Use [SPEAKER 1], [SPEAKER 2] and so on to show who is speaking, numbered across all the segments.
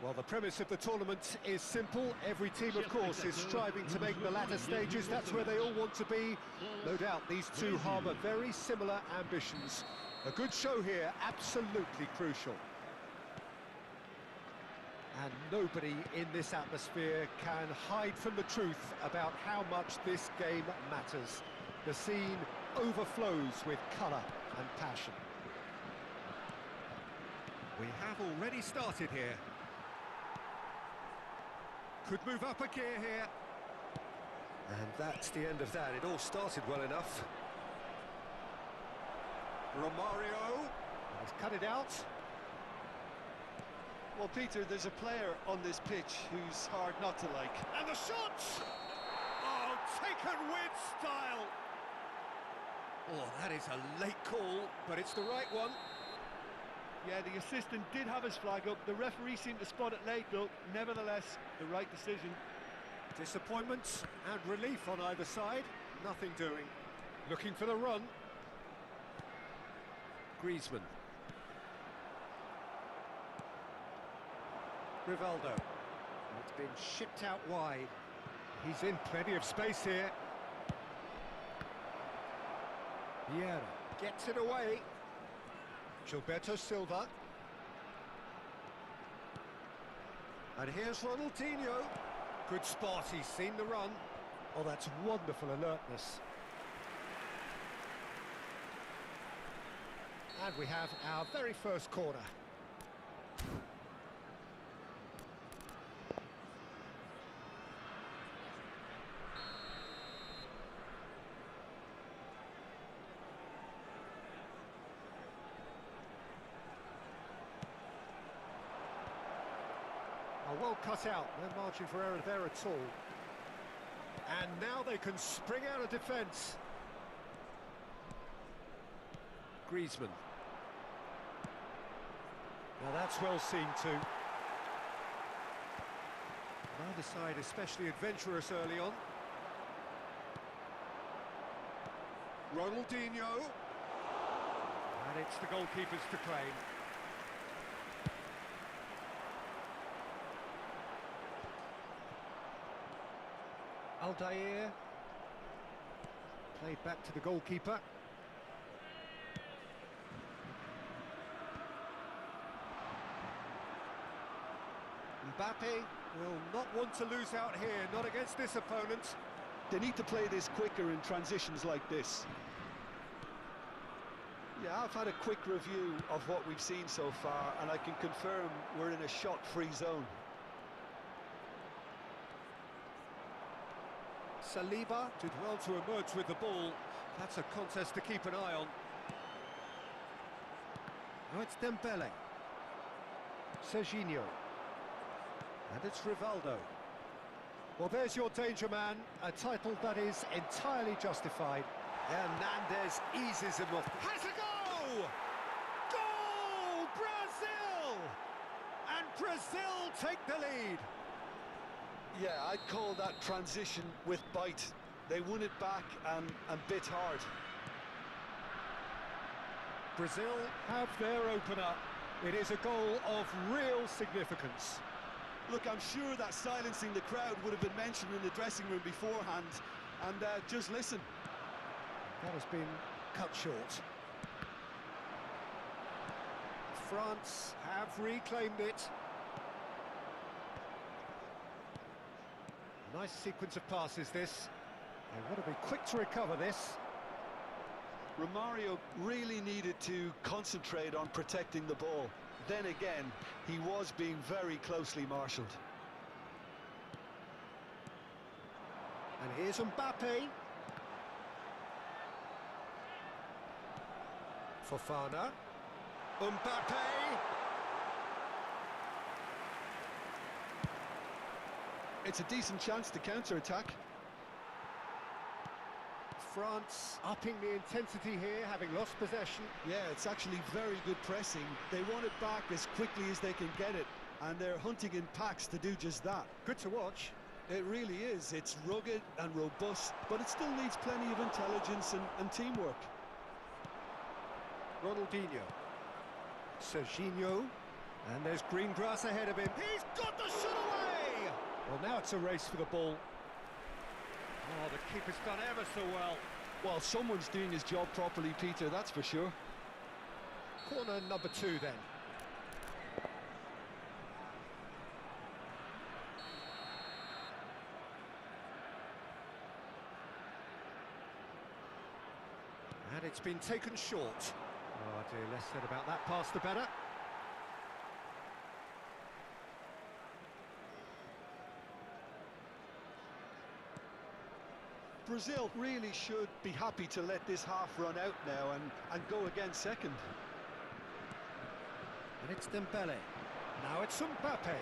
[SPEAKER 1] Well, the premise of the tournament is simple. Every team, of course, is striving to make the latter stages. That's where they all want to be. No doubt these two harbour very similar ambitions. A good show here, absolutely crucial. And nobody in this atmosphere can hide from the truth about how much this game matters. The scene overflows with colour and passion. We have already started here. Could move up a gear here. And that's the end of that. It all started well enough. Romario. He's cut it out.
[SPEAKER 2] Well, Peter, there's a player on this pitch who's hard not to like.
[SPEAKER 1] And the shot! Oh, taken with style! Oh, that is a late call, but it's the right one.
[SPEAKER 2] Yeah, the assistant did have his flag up. The referee seemed to spot it late, though. Nevertheless, the right decision.
[SPEAKER 1] Disappointment and relief on either side. Nothing doing. Looking for the run. Griezmann. Rivaldo. It's been shipped out wide. He's in plenty of space here. Vieira gets it away. Gilberto Silva. And here's Ronaldinho. Good spot, he's seen the run. Oh, that's wonderful alertness. And we have our very first corner. Oh, well cut out, no margin for error there at all. And now they can spring out of defence. Griezmann. Now that's well seen too. Neither side especially adventurous early on. Ronaldinho. And it's the goalkeepers to claim. Aldair. Played back to the goalkeeper. Mbappe will not want to lose out here, not against this opponent.
[SPEAKER 2] They need to play this quicker in transitions like this. Yeah, I've had a quick review of what we've seen so far, and I can confirm we're in a shot-free zone.
[SPEAKER 1] Saliba did well to emerge with the ball. That's a contest to keep an eye on. Now it's Dembele. Serginho. And it's Rivaldo. Well, there's your danger man, a title that is entirely justified. Hernandez eases him off. Has a go! Goal! Brazil! And Brazil take the lead.
[SPEAKER 2] Yeah, I'd call that transition with bite. They won it back and bit hard.
[SPEAKER 1] Brazil have their opener. It is a goal of real significance.
[SPEAKER 2] Look, I'm sure that silencing the crowd would have been mentioned in the dressing room beforehand. And just listen.
[SPEAKER 1] That has been cut short. France have reclaimed it. Nice sequence of passes, this. They want to be quick to recover this.
[SPEAKER 2] Romario really needed to concentrate on protecting the ball. Then again, he was being very closely marshalled.
[SPEAKER 1] And here's Mbappe. Fofana. Mbappe!
[SPEAKER 2] It's a decent chance to counter-attack.
[SPEAKER 1] France upping the intensity here, having lost possession.
[SPEAKER 2] Yeah, it's actually very good pressing. They want it back as quickly as they can get it, and they're hunting in packs to do just that.
[SPEAKER 1] Good to watch.
[SPEAKER 2] It really is. It's rugged and robust, but it still needs plenty of intelligence and teamwork.
[SPEAKER 1] Ronaldinho. Serginho. And there's green grass ahead of him. He's got the shot away! Well, now it's a race for the ball. Oh, the keeper's done ever so well.
[SPEAKER 2] Well, someone's doing his job properly, Peter, that's for sure.
[SPEAKER 1] Corner number 2 then. And it's been taken short. Oh dear, less said about that pass the better.
[SPEAKER 2] Brazil really should be happy to let this half run out now and go again second.
[SPEAKER 1] And it's Dembele. Now it's Mbappe.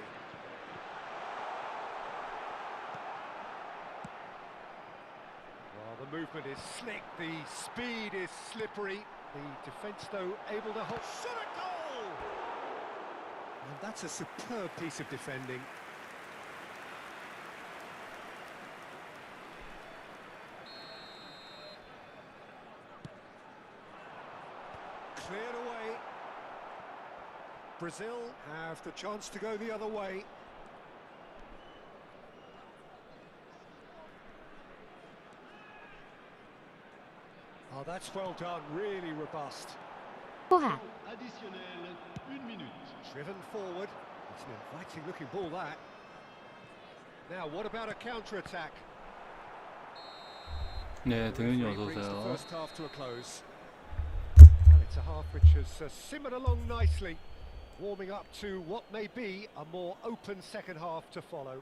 [SPEAKER 1] Well, the movement is slick, the speed is slippery. The defence, though, able to hold. Shot a goal! And that's a superb piece of defending. Cleared away. Brazil have the chance to go the other way. Oh, that's well done, really robust.
[SPEAKER 3] 포하.
[SPEAKER 4] Additionnel, 1 minute.
[SPEAKER 1] Driven forward. It's an inviting looking ball, that. Now, what about a counter-attack?
[SPEAKER 5] 네, 등윤이 어서
[SPEAKER 1] Brings the
[SPEAKER 5] 오세요.
[SPEAKER 1] first half to a close. Well, it's a half which has simmered along nicely, warming up to what may be a more open second half to follow.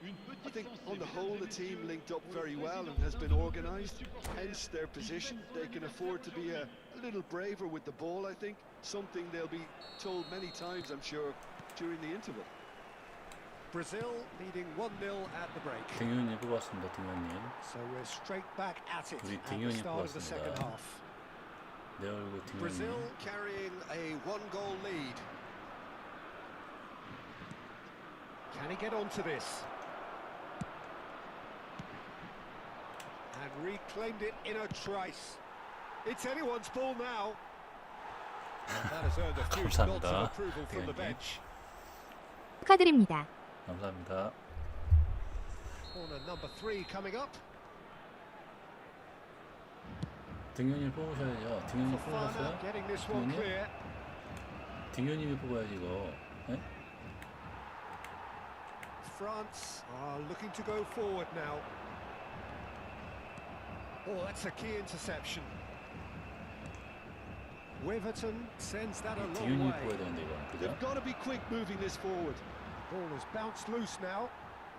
[SPEAKER 4] Une
[SPEAKER 2] I
[SPEAKER 4] petite
[SPEAKER 2] think
[SPEAKER 4] pensée,
[SPEAKER 2] on the
[SPEAKER 4] mesdames
[SPEAKER 2] whole
[SPEAKER 4] et
[SPEAKER 2] the team
[SPEAKER 4] messieurs,
[SPEAKER 2] linked up
[SPEAKER 4] pour le
[SPEAKER 2] very well and
[SPEAKER 4] président
[SPEAKER 2] has been
[SPEAKER 4] d'un
[SPEAKER 2] organised,
[SPEAKER 4] supporter,
[SPEAKER 2] hence their position. They can afford to be a little braver with the ball, I think, something they'll be told many times, I'm sure, during the interval.
[SPEAKER 1] Brazil leading 1-0 at the break.
[SPEAKER 5] 등윤이 뽑았습니다. 등윤님.
[SPEAKER 1] So we're straight back at it
[SPEAKER 5] 우리
[SPEAKER 1] at the
[SPEAKER 5] 등윤이
[SPEAKER 1] start of the second
[SPEAKER 5] 뽑았습니다.
[SPEAKER 1] half.
[SPEAKER 5] 내 얼굴
[SPEAKER 1] Brazil
[SPEAKER 5] 등윤님.
[SPEAKER 1] carrying a one-goal lead. Can he get onto this? And reclaimed it in a trice. It's anyone's ball now. And that has earned a few nods of
[SPEAKER 5] 감사합니다.
[SPEAKER 1] approval from the
[SPEAKER 5] 네, 네.
[SPEAKER 1] bench.
[SPEAKER 3] 축하드립니다.
[SPEAKER 5] 감사합니다.
[SPEAKER 1] Corner number 3 coming up.
[SPEAKER 5] 등윤이 뽑으셔야죠. 등윤이
[SPEAKER 1] Fofana
[SPEAKER 5] 뽑으셨어요?
[SPEAKER 1] getting this one
[SPEAKER 5] 등윤이?
[SPEAKER 1] clear.
[SPEAKER 5] 등윤님이 뽑아야지 이거. 네?
[SPEAKER 1] France are looking to go forward now. Oh, that's a key interception. Weverton sends that a long
[SPEAKER 5] 등윤이
[SPEAKER 1] way.
[SPEAKER 5] 뽑아야 되는데 이거. 그죠?
[SPEAKER 2] They've got to be quick moving this forward.
[SPEAKER 1] Ball has bounced loose now.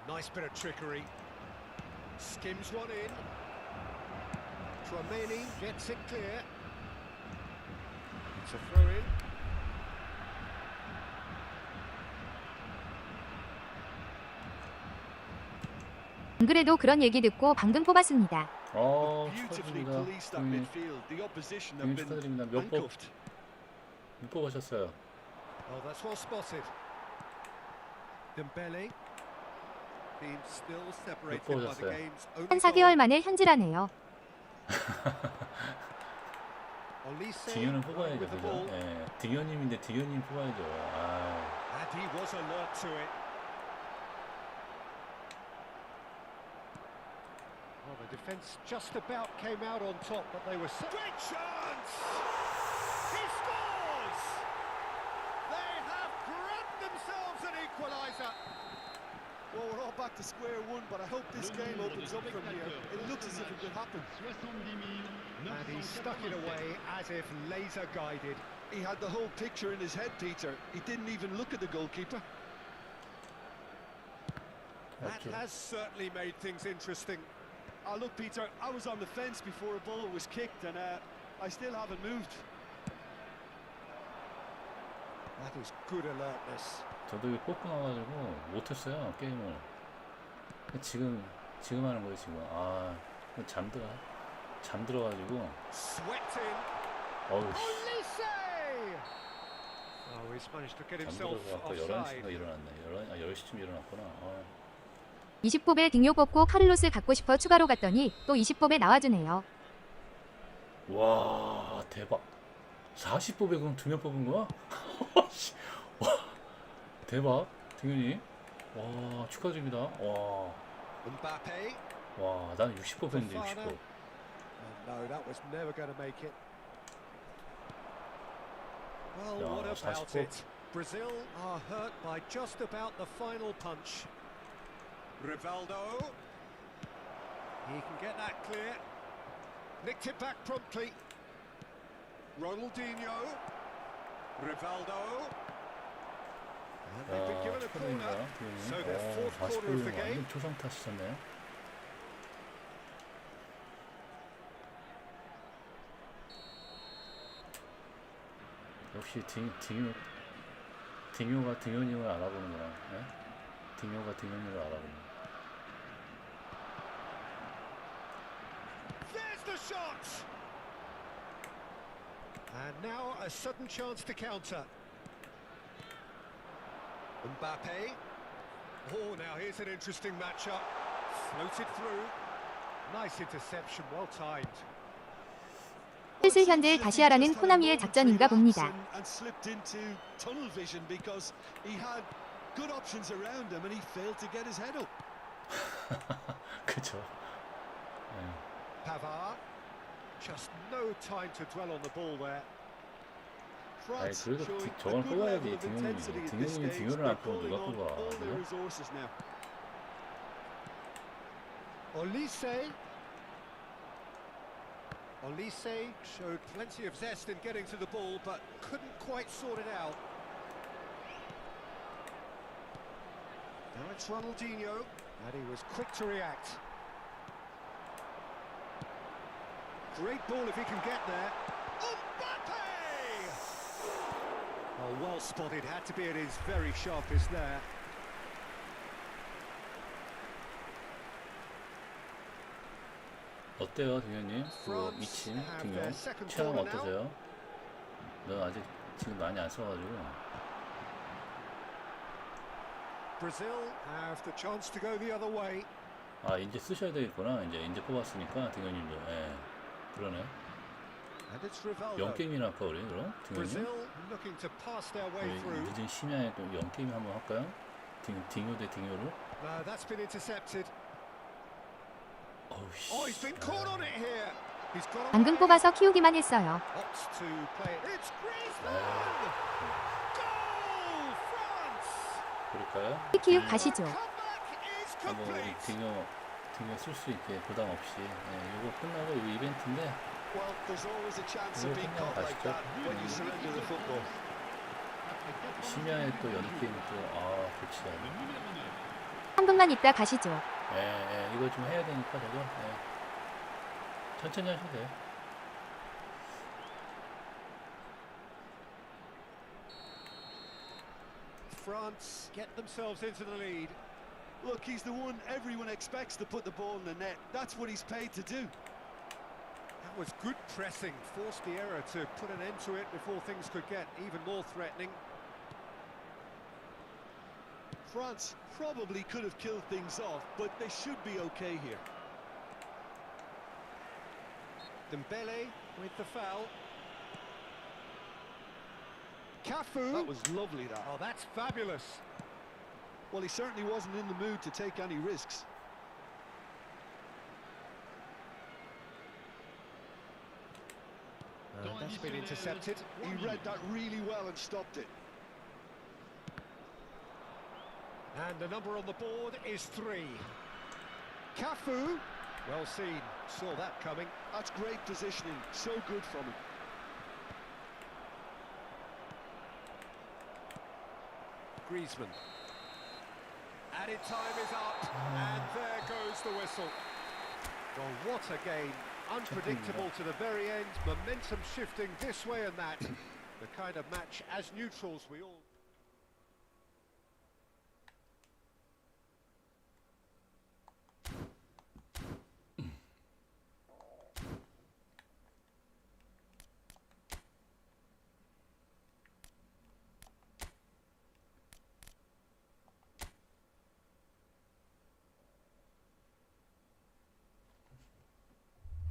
[SPEAKER 1] Nice bit of trickery. Skims one in. Tramini gets it clear. It's a throw in.
[SPEAKER 3] 안 그래도 그런 얘기 듣고 방금 뽑았습니다.
[SPEAKER 2] Beautifully
[SPEAKER 5] 축하드립니다.
[SPEAKER 2] policed that
[SPEAKER 5] 등윤,
[SPEAKER 2] midfield. The opposition
[SPEAKER 5] 등윤
[SPEAKER 2] have been
[SPEAKER 5] 축하드립니다. 몇 뽑,
[SPEAKER 2] handcuffed.
[SPEAKER 5] 몇 뽑으셨어요?
[SPEAKER 1] Oh, that's well spotted. Dembele. Team still separated by the
[SPEAKER 5] 뽑으셨어요?
[SPEAKER 1] game's only
[SPEAKER 3] 한 4개월 만에 현질하네요.
[SPEAKER 1] Olise
[SPEAKER 5] 등윤은 뽑아야죠.
[SPEAKER 1] with the
[SPEAKER 5] 그죠?
[SPEAKER 1] ball.
[SPEAKER 5] 예. 등윤님인데 등윤님 뽑아야죠. 아,
[SPEAKER 1] And he was alert to it. Well, the defence just about came out on top, but they were... Great chance! He scores! They have grabbed themselves an equaliser.
[SPEAKER 2] Well, we're all back to square one, but I hope this game opens up from here. It looks as if it could happen.
[SPEAKER 4] 70
[SPEAKER 1] And he stuck it away as if laser guided.
[SPEAKER 2] He had the whole picture in his head, Peter. He didn't even look at the goalkeeper.
[SPEAKER 1] That
[SPEAKER 5] 맞죠.
[SPEAKER 1] has certainly made things interesting.
[SPEAKER 2] Oh, look, Peter, I was on the fence before a ball was kicked, and I still haven't moved.
[SPEAKER 1] That is good alertness.
[SPEAKER 5] 저도 이거 뽑고 나가지고 못했어요 게임을. 지금 하는 거예요 지금. 아, 잠들어가지고.
[SPEAKER 1] Swept in.
[SPEAKER 5] 어우 씨.
[SPEAKER 1] Olise! Oh, he's managed to get himself
[SPEAKER 5] 잠들어서 아까
[SPEAKER 1] offside.
[SPEAKER 5] 11시인가 일어났네. 10시쯤 일어났구나.
[SPEAKER 3] 20뽑에 등요 뽑고 카를로스 갖고 싶어 추가로 갔더니 또 20뽑에 나와주네요.
[SPEAKER 5] 와 대박. 40뽑에 그럼 2명 뽑은 거야? 씨. 와, 대박 등현이. 와 축하드립니다. 와.
[SPEAKER 1] Mbappe.
[SPEAKER 5] 와, 난 60% 했는데 60%.
[SPEAKER 1] Oh, no, that was never going to make it. Well,
[SPEAKER 5] Yeah,
[SPEAKER 1] what about
[SPEAKER 5] 40%.
[SPEAKER 1] it? Brazil are hurt by just about the final punch. Rivaldo. He can get that clear. Nicked it back promptly. Ronaldinho. Rivaldo. And they've been given a corner. So their fourth corner of the game.
[SPEAKER 5] 완전 초상타 치셨네요. 역시 딩요가 등현이를 알아보는구나. 네? 딩요가 등현이를 알아보는.
[SPEAKER 1] There's the shot! And now a sudden chance to counter. Mbappe. Oh, now here's an interesting matchup. Floated through. Nice interception, well timed.
[SPEAKER 3] 슬슬 현질 다시 하라는 코나미의 작전인가 봅니다.
[SPEAKER 2] And slipped into tunnel vision because he had good options around him and he failed to get his head up.
[SPEAKER 5] 그죠.
[SPEAKER 1] Pavard. Just no time to dwell on the ball there.
[SPEAKER 5] 아니
[SPEAKER 2] France
[SPEAKER 5] 그래도
[SPEAKER 2] showing a
[SPEAKER 5] 저걸
[SPEAKER 2] good
[SPEAKER 5] 뽑아야지
[SPEAKER 2] level of intensity at this
[SPEAKER 5] 등현이
[SPEAKER 2] stage.
[SPEAKER 5] 등현을
[SPEAKER 2] They're
[SPEAKER 5] 안 뽑으면
[SPEAKER 2] calling
[SPEAKER 5] 누가
[SPEAKER 2] on
[SPEAKER 5] 뽑아?
[SPEAKER 2] all their
[SPEAKER 5] 그죠?
[SPEAKER 2] resources now.
[SPEAKER 1] Olise showed plenty of zest in getting to the ball, but couldn't quite sort it out. Now it's Ronaldinho, and he was quick to react. Great ball if he can get there. Mbappe! Oh, well spotted, had to be at his very sharpest there.
[SPEAKER 5] 어때요, 등현님? 그 미친 등현 체험 어떠세요? 너 아직 지금 많이 안 써가지고.
[SPEAKER 1] Brazil have the chance to go the other way.
[SPEAKER 5] 아 이제 쓰셔야 되겠구나. 이제 뽑았으니까 등현님도. 예, 그러네.
[SPEAKER 1] And it's Rivaldo.
[SPEAKER 5] 0게임이나 할까 우리 그럼?
[SPEAKER 1] Brazil
[SPEAKER 5] 등현님?
[SPEAKER 1] looking to pass their way
[SPEAKER 5] 우리
[SPEAKER 1] through.
[SPEAKER 5] 늦은 심야에 또 0게임 한번 할까요? 딩요 대 딩요로?
[SPEAKER 1] No, that's been intercepted.
[SPEAKER 5] 어우 씨.
[SPEAKER 1] Oh, he's been caught on it here. He's got
[SPEAKER 3] 방금
[SPEAKER 1] away.
[SPEAKER 3] 뽑아서 키우기만 했어요.
[SPEAKER 1] Opts to play it. It's Griezmann. Goal, France.
[SPEAKER 5] 그럴까요?
[SPEAKER 3] 키키육 가시죠.
[SPEAKER 1] Comeback is
[SPEAKER 5] 한번 우리
[SPEAKER 1] complete.
[SPEAKER 5] 딩요 쓸 수 있게 부담 없이. 예, 이거 끝나고 이 이벤트인데
[SPEAKER 2] Well, there's always a chance of
[SPEAKER 5] 이거
[SPEAKER 2] being
[SPEAKER 5] 끝나고
[SPEAKER 2] caught like
[SPEAKER 5] 가시죠.
[SPEAKER 2] that when you surrender the football.
[SPEAKER 5] 심야에 또 연게임 또 좋지 않아.
[SPEAKER 3] 3분만 있다 가시죠.
[SPEAKER 5] 예, 이거 좀 해야 되니까 저거. 예. 천천히 하셔도 돼요.
[SPEAKER 1] France get themselves into the lead.
[SPEAKER 2] Look, he's the one everyone expects to put the ball in the net. That's what he's paid to do.
[SPEAKER 1] That was good pressing, forced the error to put an end to it before things could get even more threatening.
[SPEAKER 2] France probably could have killed things off, but they should be okay here.
[SPEAKER 1] Dembele with the foul. Cafu.
[SPEAKER 2] That was lovely, that.
[SPEAKER 1] Oh, that's fabulous.
[SPEAKER 2] Well, he certainly wasn't in the mood to take any risks.
[SPEAKER 1] That's been intercepted.
[SPEAKER 2] He read that really well and stopped it.
[SPEAKER 1] And the number on the board is 3. Cafu. Well seen. Saw that coming.
[SPEAKER 2] That's great positioning. So good from him.
[SPEAKER 1] Griezmann. Added time is up, and there goes the whistle. Well, what a game. Unpredictable to the very end. Momentum shifting this way and that. The kind of match as neutrals we all...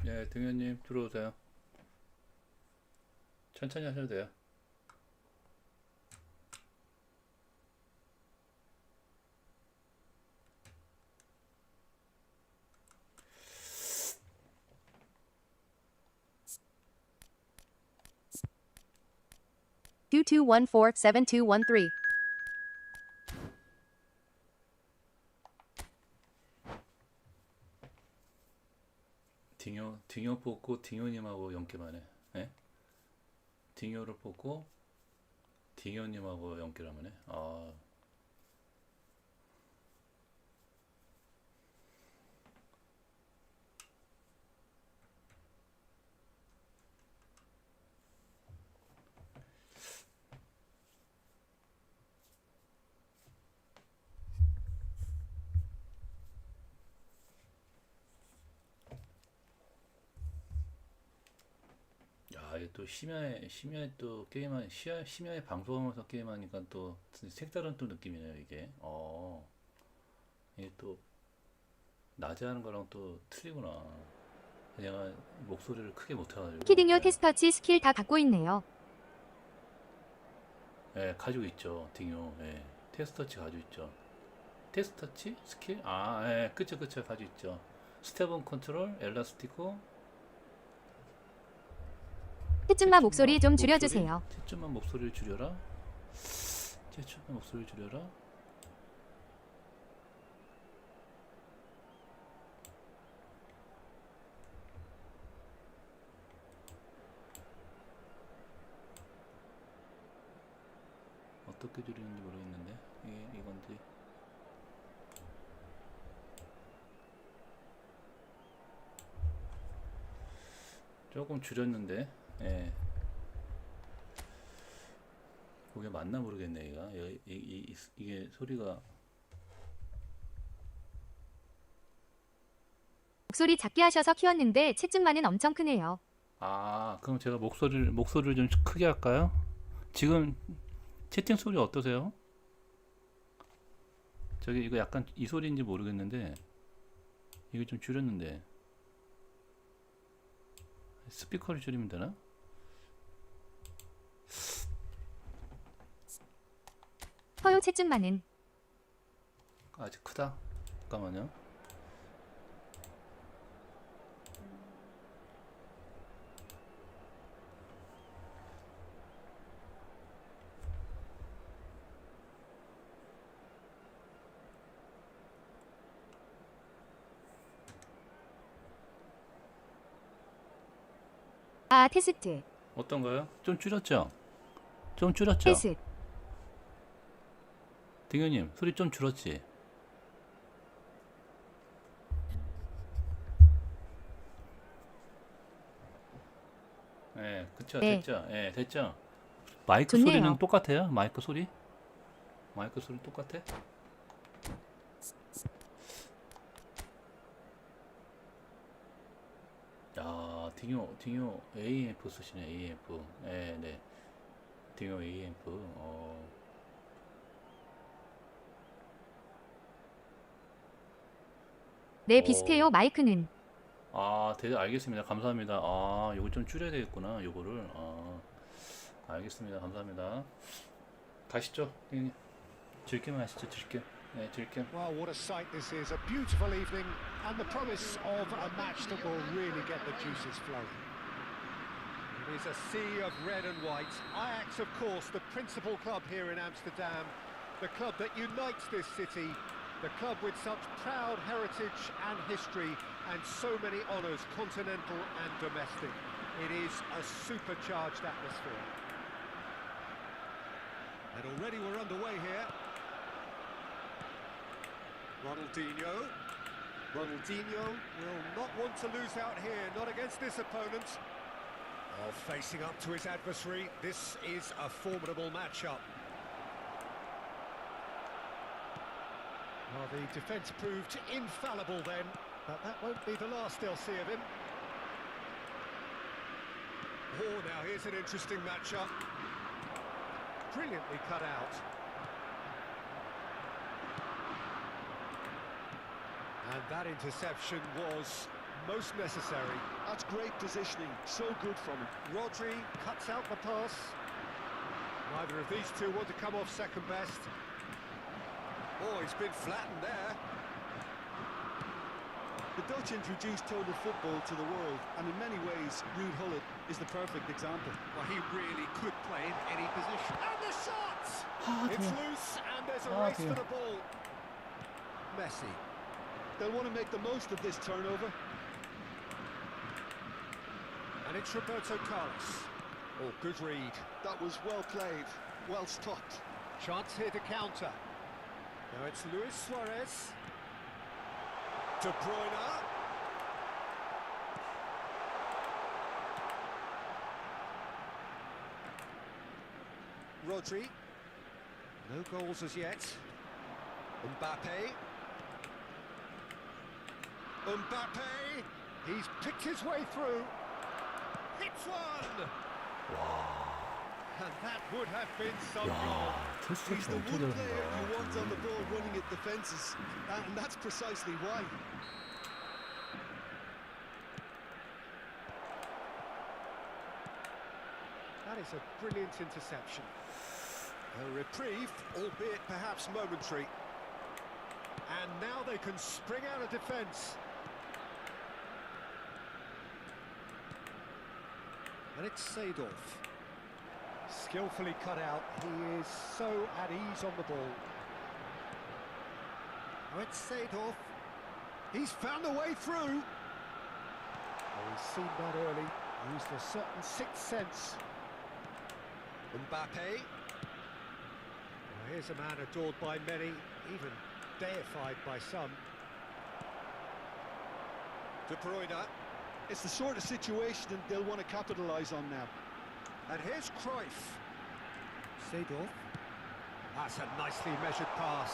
[SPEAKER 5] 네, 등현님 들어오세요. 천천히 하셔도 돼요.
[SPEAKER 6] 22147213.
[SPEAKER 5] 딩요 뽑고 딩요님하고 연기만 해. 예? 딩요를 뽑고 딩요님하고 연기를 하면 해. 아. 이게 또 심야에 또 심야에 방송하면서 게임하니까 또 색다른 또 느낌이네요, 이게. 이게 또 낮에 하는 거랑 또 틀리구나. 내가 목소리를 크게 못해가지고.
[SPEAKER 3] 키딩요 테스터치 스킬 다 갖고 있네요.
[SPEAKER 5] 예, 가지고 있죠, 딩요. 예, 테스터치 가지고 있죠. 테스터치 스킬? 예, 그쵸, 가지고 있죠. 스텝온 컨트롤, 엘라스티코.
[SPEAKER 3] 채쯤만 목소리 좀 줄여주세요.
[SPEAKER 5] 채쯤만 목소리를 줄여라. 채쯤만 목소리를 줄여라. 어떻게 줄이는지 모르겠는데 이건지. 조금 줄였는데. 예. 그게 맞나 모르겠네, 이게 소리가.
[SPEAKER 3] 목소리 작게 하셔서 키웠는데 채증만은 엄청 크네요.
[SPEAKER 5] 그럼 제가 목소리를 좀 크게 할까요? 지금 채팅 소리 어떠세요? 저기 이거 약간 이 소리인지 모르겠는데 이거 좀 줄였는데 스피커를 줄이면 되나?
[SPEAKER 3] 허용 채증만은
[SPEAKER 5] 아직 크다. 잠깐만요.
[SPEAKER 3] 테스트.
[SPEAKER 5] 어떤가요? 좀 줄였죠? 좀 줄였죠?
[SPEAKER 3] 테스트.
[SPEAKER 5] 딩현님 소리 좀 줄었지? 네, 그쵸,
[SPEAKER 3] 네.
[SPEAKER 5] 됐죠? 네, 됐죠? 마이크
[SPEAKER 3] 좋네요.
[SPEAKER 5] 소리는 똑같아요? 마이크 소리 똑같아? 야, 딩요 AMF 쓰시네. AMF. 네. 딩요 AMF.
[SPEAKER 3] 네, 비슷해요. 마이크는.
[SPEAKER 5] 알겠습니다. 감사합니다. 요거 좀 줄여야 되겠구나. 요거를. 알겠습니다. 감사합니다. 가시죠. 즐기면 하시죠. 즐겨. 네, 즐겨.
[SPEAKER 1] Well, what a sight this is. A beautiful evening and the promise of a match that will really get the juices flowing. It is a sea of red and white. Ajax, of course, the principal club here in Amsterdam, the club that unites this city, the club with such proud heritage and history and so many honours, continental and domestic. It is a supercharged atmosphere. And already we're underway here. Ronaldinho will not want to lose out here, not against this opponent. Facing up to his adversary, this is a formidable matchup. Well, the defence proved infallible then, but that won't be the last they'll see of him. Now here's an interesting matchup. Brilliantly cut out. And that interception was most necessary.
[SPEAKER 2] That's great positioning, so good from him.
[SPEAKER 1] Rodri cuts out the pass. Neither of these two want to come off second best. Oh, he's been flattened there.
[SPEAKER 2] The Dutch introduced total football to the world, and in many ways, Ruud Gullit is the perfect example.
[SPEAKER 1] Well, he really could play in any position. And the shot!
[SPEAKER 5] 아,
[SPEAKER 1] It's
[SPEAKER 5] 등용.
[SPEAKER 1] loose, and there's a
[SPEAKER 5] Ah,
[SPEAKER 1] race for
[SPEAKER 5] 등용.
[SPEAKER 1] the ball. Messi.
[SPEAKER 2] They'll want to make the most of this turnover.
[SPEAKER 1] And it's Roberto Carlos. Oh, good read.
[SPEAKER 2] That was well played, well stopped.
[SPEAKER 1] Chance here to counter. Now it's Luis Suarez. De Bruyne. Rodri. No goals as yet. Mbappe. Mbappe. He's picked his way through. Hits one. And that would have been some goal.
[SPEAKER 5] 야,
[SPEAKER 2] He's
[SPEAKER 5] 테스트가
[SPEAKER 2] the
[SPEAKER 5] 엄청
[SPEAKER 2] one player you want on the
[SPEAKER 5] 잘한다.
[SPEAKER 2] ball running at defences, and that's precisely why.
[SPEAKER 1] That is a brilliant interception. A reprieve, albeit perhaps momentary. And now they can spring out of defence. And it's Seedorf. Skillfully cut out. He is so at ease on the ball. Now it's Seedorf. He's found a way through. Oh, he's seen that early. Used a certain sixth sense. Mbappe. Well, here's a man adored by many, even deified by some. De Bruyne.
[SPEAKER 2] It's the sort of situation that they'll want to capitalise on now.
[SPEAKER 1] And here's Cruyff. Seedorf. That's a nicely measured pass.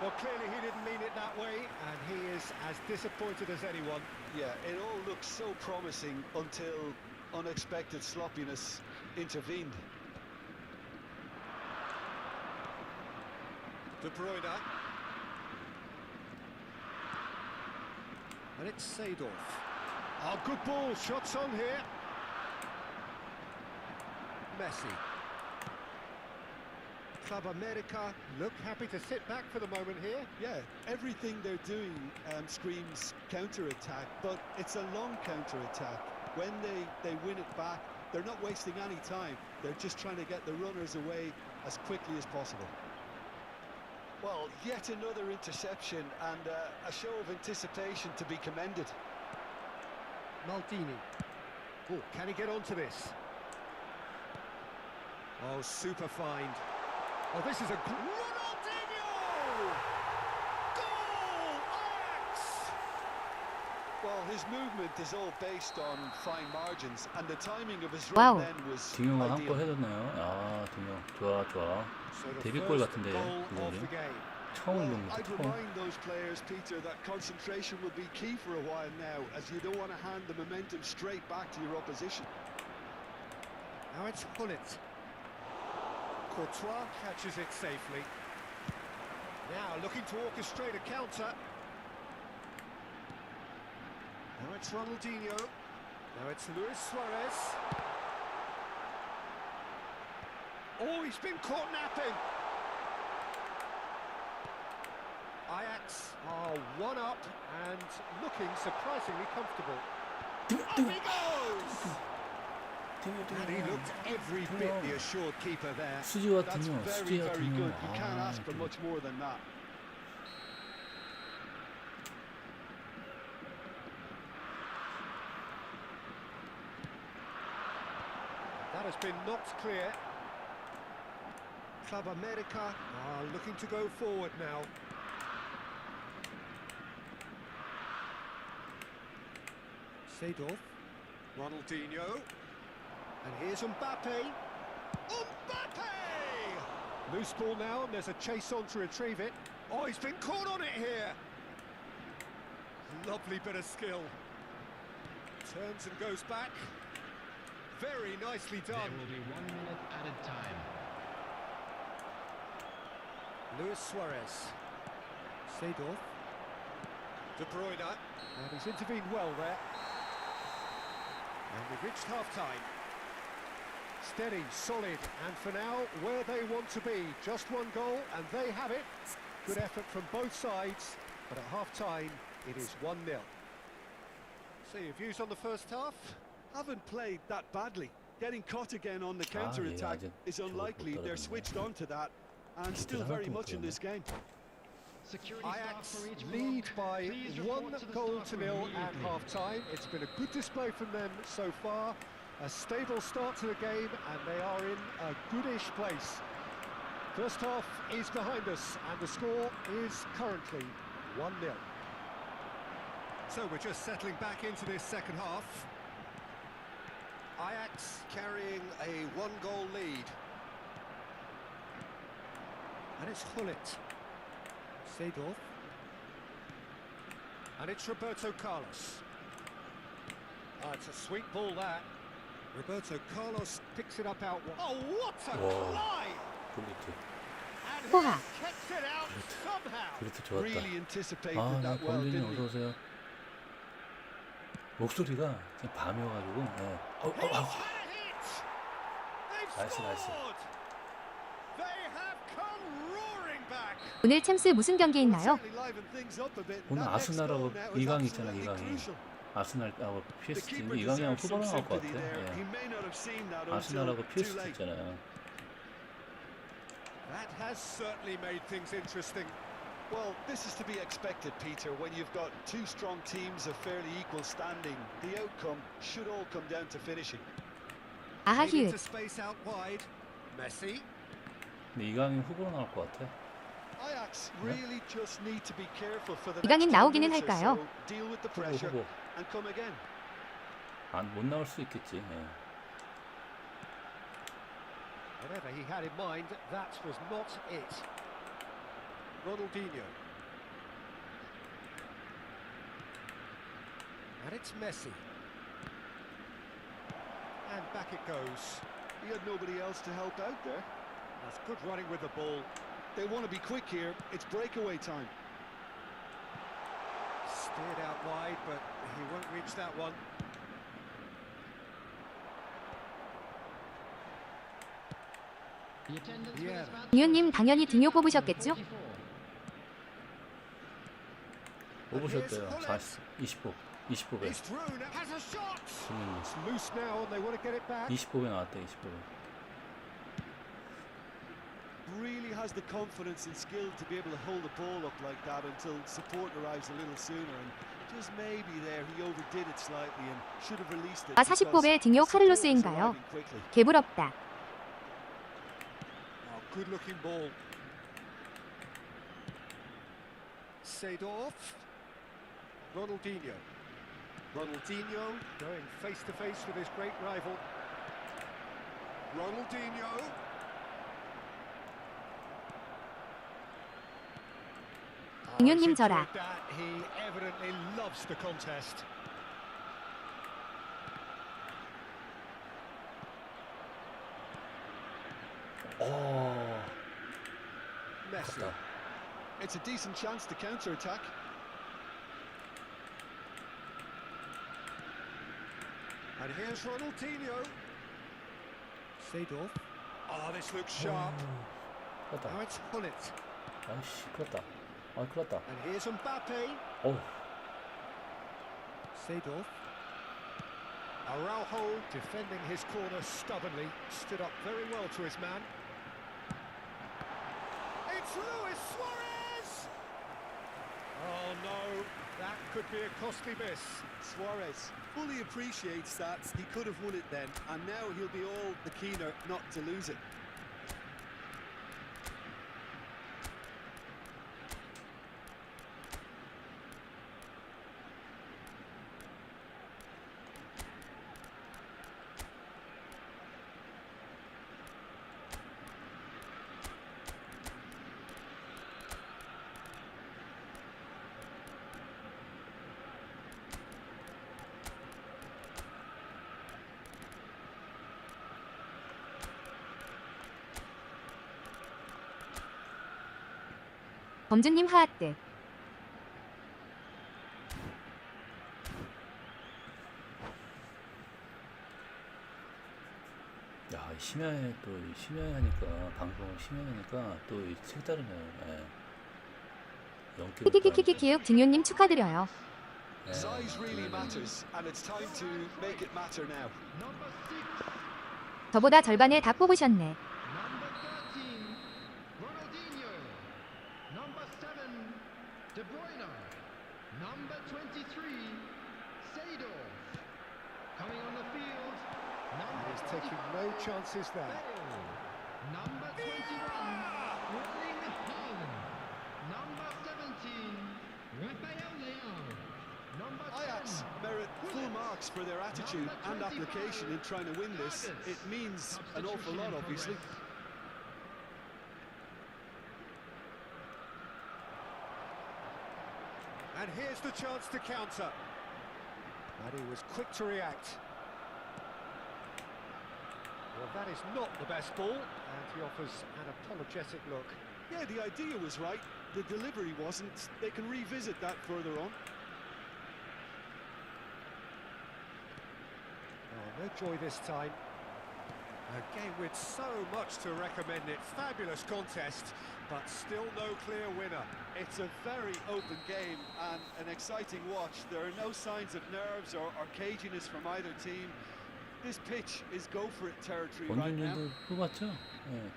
[SPEAKER 1] Well, clearly he didn't mean it that way, and he is as disappointed as anyone.
[SPEAKER 2] Yeah, it all looked so promising until unexpected sloppiness intervened.
[SPEAKER 1] De Bruyne. And it's Seedorf. Oh, good ball. Shots on here. Messi. Club America look happy to sit back for the moment here.
[SPEAKER 2] Yeah, everything they're doing screams counter-attack, but it's a long counter-attack. When they win it back, they're not wasting any time. They're just trying to get the runners away as quickly as possible. Well, yet another interception and a show of anticipation to be commended.
[SPEAKER 1] Maldini. Oh, can he get onto this? Oh, super find. Oh, this is a Ronaldinho! Goal! Ajax!
[SPEAKER 2] Well, his movement is all based on fine margins, and the timing of his
[SPEAKER 3] Wow.
[SPEAKER 2] run then was
[SPEAKER 5] 등용을
[SPEAKER 2] ideal.
[SPEAKER 5] 한골 해줬네요. 아, 등용. 좋아, 좋아.
[SPEAKER 1] So the
[SPEAKER 5] 데뷔골
[SPEAKER 1] first
[SPEAKER 5] 같은데,
[SPEAKER 1] goal of
[SPEAKER 5] 그거는.
[SPEAKER 1] the game.
[SPEAKER 5] 처음
[SPEAKER 2] Well,
[SPEAKER 5] 넣는 거,
[SPEAKER 2] I'd
[SPEAKER 5] 처음.
[SPEAKER 2] remind those players, Peter, that concentration will be key for a while now, as you don't want to hand the momentum straight back to your opposition.
[SPEAKER 1] Now it's Gullit. Courtois catches it safely. Now looking to orchestrate a counter. Now it's Ronaldinho. Now it's Luis Suarez. Oh, he's been caught napping. Ajax are one up and looking surprisingly comfortable. Up he goes! And he looked every bit the assured keeper there.
[SPEAKER 5] 수지와
[SPEAKER 2] That's
[SPEAKER 5] 등용,
[SPEAKER 2] very,
[SPEAKER 5] 수지와
[SPEAKER 2] very
[SPEAKER 5] 등용.
[SPEAKER 2] good. You can't
[SPEAKER 5] 아,
[SPEAKER 2] ask for
[SPEAKER 5] 또.
[SPEAKER 2] much more than that.
[SPEAKER 1] That has been knocked clear. Club America are looking to go forward now. Seedorf, Ronaldinho, and here's Mbappe. Mbappe! Loose ball now, and there's a chase on to retrieve it. Oh, he's been caught on it here. Lovely bit of skill. Turns and goes back. Very nicely
[SPEAKER 4] There
[SPEAKER 1] done.
[SPEAKER 4] will be 1 minute added time.
[SPEAKER 1] Luis Suarez. Seedorf. De Bruyne. And he's intervened well there. And we've reached half-time. Steady, solid, and for now, where they want to be. Just one goal, and they have it. Good effort from both sides, but at half-time, it is 1-0. So your views on the first half?
[SPEAKER 2] Haven't played that badly. Getting caught again on the counter-attack
[SPEAKER 5] 아직
[SPEAKER 2] is
[SPEAKER 5] 저걸 못
[SPEAKER 2] unlikely. They're
[SPEAKER 5] 따라가네.
[SPEAKER 2] switched on to that and still
[SPEAKER 5] 하나도
[SPEAKER 2] very
[SPEAKER 5] 못
[SPEAKER 2] much in this game.
[SPEAKER 4] Security staff
[SPEAKER 1] Ajax
[SPEAKER 4] for each
[SPEAKER 1] lead
[SPEAKER 4] block.
[SPEAKER 1] by
[SPEAKER 4] Please
[SPEAKER 1] 1
[SPEAKER 4] report to the
[SPEAKER 1] goal
[SPEAKER 4] staff
[SPEAKER 1] to
[SPEAKER 4] room
[SPEAKER 1] 0 at
[SPEAKER 4] immediately.
[SPEAKER 1] half-time. It's been a good display from them so far. A stable start to the game, and they are in a goodish place. First half is behind us, and the score is currently 1-0. So we're just settling back into this second half. Ajax carrying a 1-goal lead. And it's Hullet. Seedorf. And it's Roberto Carlos. It's a sweet ball, that. Roberto Carlos picks it up out wide. Oh, what a
[SPEAKER 5] Whoa.
[SPEAKER 1] climb!
[SPEAKER 5] 그리트.
[SPEAKER 1] And
[SPEAKER 3] Wow.
[SPEAKER 1] he kept it out somehow.
[SPEAKER 5] 그리트 좋았다.
[SPEAKER 2] Really anticipated
[SPEAKER 5] 아, 나
[SPEAKER 2] that well,
[SPEAKER 5] 권준이
[SPEAKER 2] didn't
[SPEAKER 5] 어서
[SPEAKER 2] he?
[SPEAKER 5] 오세요. 목소리가 지금 밤이어가지고. 네.
[SPEAKER 1] He's had a hit! They've
[SPEAKER 5] Nice, nice.
[SPEAKER 1] scored! They have come roaring back!
[SPEAKER 3] 오늘 챔스 무슨 경기 있나요?
[SPEAKER 2] Certainly livened things up a bit.
[SPEAKER 5] 오늘
[SPEAKER 2] That next
[SPEAKER 5] 아스날하고
[SPEAKER 2] goal now is
[SPEAKER 5] 이강인 있잖아,
[SPEAKER 2] absolutely
[SPEAKER 5] 이강인.
[SPEAKER 2] crucial.
[SPEAKER 5] 아스날하고
[SPEAKER 2] The
[SPEAKER 5] PSG.
[SPEAKER 2] keeper
[SPEAKER 5] 이강인하고
[SPEAKER 2] deserves some
[SPEAKER 5] 후보로 나올 것
[SPEAKER 2] sympathy
[SPEAKER 5] 같아.
[SPEAKER 2] there. He
[SPEAKER 5] 예.
[SPEAKER 2] may not have seen that until
[SPEAKER 5] 아스날하고
[SPEAKER 2] too
[SPEAKER 5] PSG
[SPEAKER 2] late.
[SPEAKER 5] 있잖아요.
[SPEAKER 1] That has certainly made things interesting.
[SPEAKER 2] Well, this is to be expected, Peter. When you've got two strong teams of fairly equal standing, the outcome should all come down to finishing.
[SPEAKER 3] 아하
[SPEAKER 1] Made
[SPEAKER 3] 히읗.
[SPEAKER 1] into space out wide. Messi.
[SPEAKER 5] 근데 이강인 후보로 나올 것 같아.
[SPEAKER 2] Ajax really just need to be careful for the
[SPEAKER 3] 이강인
[SPEAKER 2] next 10
[SPEAKER 3] 나오기는
[SPEAKER 2] minutes or
[SPEAKER 3] 할까요?
[SPEAKER 2] so. Deal with the
[SPEAKER 5] 후보
[SPEAKER 2] pressure
[SPEAKER 5] 후보.
[SPEAKER 2] and come again.
[SPEAKER 5] 못 나올 수 있겠지. 예.
[SPEAKER 1] Whatever he had in mind, that was not it. Ronaldinho. And it's Messi. And back it goes.
[SPEAKER 2] He had nobody else to help out there.
[SPEAKER 1] That's good running with the ball.
[SPEAKER 2] They want to be quick here. It's breakaway time.
[SPEAKER 1] Steered out wide, but he won't reach that one.
[SPEAKER 4] The attendance
[SPEAKER 1] Yeah.
[SPEAKER 4] for this match
[SPEAKER 3] 이현님 당연히 등요 뽑으셨겠죠?
[SPEAKER 4] 44.
[SPEAKER 5] 뽑으셨대요. 20보. 20보배.
[SPEAKER 1] He's through, now has a shot!
[SPEAKER 5] 김민우.
[SPEAKER 1] It's loose now, and they want to get it back.
[SPEAKER 5] 20보배 나왔대. 20보배.
[SPEAKER 2] Really has the confidence and skill to be able to hold the ball up like that until support arrives a little sooner. And just maybe there he overdid it slightly and should have released it.
[SPEAKER 3] 아 40보배 등요 카를로스인가요? 개부럽다.
[SPEAKER 1] Oh, good-looking ball. Seedorf. Ronaldinho. Ronaldinho going face-to-face with his great rival. Ronaldinho.
[SPEAKER 3] 응연님
[SPEAKER 1] he's
[SPEAKER 3] 저라.
[SPEAKER 1] enjoyed that. He evidently loves the contest. Messi.
[SPEAKER 5] 갔다.
[SPEAKER 2] It's a decent chance to counter-attack.
[SPEAKER 1] And here's Ronaldinho. Seedorf. Oh, this looks sharp.
[SPEAKER 5] 큰일났다.
[SPEAKER 1] Now it's Hullet.
[SPEAKER 5] 아이씨, 큰일났다. 아, 큰일났다.
[SPEAKER 1] And here's Mbappe.
[SPEAKER 5] 어우,
[SPEAKER 1] Seedorf. Araujo defending his corner stubbornly. Stood up very well to his man. It's Luis Suarez! Oh no, that could be a costly miss.
[SPEAKER 2] Suarez fully appreciates that he could have won it then, and now he'll be all the keener not to lose it.
[SPEAKER 3] 범주님 하하뜨.
[SPEAKER 5] 야, 심야에 또 심야에 하니까 방송 심야에 하니까 또 색다르네요. 예. 영기
[SPEAKER 3] 키키키키키키육 등요님 축하드려요.
[SPEAKER 2] Size really matters, and it's time to make it matter now.
[SPEAKER 4] Number 6.
[SPEAKER 3] 저보다 절반에 다 뽑으셨네.
[SPEAKER 4] Number 13. Ronaldinho. Number 7. De Bruyne. Number 23. Seedorf. Coming on the field. Number
[SPEAKER 1] He's taking no chances there.
[SPEAKER 4] Bale. Number 21. Erling Haaland. Number 17. Rafael Leão. Number 10.
[SPEAKER 2] Ajax merit full marks for their attitude and application in trying to win this. It means an awful lot, obviously.
[SPEAKER 1] And here's the chance to counter. And he was quick to react. Well, that is not the best ball, and he offers an apologetic look.
[SPEAKER 2] Yeah, the idea was right. The delivery wasn't. They can revisit that further on.
[SPEAKER 1] Oh, no joy this time. A game with so much to recommend it. Fabulous contest, but still no clear winner.
[SPEAKER 2] It's a very open game and an exciting watch. There are no signs of nerves or caginess from either team. This pitch is go-for-it territory right now.
[SPEAKER 5] 권준님도 뽑았죠? 예.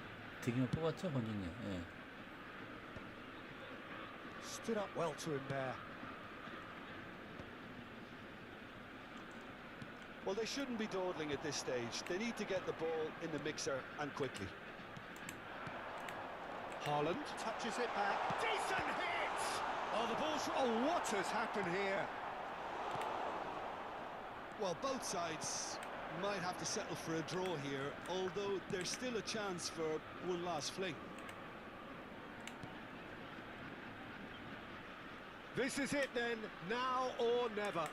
[SPEAKER 5] 딩요 뽑았죠, 권준님? 예.
[SPEAKER 1] Stood up well to him there.
[SPEAKER 2] Well, they shouldn't be dawdling at this stage. They need to get the ball in the mixer and quickly.
[SPEAKER 1] Haaland touches it back. Decent hit! Oh, the ball's... Oh, what has happened here?
[SPEAKER 2] Well, both sides might have to settle for a draw here, although there's still a chance for one last fling.
[SPEAKER 1] This is it then, now or never.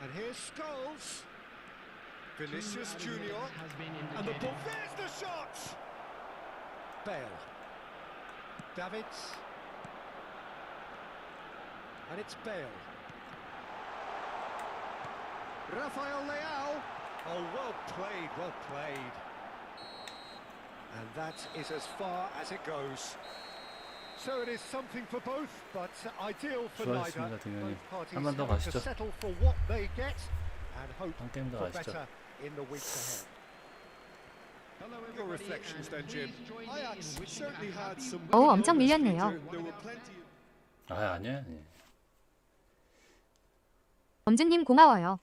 [SPEAKER 1] And here's Scholes. Vinicius Junior.
[SPEAKER 4] has been
[SPEAKER 1] And the ball,
[SPEAKER 4] indicated.
[SPEAKER 1] there's the shot! Bale. Davids. And it's Bale. Rafael Leão. Oh, well played, well played. And that is as far as it goes. So it is something for both, but ideal for neither.
[SPEAKER 5] 수고하셨습니다, 등현님.
[SPEAKER 1] Both parties
[SPEAKER 5] 한번 더
[SPEAKER 1] having to
[SPEAKER 5] 가시죠.
[SPEAKER 1] settle for what they get and hope
[SPEAKER 5] 한 게임 더
[SPEAKER 1] for
[SPEAKER 5] 가시죠.
[SPEAKER 1] better in the weeks ahead.
[SPEAKER 4] Hello,
[SPEAKER 1] Your
[SPEAKER 4] everybody,
[SPEAKER 1] reflections
[SPEAKER 4] and
[SPEAKER 1] then, Jim.
[SPEAKER 4] please join me in
[SPEAKER 2] Ajax
[SPEAKER 4] wishing
[SPEAKER 2] certainly
[SPEAKER 4] a
[SPEAKER 2] had
[SPEAKER 4] happy
[SPEAKER 2] some.
[SPEAKER 3] 오,
[SPEAKER 2] winning
[SPEAKER 3] 엄청
[SPEAKER 2] moments,
[SPEAKER 3] 밀렸네요.
[SPEAKER 2] Peter. There were plenty.
[SPEAKER 5] 아니야. 예.
[SPEAKER 3] 범준님 고마워요.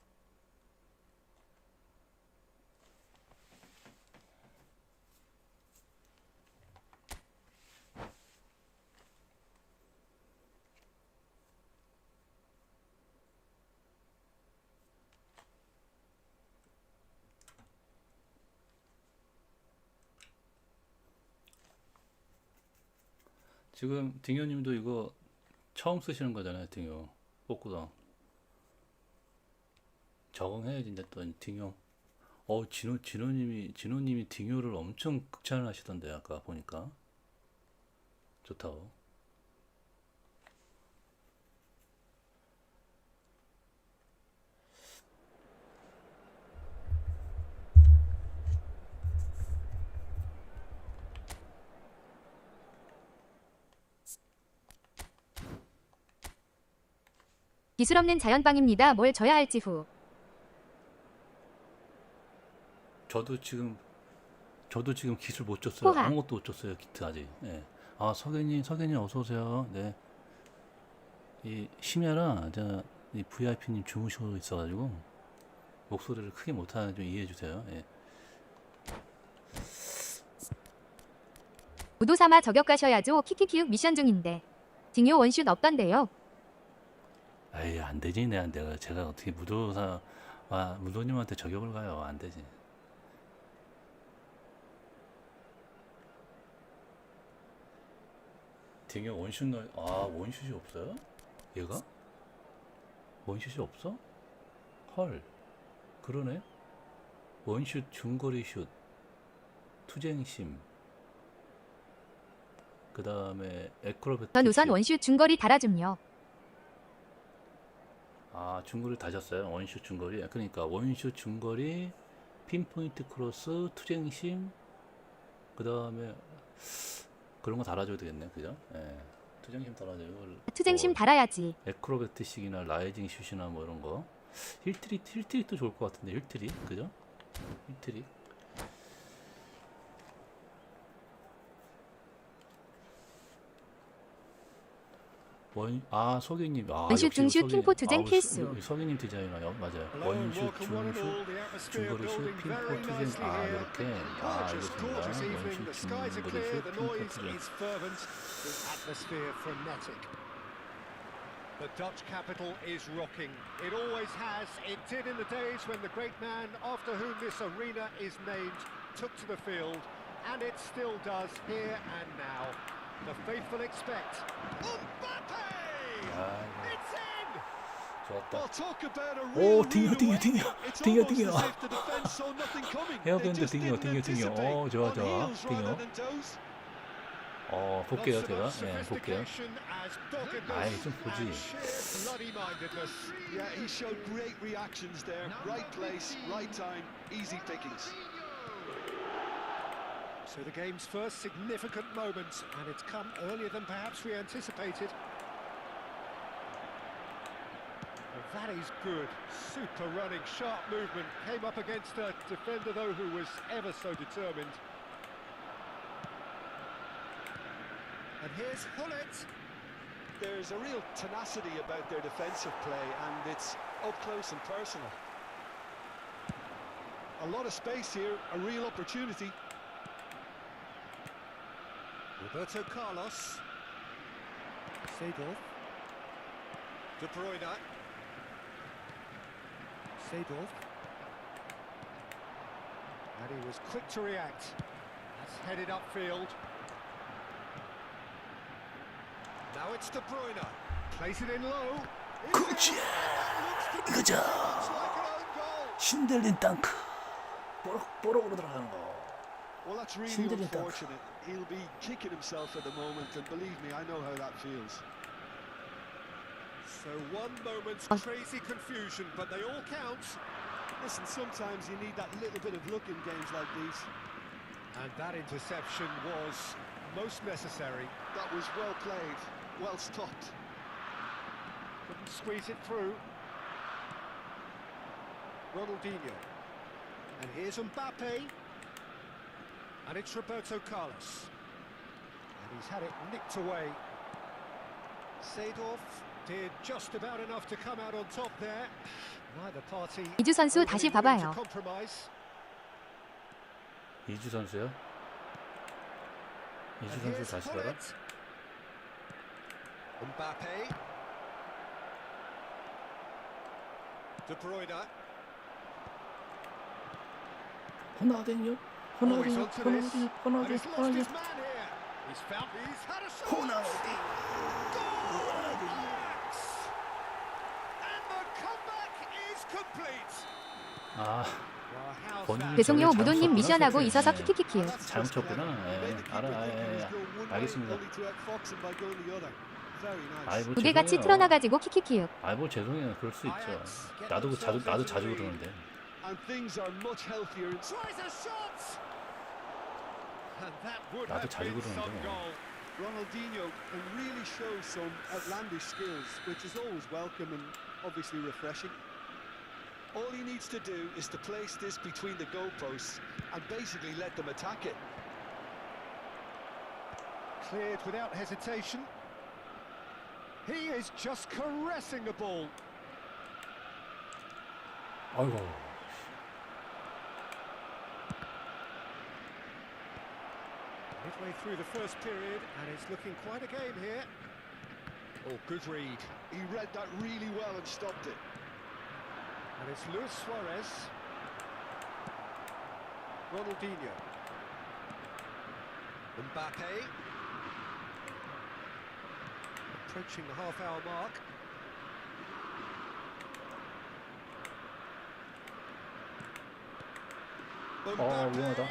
[SPEAKER 5] 지금 딩요님도 이거 처음 쓰시는 거잖아요, 딩요. 뽑고서 적응해야지. 이제 또 딩요. 진호님이 딩요를 엄청 극찬을 하시던데 아까 보니까 좋다고.
[SPEAKER 3] 기술 없는 자연빵입니다. 뭘 져야 할지 후.
[SPEAKER 5] 저도 지금 기술 못 줬어요.
[SPEAKER 3] 호하.
[SPEAKER 5] 아무것도 못 줬어요. 기트 아직. 예. 아, 석현님 어서 오세요. 네. 이 심야라 이 VIP님 주무시고 있어가지고 목소리를 크게 못하는 좀 이해해 주세요. 예.
[SPEAKER 3] 무도 삼아 저격 가셔야죠. 키키키윽 미션 중인데. 딩요 원슛 없던데요.
[SPEAKER 5] 아이, 안 되지. 제가 어떻게 무도님한테 저격을 가요. 안 되지. 딩요 원슛 원슛이 없어요? 얘가? 원슛이 없어? 헐, 그러네. 원슛, 중거리 슛, 투쟁심, 그 다음에 에크로베트.
[SPEAKER 3] 전 우선 원슛 중거리 달아줌요.
[SPEAKER 5] 아, 중거리 다셨어요? 원슛 중거리. 그러니까 원슛 중거리, 핀포인트 크로스, 투쟁심, 그 다음에 그런 거 달아줘야 되겠네, 그죠? 예. 투쟁심 달아줘요.
[SPEAKER 3] 투쟁심 달아야지.
[SPEAKER 5] 에크로베트식이나 라이징 슛이나 뭐 이런 거. 힐트릭도 좋을 것 같은데 힐트릭 그죠? 힐트릭. 서기님
[SPEAKER 3] 원슛
[SPEAKER 5] 역시
[SPEAKER 3] 중슛
[SPEAKER 5] 서기님.
[SPEAKER 3] 핑포 투쟁 필수.
[SPEAKER 5] 서기님 디자이너요 맞아요. 원슛 중슛 중거리 슛 핑포 투쟁 이렇게 알겠습니다. 원슛 중거리 슛 핑포 투쟁.
[SPEAKER 1] The Dutch capital is rocking. It always has. It did in the days when the great man after whom this arena is named took to the field, and it still does here and now. The faithful expect. Mbappe! It's in!
[SPEAKER 5] 좋았다.
[SPEAKER 2] Well, talk about a real
[SPEAKER 5] 딩겨.
[SPEAKER 2] It's almost as if the defense saw nothing coming. They
[SPEAKER 5] 헤어밴드
[SPEAKER 2] just didn't
[SPEAKER 5] 딩겨.
[SPEAKER 2] anticipate.
[SPEAKER 5] 좋아.
[SPEAKER 2] On heels rather
[SPEAKER 5] 딩겨.
[SPEAKER 2] than toes.
[SPEAKER 5] 볼게요 제가. 볼게요. 아이 좀 보지.
[SPEAKER 2] Yeah, he showed great reactions there. Right place, right time, easy pickings.
[SPEAKER 1] So the game's first significant moment, and it's come earlier than perhaps we anticipated. Well, that is good. Super running, sharp movement. Came up against a defender, though, who was ever so determined. And here's Hullet.
[SPEAKER 2] There's a real tenacity about their defensive play, and it's up close and personal. A lot of space here, a real opportunity.
[SPEAKER 1] Roberto Carlos. Seedorf. De Bruyne. Seedorf. And he was quick to react. That's headed upfield. Now it's De Bruyne. Plays it in low.
[SPEAKER 5] 그렇지. 이거죠. 신들린 땅크. 뽀록뽀록으로 들어가는 거.
[SPEAKER 2] Well, that's really unfortunate. He'll be kicking himself at the moment, and believe me, I know how that feels.
[SPEAKER 1] So one moment's crazy confusion, but they all count.
[SPEAKER 2] Listen, sometimes you need that little bit of luck in games like these.
[SPEAKER 1] And that interception was most necessary.
[SPEAKER 2] That was well played, well stopped.
[SPEAKER 1] Couldn't squeeze it through. Ronaldinho. And here's Mbappe. And it's Roberto Carlos. And he's had it nicked away. Seedorf did just about enough to come out on top there. Neither party.
[SPEAKER 3] 이주 선수 다시 봐봐요.
[SPEAKER 1] Compromise.
[SPEAKER 5] 이주 선수요? 이주 선수 다시 봐라.
[SPEAKER 1] Mbappe. De Bruyne.
[SPEAKER 5] 호나우딩요? 호나우딩요? 호나우딩.
[SPEAKER 3] 배송료 무도님 미션하고 있어서 키키키키.
[SPEAKER 5] 잘못 쳤구나. 알겠습니다.
[SPEAKER 3] 두 개 같이 틀어놔가지고 키키키.
[SPEAKER 5] 뭐 죄송해요. 그럴 수 있죠. 나도 자주 그러는데. 나도 자주 그러는데.
[SPEAKER 2] Ronaldinho can really show some outlandish skills, which is always welcome and obviously refreshing. All he needs to do is to place this between the goalposts and basically let them attack it.
[SPEAKER 1] Cleared without hesitation. He is just caressing the ball.
[SPEAKER 5] 아이고.
[SPEAKER 1] Midway through the first period, and it's looking quite a game here. Oh, good read.
[SPEAKER 2] He read that really well and stopped it.
[SPEAKER 1] And it's Luis Suarez. Ronaldinho. Mbappe. Approaching the half-hour mark.
[SPEAKER 5] 위험하다.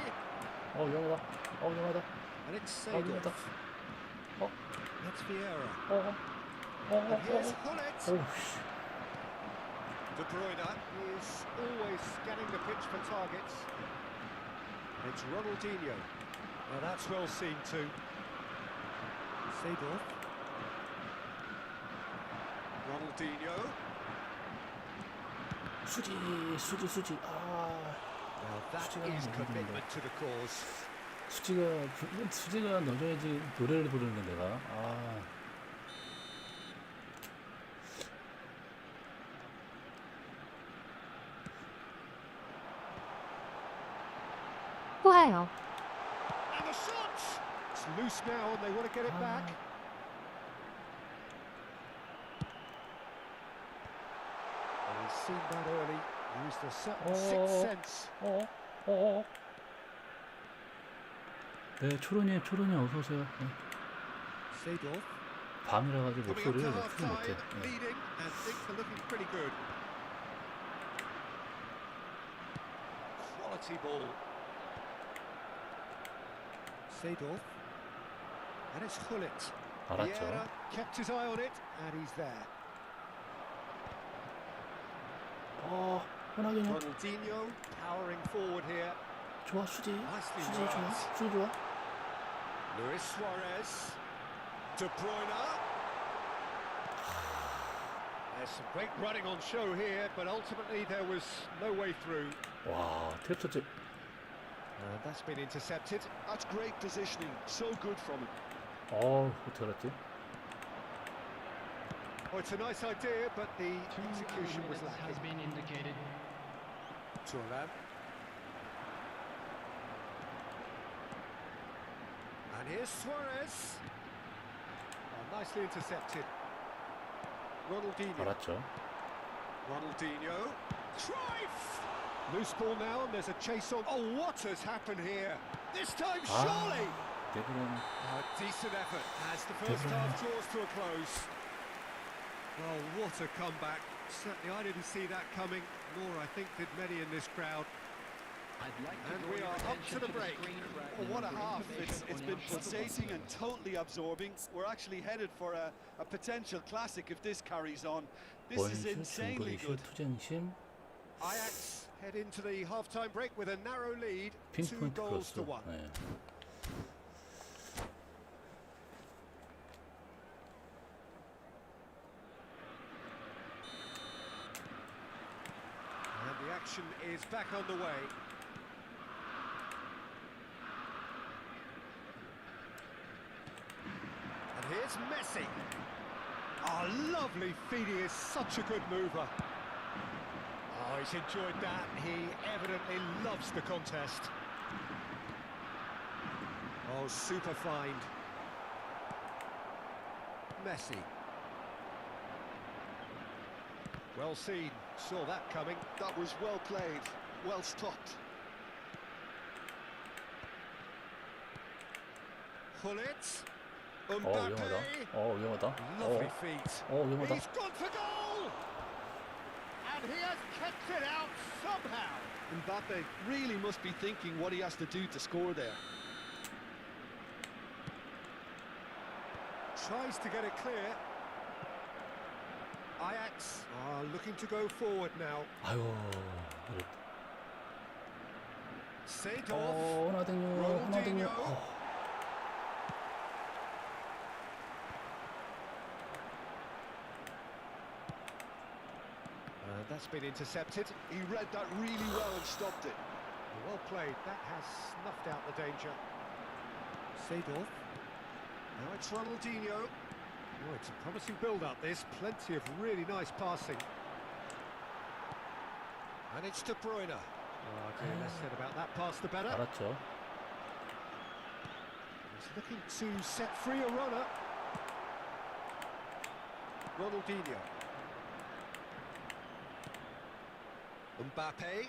[SPEAKER 5] 위험하다.
[SPEAKER 1] And it's Seedorf. That's Vieira. And here's Hullet. De Bruyne is always scanning the pitch for targets. It's Ronaldinho. Now that's well seen too. Seedorf. Ronaldinho.
[SPEAKER 5] 수지. 아,
[SPEAKER 1] Well, that
[SPEAKER 5] 수지가
[SPEAKER 1] is
[SPEAKER 5] 넣어야
[SPEAKER 1] commitment to the cause.
[SPEAKER 5] 수지가 넣어줘야지 노래를 부르는 게 내가. 아,
[SPEAKER 3] 포하여.
[SPEAKER 1] And the shot! It's loose now and they want to get it back. Well, he's seen that early. Used a certain sixth sense.
[SPEAKER 5] 네, 초론이 어서 오세요. 네.
[SPEAKER 1] Seedorf
[SPEAKER 5] 밤이라 가지고
[SPEAKER 1] coming up to
[SPEAKER 5] 목소리를
[SPEAKER 1] half
[SPEAKER 5] 크게 못해.
[SPEAKER 1] time,
[SPEAKER 5] 네.
[SPEAKER 1] leading and things are looking pretty good. Quality ball. Seedorf. And it's Hullet.
[SPEAKER 5] 알았죠.
[SPEAKER 1] Vieira kept his eye on it and he's there.
[SPEAKER 5] 편하게요.
[SPEAKER 1] Ronaldinho powering forward here.
[SPEAKER 5] 좋아, 수지
[SPEAKER 1] Nicely
[SPEAKER 5] 좋아,
[SPEAKER 1] right.
[SPEAKER 5] 수지 좋아.
[SPEAKER 1] Luis Suarez. De Bruyne. There's some great running on show here, but ultimately there was no way through.
[SPEAKER 5] 와, 탭터치.
[SPEAKER 1] And that's been intercepted.
[SPEAKER 2] That's great positioning. So good from him.
[SPEAKER 5] 어떻게 알았지?
[SPEAKER 1] Oh, it's a nice idea, but the
[SPEAKER 4] 2
[SPEAKER 1] execution was
[SPEAKER 4] minutes has
[SPEAKER 1] lacking.
[SPEAKER 4] been indicated.
[SPEAKER 1] Thuram. And here's Suarez. Oh, nicely intercepted. Ronaldinho.
[SPEAKER 5] 알았죠.
[SPEAKER 1] Ronaldinho. Cruyff! Loose ball now, and there's a chase on. Oh, what has happened here? This time, surely!
[SPEAKER 5] 데브론.
[SPEAKER 1] A decent effort as the first half draws to a close. Well, what a comeback. Certainly I didn't see that coming, nor I think did many in this crowd. And we are up to the break.
[SPEAKER 2] Oh, what a half. It's been pulsating and totally absorbing. We're actually headed for a potential classic if this carries on. This is
[SPEAKER 5] 원슛,
[SPEAKER 2] insanely
[SPEAKER 5] 중거리슛,
[SPEAKER 2] good.
[SPEAKER 5] 투쟁심,
[SPEAKER 1] Ajax head into the half-time break with a narrow lead, 2
[SPEAKER 5] 핀포인트
[SPEAKER 1] goals to
[SPEAKER 5] 크로스.
[SPEAKER 1] 1.
[SPEAKER 5] 네.
[SPEAKER 1] And the action is back underway. And here's Messi. Oh, lovely feed. He is such a good mover. Oh, he's enjoyed that. He evidently loves the contest. Oh, super find. Messi. Well seen. Saw that coming.
[SPEAKER 2] That was well played, well stopped.
[SPEAKER 1] Hullet.
[SPEAKER 5] 위험하다.
[SPEAKER 1] Mbappe.
[SPEAKER 5] 위험하다.
[SPEAKER 1] Lovely feet.
[SPEAKER 5] 위험하다.
[SPEAKER 1] He's gone for goal! And he has kept it out somehow.
[SPEAKER 2] Mbappe really must be thinking what he has to do to score there.
[SPEAKER 1] Tries to get it clear. Ajax are looking to go forward now.
[SPEAKER 5] 아유.
[SPEAKER 1] Seedorf.
[SPEAKER 5] 호나딩요.
[SPEAKER 1] That's been intercepted.
[SPEAKER 2] He read that really well and stopped it.
[SPEAKER 1] Well played. That has snuffed out the danger. Seedorf. Now it's Ronaldinho. Oh, it's a promising build-up, this. Plenty of really nice passing. And it's De Bruyne. Oh, dear, less said about that pass, the better.
[SPEAKER 5] 알았죠.
[SPEAKER 1] He's looking to set free a runner. Ronaldinho. Mbappe.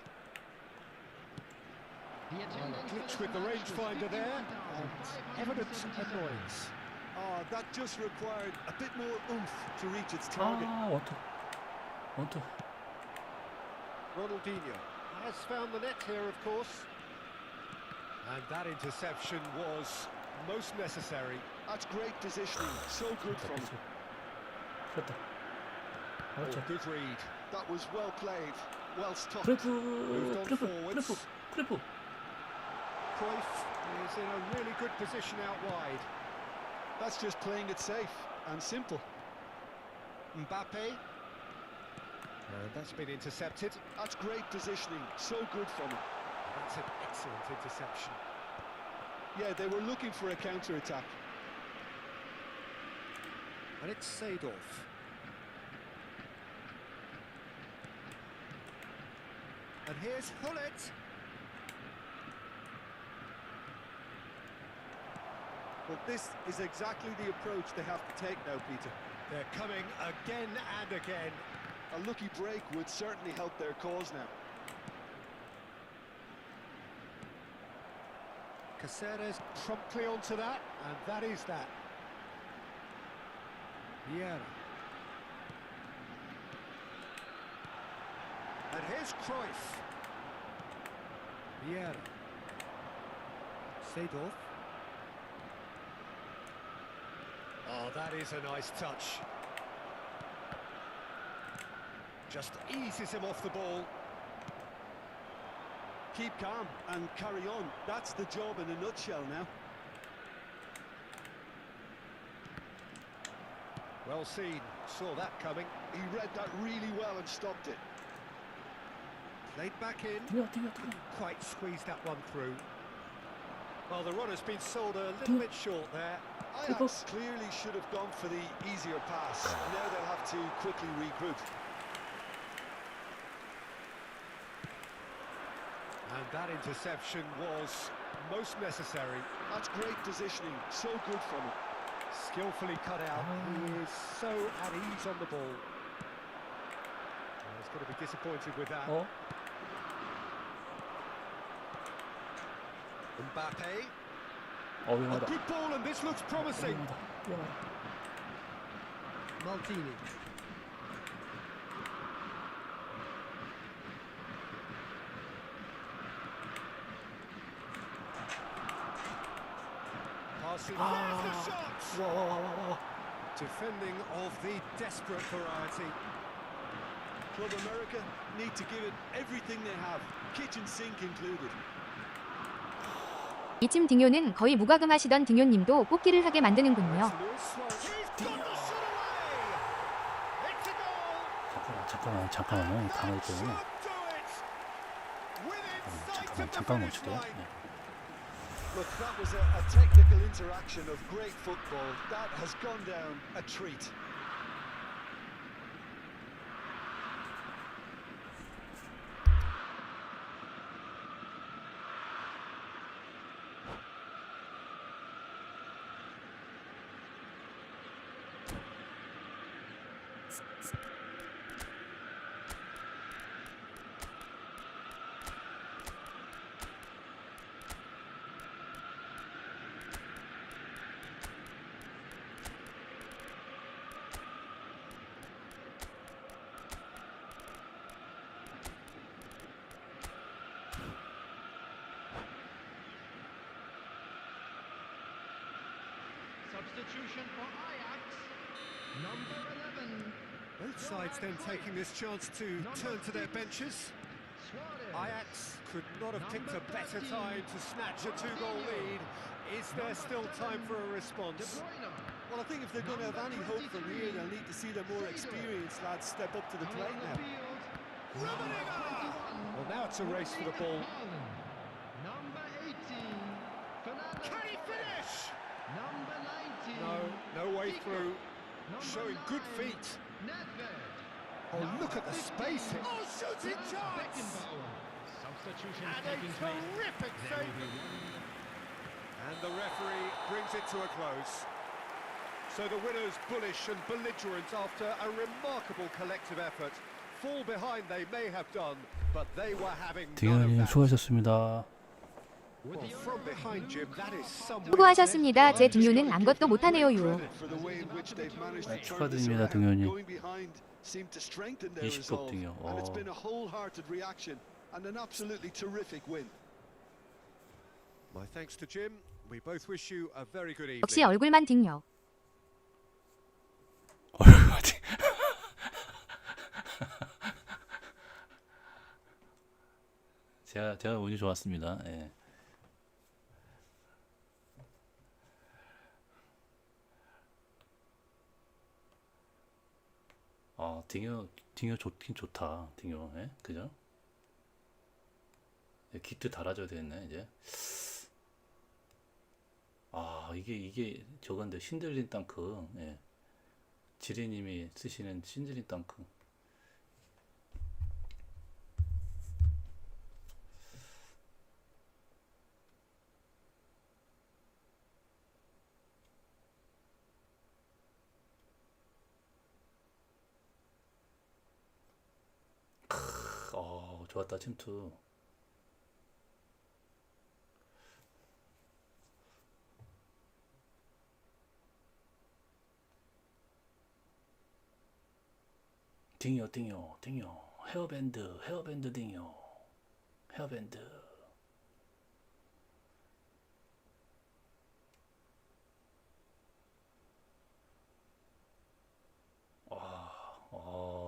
[SPEAKER 1] Glitch with the rangefinder there. And evident annoyance.
[SPEAKER 2] Oh, that just required a bit more oomph to reach its target.
[SPEAKER 5] 원투.
[SPEAKER 1] Ronaldinho has found the net here, of course. And that interception was most necessary.
[SPEAKER 2] That's great positioning. So good from him.
[SPEAKER 5] 그렇다.
[SPEAKER 1] Oh, good read.
[SPEAKER 2] That was well played. Well stopped.
[SPEAKER 5] 크레프.
[SPEAKER 1] Cruyff is in a really good position out wide.
[SPEAKER 2] That's just playing it safe and simple.
[SPEAKER 1] Mbappe. And that's been intercepted.
[SPEAKER 2] That's great positioning, so good from him.
[SPEAKER 1] That's an excellent interception.
[SPEAKER 2] Yeah, they were looking for a counter-attack.
[SPEAKER 1] And it's Seedorf. And here's Hullet.
[SPEAKER 2] But this is exactly the approach they have to take now, Peter.
[SPEAKER 1] They're coming again and again.
[SPEAKER 2] A lucky break would certainly help their cause now.
[SPEAKER 1] Caceres promptly onto that, and that is that. Vieira. And here's Cruyff. Vieira. Seedorf. Oh, that is a nice touch. Just eases him off the ball.
[SPEAKER 2] Keep calm and carry on. That's the job in a nutshell now.
[SPEAKER 1] Well seen, saw that coming.
[SPEAKER 2] He read that really well and stopped it.
[SPEAKER 1] Played back in. Couldn't quite squeeze that one through. Well, the run has been sold a little bit short there.
[SPEAKER 2] Ajax clearly should have gone for the easier pass. Now they'll have to quickly regroup.
[SPEAKER 1] And that interception was most necessary.
[SPEAKER 2] That's great positioning, so good from him.
[SPEAKER 1] Skillfully cut out. He is so at ease on the ball. He's going to be disappointed with that. Mbappe. A good ball, and this looks promising. Maldini. Passing the shot. Defending of the desperate variety.
[SPEAKER 2] Club America need to give it everything they have, kitchen sink included.
[SPEAKER 3] 이쯤 등요는 거의 무과금하시던 등요님도 뽑기를 하게 만드는군요.
[SPEAKER 5] 잠깐만요. 방을 또 잠깐 멈출게요.
[SPEAKER 2] Look, that was a technical interaction of great football. That has gone down a treat.
[SPEAKER 4] Substitution for Ajax, number 11.
[SPEAKER 1] Both sides then taking this chance to turn to their benches. Ajax could not have picked a better time to snatch a two-goal lead. Is there still time for a response?
[SPEAKER 2] Well, I think if they're going to have any hope from here, they'll need to see the more experienced lads step up to the plate now.
[SPEAKER 1] Well, now it's a race for the ball.
[SPEAKER 4] Number 18, Fernando.
[SPEAKER 1] Can he finish?
[SPEAKER 4] Number 19.
[SPEAKER 1] No way through. Showing good feet. Oh, look at the spacing. Oh, shooting chance!
[SPEAKER 4] Substitution
[SPEAKER 1] And a terrific save. And the referee brings it to a close. So the winners, bullish and belligerent after a remarkable collective effort. Fall behind they may have done, but they were having none of
[SPEAKER 5] 등현님
[SPEAKER 1] that.
[SPEAKER 5] 수고하셨습니다.
[SPEAKER 1] Well, from behind Jim, that is some
[SPEAKER 3] 수고하셨습니다. 제 등요는 아무것도 못하네요. 유.
[SPEAKER 5] 축하드립니다, 등현님.
[SPEAKER 2] 20법
[SPEAKER 5] 20법 등요.
[SPEAKER 2] And it's been a wholehearted reaction and an absolutely terrific win.
[SPEAKER 1] My thanks to Jim. We both wish you a very good evening.
[SPEAKER 3] 역시 얼굴만 등요.
[SPEAKER 5] 제가 운이 좋았습니다. 예. 아, 딩요 좋긴 좋다. 딩요, 예? 그죠? 예, 기트 달아줘야 되겠네, 이제. 아, 이게 저건데, 신들린 땅크. 예. 지리님이 쓰시는 신들린 땅크. 좋았다, 침투. 딩요, 딩요, 딩요. 헤어밴드 딩요. 헤어밴드.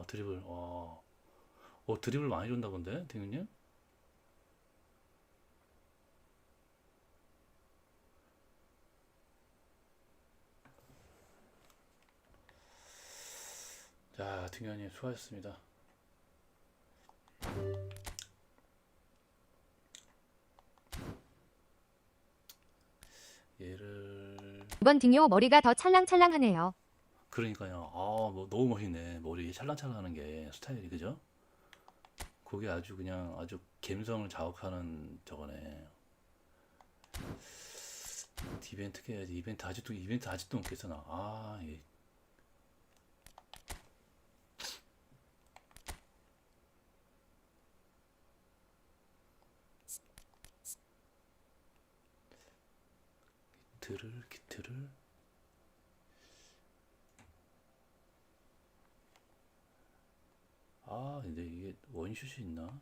[SPEAKER 5] 드리블. 드리블 많이 준다 본데, 딩요님? 자, 딩요님 수고하셨습니다. 얘를
[SPEAKER 3] 이번 딩요 머리가 더 찰랑찰랑하네요.
[SPEAKER 5] 그러니까요. 뭐 너무 멋있네. 머리 찰랑찰랑하는 게 스타일이 그죠? 그게 아주 그냥 아주 감성을 자극하는 저거네. 이벤트 해야지. 이벤트 아직도 못 깼어 나. 예. 기트를 근데 이게 원슛이 있나?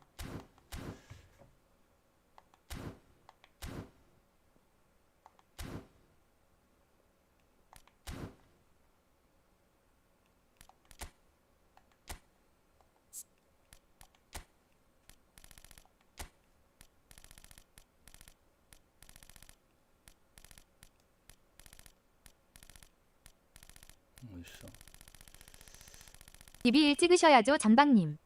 [SPEAKER 5] 어딨어?
[SPEAKER 3] DB1 찍으셔야죠, 잠박님.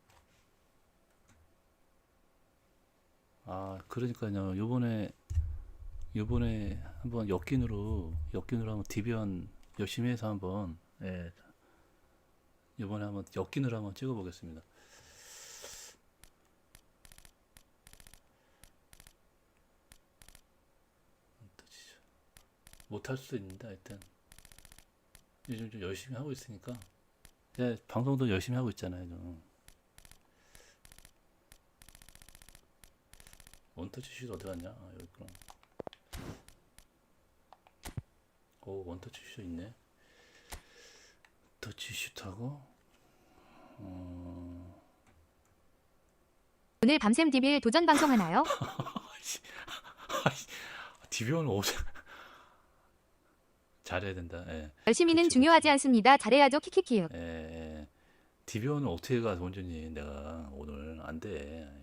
[SPEAKER 5] 그러니까요. 요번에 한번 역긴으로 한번 디비언 열심히 해서 한번, 예. 요번에 한번 역긴으로 한번 찍어 보겠습니다. 못할 수도 있는데 하여튼 요즘 좀 열심히 하고 있으니까. 예, 방송도 열심히 하고 있잖아요. 좀. 원터치 슛 어디 갔냐? 여기 있구나. 원터치 슛 있네. 터치 슛하고
[SPEAKER 3] 오늘 밤샘 DB1 도전 방송하나요?
[SPEAKER 5] 디비언을 어제 잘해야 된다. 예.
[SPEAKER 3] 열심히는
[SPEAKER 5] 그치.
[SPEAKER 3] 중요하지 않습니다. 잘해야죠, 키키키요.
[SPEAKER 5] 예. 디비언을 어떻게 가 원준이 내가 오늘 안 돼.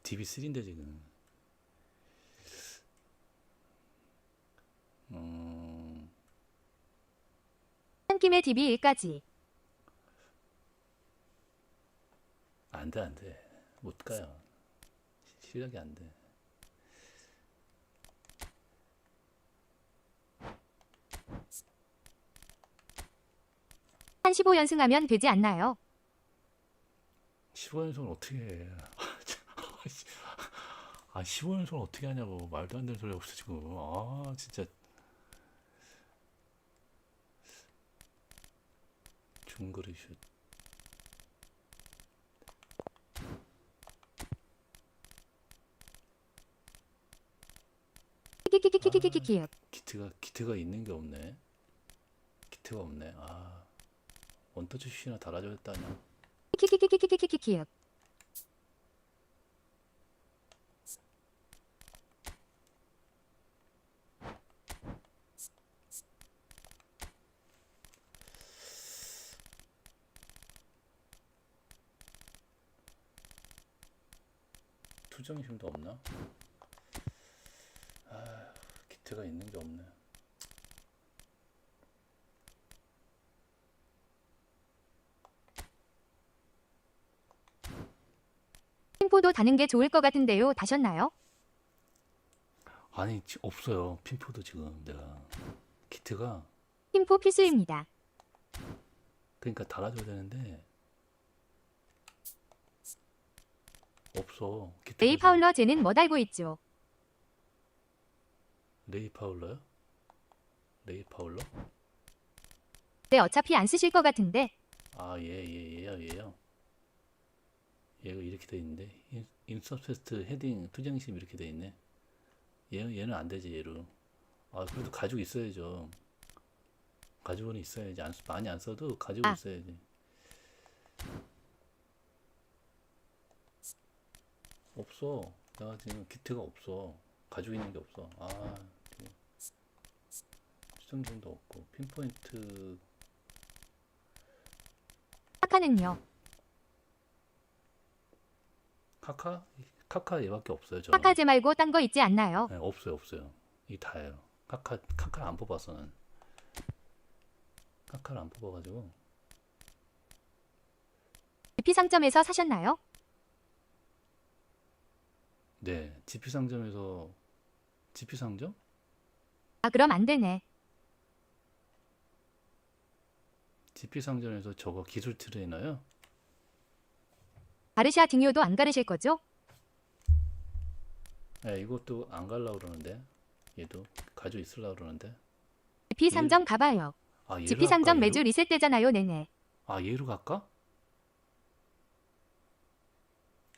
[SPEAKER 5] DB3인데 지금.
[SPEAKER 3] 한 김에 DB1까지.
[SPEAKER 5] 안 돼. 못 가요. 시작이 안 돼.
[SPEAKER 3] 한 15연승하면 되지 않나요?
[SPEAKER 5] 15연승을 어떻게 해. 15연승을 어떻게 하냐고. 말도 안 되는 소리 하고 있어 지금. 진짜. 중거리 슛.
[SPEAKER 3] 키키키키키키키키요.
[SPEAKER 5] 기트가 있는 게 없네. 기트가 없네. 원터치 슛이나 달아줘야 했다냐.
[SPEAKER 3] 키키키키키키키키요.
[SPEAKER 5] 투정 힘도 없나? 기트가 있는 게 없네.
[SPEAKER 3] 핀포도 다는 게 좋을 것 같은데요. 다셨나요?
[SPEAKER 5] 아니 없어요. 핀포도 지금 내가 키트가
[SPEAKER 3] 핀포 필수입니다.
[SPEAKER 5] 그러니까 달아줘야 되는데 없어. 키트가
[SPEAKER 3] 레이
[SPEAKER 5] 지금.
[SPEAKER 3] 파울러 쟤는 뭐 달고 있죠?
[SPEAKER 5] 레이 파울러요? 레이 파울러?
[SPEAKER 3] 네, 어차피 안 쓰실 것 같은데.
[SPEAKER 5] 아, 얘요. 얘가 이렇게 돼 있는데 인서페스트 헤딩 투쟁심 이렇게 돼 있네. 얘는 안 되지 얘로. 아, 그래도 가지고 있어야죠. 가지고는 있어야지. 많이 안 써도 가지고 있어야지. 없어. 내가 지금 키트가 없어. 가지고 있는 게 없어. 아, 수정점도 없고 핀포인트.
[SPEAKER 3] 카카는요?
[SPEAKER 5] 카카 얘밖에 없어요. 저.
[SPEAKER 3] 카카제 말고 딴 거 있지 않나요?
[SPEAKER 5] 네, 없어요. 이 다예요. 카카를 안 뽑았어 난. 카카를 안 뽑아가지고.
[SPEAKER 3] GP 상점에서 사셨나요?
[SPEAKER 5] 네, GP 상점에서 GP 상점?
[SPEAKER 3] 아, 그럼 안 되네.
[SPEAKER 5] GP 상점에서 저거 기술 트레이너요?
[SPEAKER 3] 바르샤 등요도 안 가르실 거죠?
[SPEAKER 5] 네, 이것도 안 갈라 그러는데. 얘도 가지고 있으려고 그러는데.
[SPEAKER 3] GP 상점 가봐요.
[SPEAKER 5] 아, 얘로
[SPEAKER 3] GP 상점
[SPEAKER 5] 할까,
[SPEAKER 3] 매주
[SPEAKER 5] 얘로?
[SPEAKER 3] 리셋되잖아요. 네네.
[SPEAKER 5] 아, 얘로 갈까?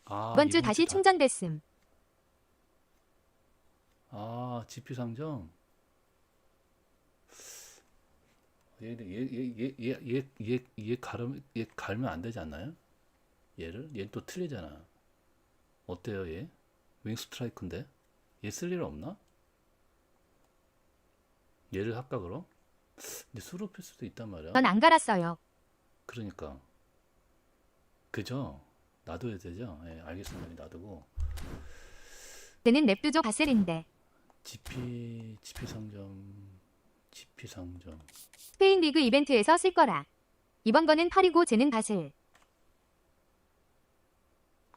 [SPEAKER 5] 아,
[SPEAKER 3] 이번 주 다시 충전됐음.
[SPEAKER 5] 아, GP 상점. 얘 갈면 안 되지 않나요? 얘는 또 틀리잖아. 어때요, 얘? 윙 스트라이크인데? 얘 쓸 일 없나? 얘를 할까, 그럼? 근데 수록할 수도 있단 말이야.
[SPEAKER 3] 전 안 갈았어요.
[SPEAKER 5] 그러니까. 그죠? 놔둬야 되죠? 예, 알겠습니다. 놔두고.
[SPEAKER 3] 쟤는 냅두죠. 바셀인데.
[SPEAKER 5] GP 상점.
[SPEAKER 3] 스페인 리그 이벤트에서 쓸 거라. 이번 거는 8이고 쟤는 바셀.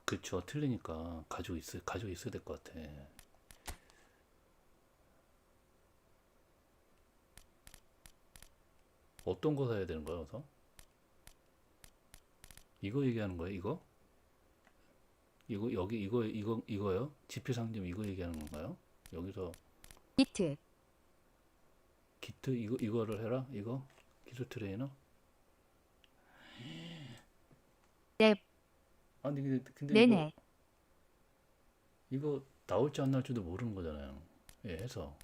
[SPEAKER 5] 그쵸. 틀리니까 가지고 있어야 될 것 같아. 어떤 거 사야 되는 거야, 그래서? 이거 얘기하는 거야, 이거? 이거요? GP 상점 이거 얘기하는 건가요? 여기서
[SPEAKER 3] 비트.
[SPEAKER 5] 기트 이거를 해라? 이거? 기술 트레이너?
[SPEAKER 3] 네.
[SPEAKER 5] 아니 근데
[SPEAKER 3] 네네.
[SPEAKER 5] 이거 나올지 안 나올지도 모르는 거잖아요. 예, 해서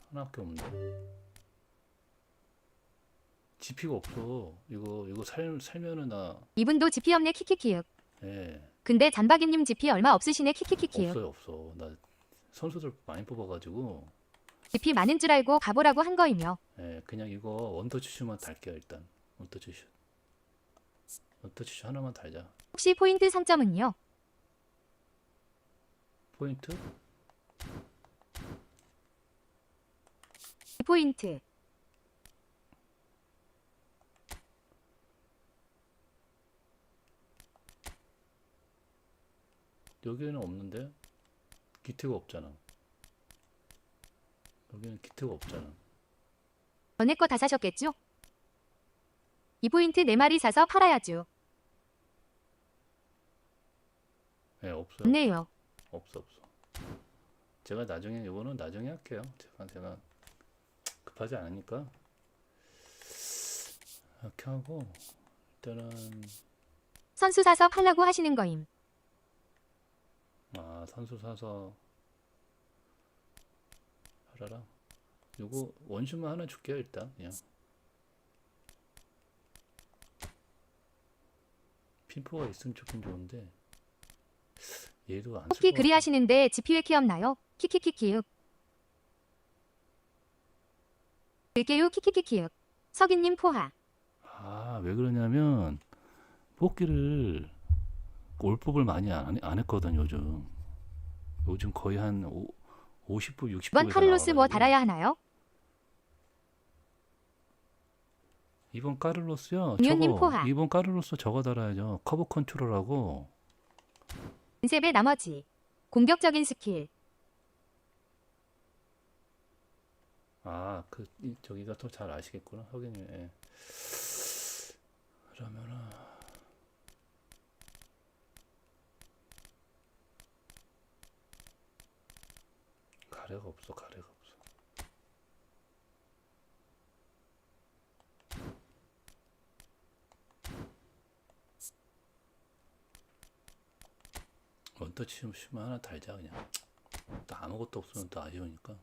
[SPEAKER 5] 하나밖에 없는데 GP가 없어. 이거 살면은 나
[SPEAKER 3] 이분도 GP 없네. 키키키윽.
[SPEAKER 5] 예,
[SPEAKER 3] 근데 잔박이님 GP 얼마 없으시네. 키키키키윽.
[SPEAKER 5] 없어. 나 선수들 많이 뽑아가지고
[SPEAKER 3] GP 많은 줄 알고 가보라고 한 거이며.
[SPEAKER 5] 예, 그냥 이거 원터치슛만 달게요. 일단 원터치슛 하나만 달자.
[SPEAKER 3] 혹시 포인트 상점은요?
[SPEAKER 5] 포인트?
[SPEAKER 3] 포인트.
[SPEAKER 5] 여기에는 없는데 기트가 없잖아. 여기는 기트가 없잖아.
[SPEAKER 3] 전에 거 다 사셨겠죠? 이 포인트 4마리 사서 팔아야죠.
[SPEAKER 5] 예, 없어요.
[SPEAKER 3] 없네요.
[SPEAKER 5] 없어. 제가 이거는 나중에 할게요. 제가 급하지 않으니까 이렇게 하고 일단은
[SPEAKER 3] 선수 사서 팔라고 하시는 거임.
[SPEAKER 5] 선수 사서 하라라. 요거 원슈만 하나 줄게요. 일단 그냥 핀포가 있으면 좋긴 좋은데 얘도 안 쓸
[SPEAKER 3] 혹시
[SPEAKER 5] 것
[SPEAKER 3] 그리
[SPEAKER 5] 같아.
[SPEAKER 3] 하시는데 GP 왜 키 없나요? 키키키키윽. 글게요. 키키키키윽. 석인님 포하.
[SPEAKER 5] 왜 그러냐면 뽑기를 올법을 많이 안 했거든. 요즘 거의 한 50부 60부
[SPEAKER 3] 이번 카를로스 뭐 달아야 하나요?
[SPEAKER 5] 이번 카를로스요.
[SPEAKER 3] 김효님 포함.
[SPEAKER 5] 이번 카를로스 저거 달아야죠. 커브 컨트롤하고.
[SPEAKER 3] 은셉의 나머지 공격적인 스킬.
[SPEAKER 5] 아, 저기가 더 잘 아시겠구나. 하긴 예. 그러면은 가래가 없어. 원터치 좀 쉬면 하나 달자 그냥. 또 아무것도 없으면 또 아쉬우니까.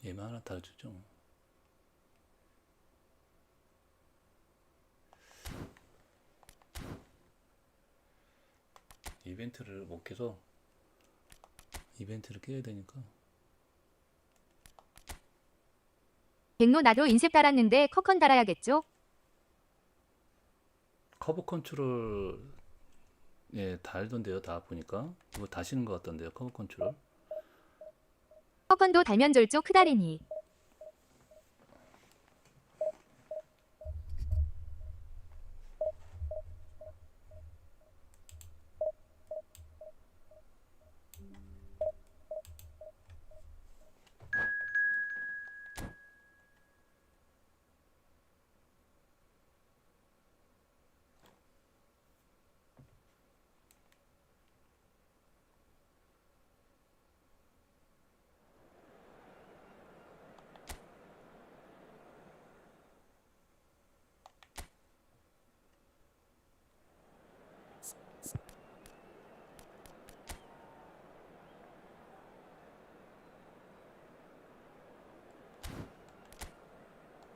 [SPEAKER 5] 얘만 하나 달아주죠. 이벤트를 못 깨서 이벤트를 깨야 되니까.
[SPEAKER 3] 백로 나도 인셉 달았는데 커컨 달아야겠죠?
[SPEAKER 5] 커브 컨트롤 예 달던데요. 다 보니까 이거 다시는 것 같던데요. 커브 컨트롤.
[SPEAKER 3] 커컨도 달면 졸조 크다리니.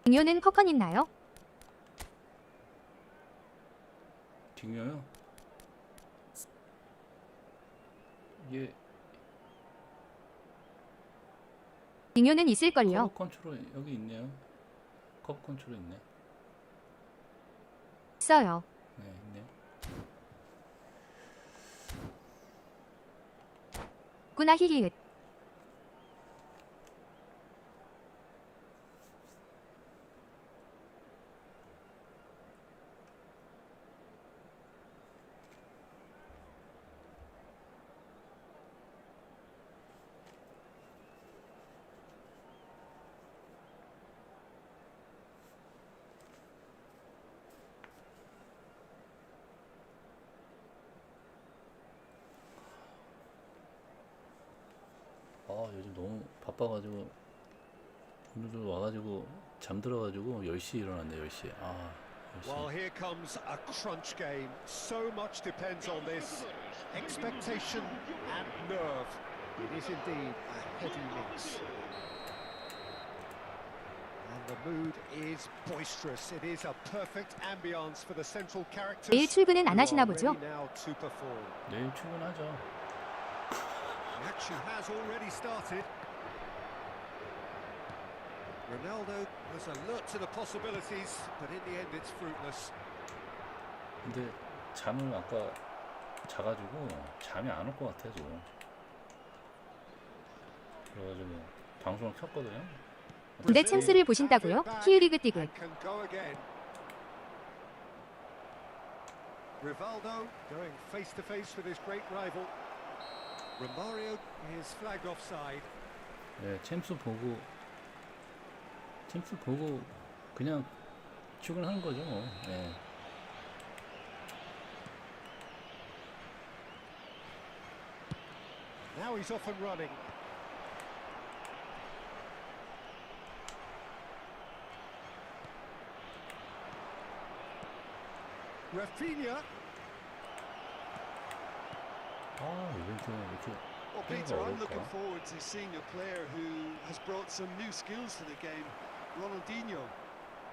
[SPEAKER 3] 딩요는 커컨 있나요?
[SPEAKER 5] 딩요요? 이게
[SPEAKER 3] 딩요는 있을걸요.
[SPEAKER 5] 커브 컨트롤 여기 있네요. 커브 컨트롤 있네.
[SPEAKER 3] 있어요.
[SPEAKER 5] 네, 있네.
[SPEAKER 3] 구나 히히읒.
[SPEAKER 5] 요즘 너무 바빠가지고 오늘도 와가지고 잠들어가지고 10시에 일어났네. 10시에. 10시.
[SPEAKER 1] Well, here comes a crunch game. So much depends on this. Expectation and nerve. It is indeed a heady mix. And the mood is boisterous. It is a perfect ambience for the central characters.
[SPEAKER 3] 내일 출근은 안 하시나
[SPEAKER 1] who are
[SPEAKER 3] 보죠?
[SPEAKER 1] ready now to perform.
[SPEAKER 5] 내일 출근하죠.
[SPEAKER 1] The action has already started. Ronaldo was alert to the possibilities, but in the end it's fruitless.
[SPEAKER 5] 근데 잠을 아까 자가지고 잠이 안 올 것 같아 지금. 그래가지고 방송을 켰거든요.
[SPEAKER 3] 근데 찬스를 보신다고요? 키우리그 띠그.
[SPEAKER 1] And can go again. Rivaldo going face to face with his great rival. Romario is flagged offside.
[SPEAKER 5] 네, 챔스 보고 그냥 출근하는 거죠. 뭐. 네.
[SPEAKER 1] Now he's off and running. Rafinha.
[SPEAKER 5] 이벤트 이렇게
[SPEAKER 2] Well, Peter, I'm looking forward to seeing a player who has brought some new skills to the game. Ronaldinho.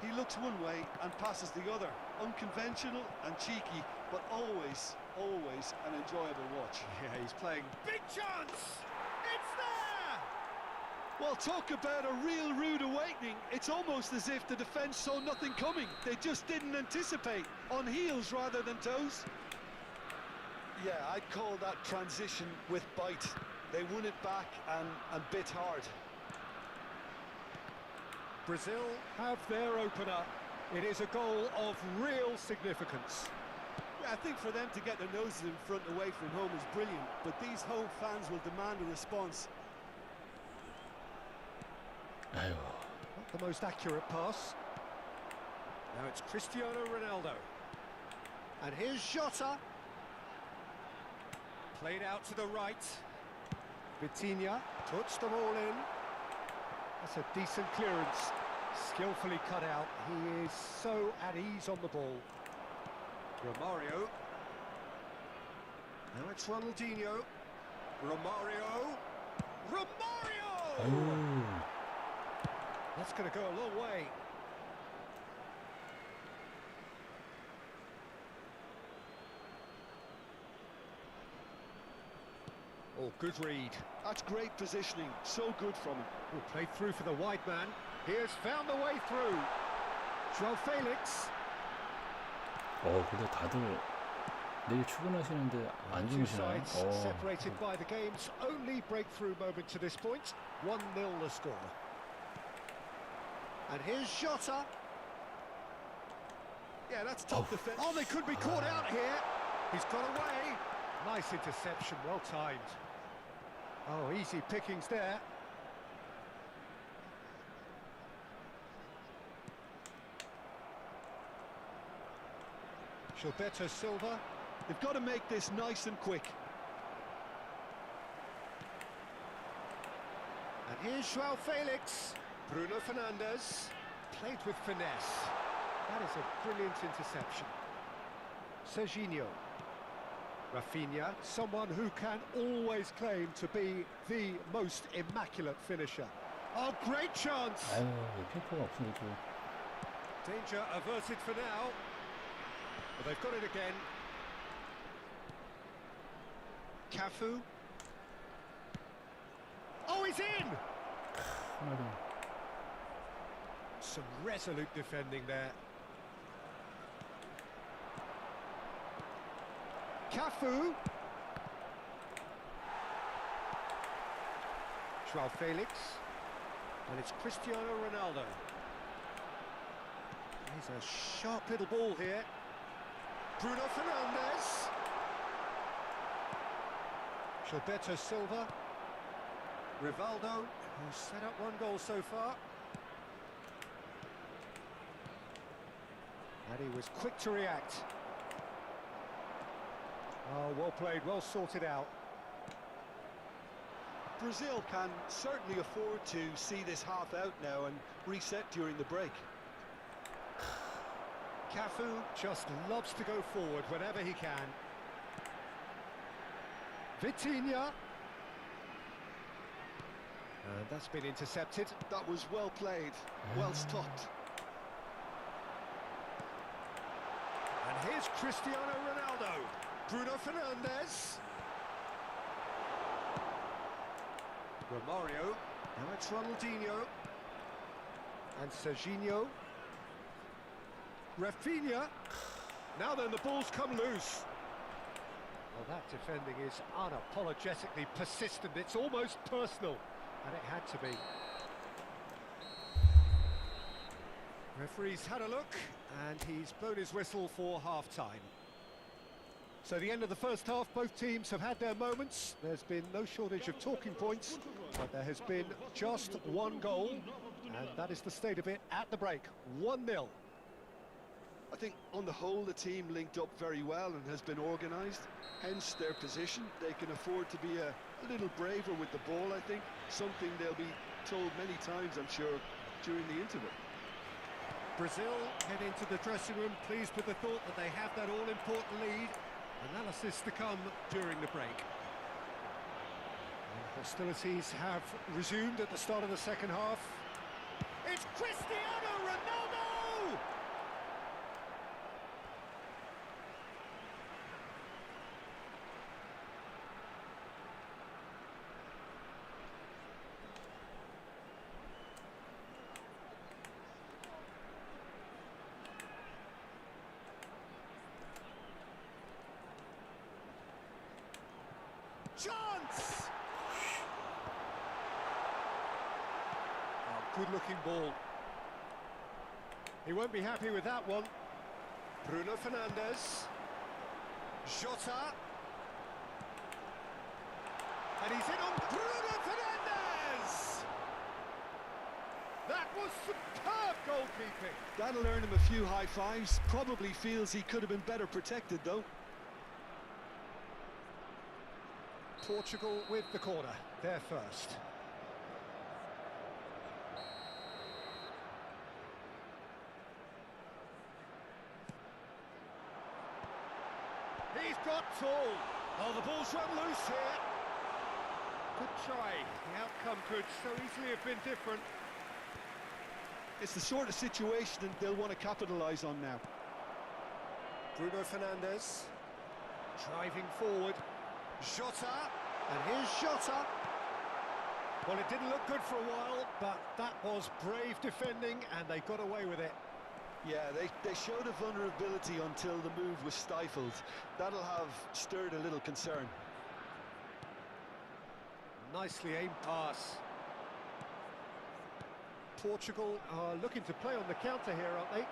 [SPEAKER 2] He looks one way and passes the other. Unconventional and cheeky, but always an enjoyable watch.
[SPEAKER 1] Yeah, he's playing. Big chance! It's there!
[SPEAKER 2] Well, talk about a real rude awakening. It's almost as if the defence saw nothing coming. They just didn't anticipate. On heels rather than toes. Yeah, I'd call that transition with bite. They won it back and bit hard.
[SPEAKER 1] Brazil have their opener. It is a goal of real significance.
[SPEAKER 2] Yeah, I think for them to get their noses in front away from home is brilliant, but these home fans will demand a response.
[SPEAKER 5] 아유,
[SPEAKER 1] Not the most accurate pass. Now it's Cristiano Ronaldo. And here's Jota. Played out to the right. Vitinha puts them all in. That's a decent clearance. Skillfully cut out. He is so at ease on the ball. Romario. Now it's Ronaldinho. Romario. Romario!
[SPEAKER 5] 아유,
[SPEAKER 1] That's going to go a long way. Oh, good read.
[SPEAKER 2] That's great positioning, so good from him.
[SPEAKER 1] Oh, played through for the wide man. He has found the way through. João Felix.
[SPEAKER 5] 근데 다들 내일 출근하시는데 안
[SPEAKER 1] Two
[SPEAKER 5] 주무시나요?
[SPEAKER 1] sides separated by the game's only breakthrough moment to this point. 1-0 the score. And here's Jota.
[SPEAKER 2] Yeah, that's top defence.
[SPEAKER 1] Oh, they could be caught out here. He's got away. Nice interception, well timed. Oh, easy pickings there. Gilberto Silva.
[SPEAKER 2] They've got to make this nice and quick.
[SPEAKER 1] And here's João Felix. Bruno Fernandes. Played with finesse. That is a brilliant interception. Serginho. Rafinha, someone who can always claim to be the most immaculate finisher. Oh, great chance!
[SPEAKER 5] 아유, 핑크가 없으니까.
[SPEAKER 1] Danger averted for now. But they've got it again. Cafu. Oh, he's in!
[SPEAKER 5] 하나도.
[SPEAKER 1] Some resolute defending there. Cafu. João Felix. And it's Cristiano Ronaldo. He's a sharp little ball here. Bruno Fernandes. Gilberto Silva. Rivaldo, who's set up one goal so far. And he was quick to react. Oh, well played, well sorted out.
[SPEAKER 2] Brazil can certainly afford to see this half out now and reset during the break.
[SPEAKER 1] Cafu just loves to go forward whenever he can. Vitinha. And that's been intercepted.
[SPEAKER 2] That was well played, well stopped.
[SPEAKER 1] And here's Cristiano Ronaldo. Bruno Fernandes. Romario. Now it's Ronaldinho. And Serginho. Rafinha. Now then, the ball's come loose. Well, that defending is unapologetically persistent. It's almost personal. And it had to be. Referee's had a look, and he's blown his whistle for half-time. So the end of the first half, both teams have had their moments. There's been no shortage of talking points, but there has been just one goal, and that is the state of it at the break. 1-0.
[SPEAKER 2] I think on the whole the team linked up very well and has been organised, hence their position. They can afford to be a little braver with the ball, I think, something they'll be told many times, I'm sure, during the interval.
[SPEAKER 1] Brazil head into the dressing room pleased with the thought that they have that all-important lead. Analysis to come during the break. And hostilities have resumed at the start of the second half. It's Cristiano Ronaldo! chance! Oh, good-looking ball. He won't be happy with that one. Bruno Fernandes. Jota. And he's in on Bruno Fernandes! That was superb goalkeeping.
[SPEAKER 2] That'll earn him a few high fives. Probably feels he could have been better protected, though.
[SPEAKER 1] Portugal with the corner. They're first. He's got tall. Oh, the ball's run loose here. Good try. The outcome could so easily have been different.
[SPEAKER 2] It's the sort of situation that they'll want to capitalise on now.
[SPEAKER 1] Bruno Fernandes. Driving forward. Jota. And here's Jota. Well, it didn't look good for a while, but that was brave defending, and they got away with it.
[SPEAKER 2] Yeah, they showed a vulnerability until the move was stifled. That'll have stirred a little concern.
[SPEAKER 1] Nicely aimed pass. Portugal are looking to play on the counter here, aren't they?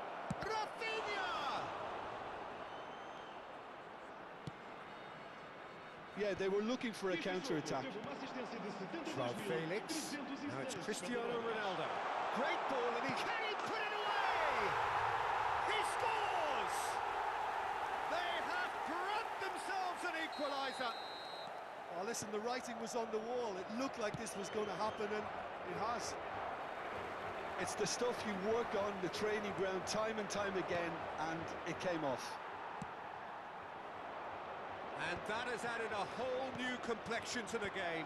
[SPEAKER 1] Rafinha!
[SPEAKER 2] Yeah, they were looking for a counter-attack.
[SPEAKER 1] João Felix. Now it's Cristiano Ronaldo. Great ball, and can he put it away? He scores! They have brought themselves an equaliser.
[SPEAKER 2] Oh, listen, the writing was on the wall. It looked like this was going to happen, and it has. It's the stuff you work on the training ground time and time again, and it came off.
[SPEAKER 1] And that has added a whole new complexion to the game.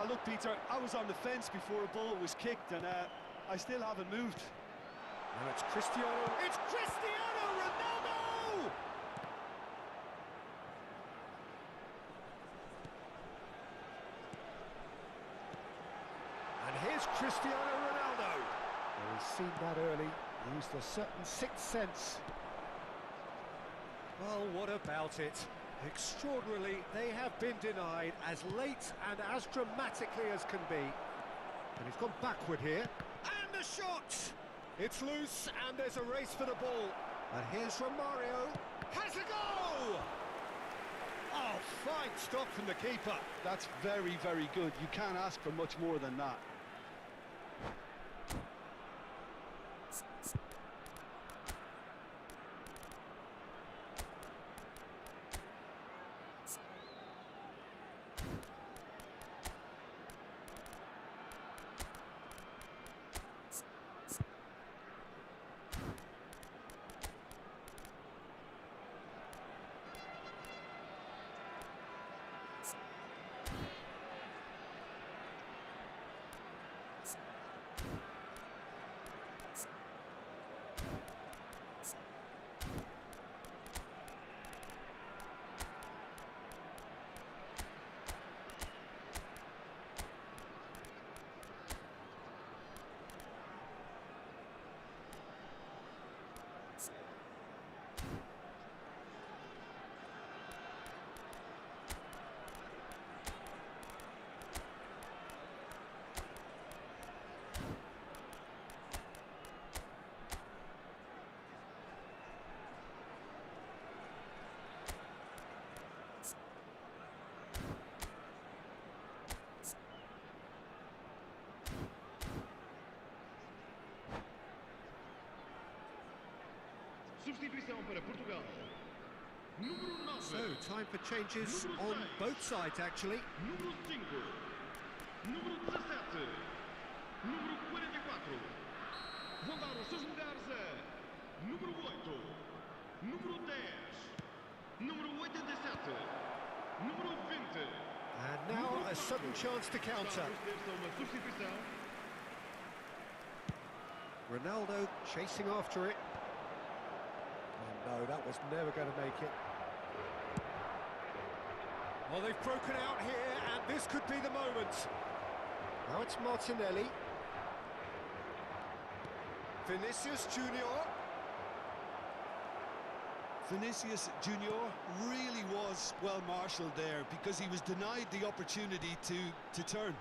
[SPEAKER 2] Look, Peter, I was on the fence before a ball was kicked, and I still haven't moved.
[SPEAKER 1] Now it's Cristiano. It's Cristiano Ronaldo! And here's Cristiano Ronaldo. Well, he's seen that early, used a certain sixth sense. Well, what about it? Extraordinarily, they have been denied as late and as dramatically as can be. And he's gone backward here. And the shot! It's loose, and there's a race for the ball. And here's Romario. Has a go! Oh, fine stop from the keeper.
[SPEAKER 2] That's very, very good. You can't ask for much more than that.
[SPEAKER 4] Substituição para Portugal. Número 9.
[SPEAKER 1] So, time for changes on both sides, actually.
[SPEAKER 4] Número 5. Número 17. Número 44. Vão dar os seus lugares a número 8. Número 10. Número 87. Número 20.
[SPEAKER 1] And now a sudden chance to counter.
[SPEAKER 4] Uma substituição.
[SPEAKER 1] Ronaldo chasing after it. Oh no, that was never going to make it. Well, they've broken out here, and this could be the moment. Now it's Martinelli. Vinicius Junior.
[SPEAKER 2] Vinicius Junior really was well marshalled there because he was denied the opportunity to turn.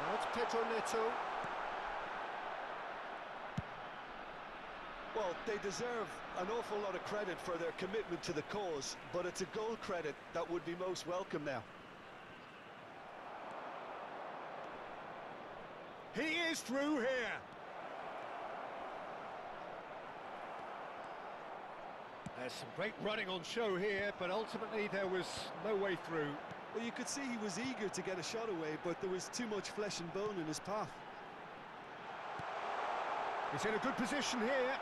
[SPEAKER 1] Now it's Pedro Neto.
[SPEAKER 2] Well, they deserve an awful lot of credit for their commitment to the cause, but it's a goal credit that would be most welcome now.
[SPEAKER 1] He is through here. There's some great running on show here, but ultimately there was no way through.
[SPEAKER 2] Well, you could see he was eager to get a shot away, but there was too much flesh and bone in his path.
[SPEAKER 1] He's in a good position here.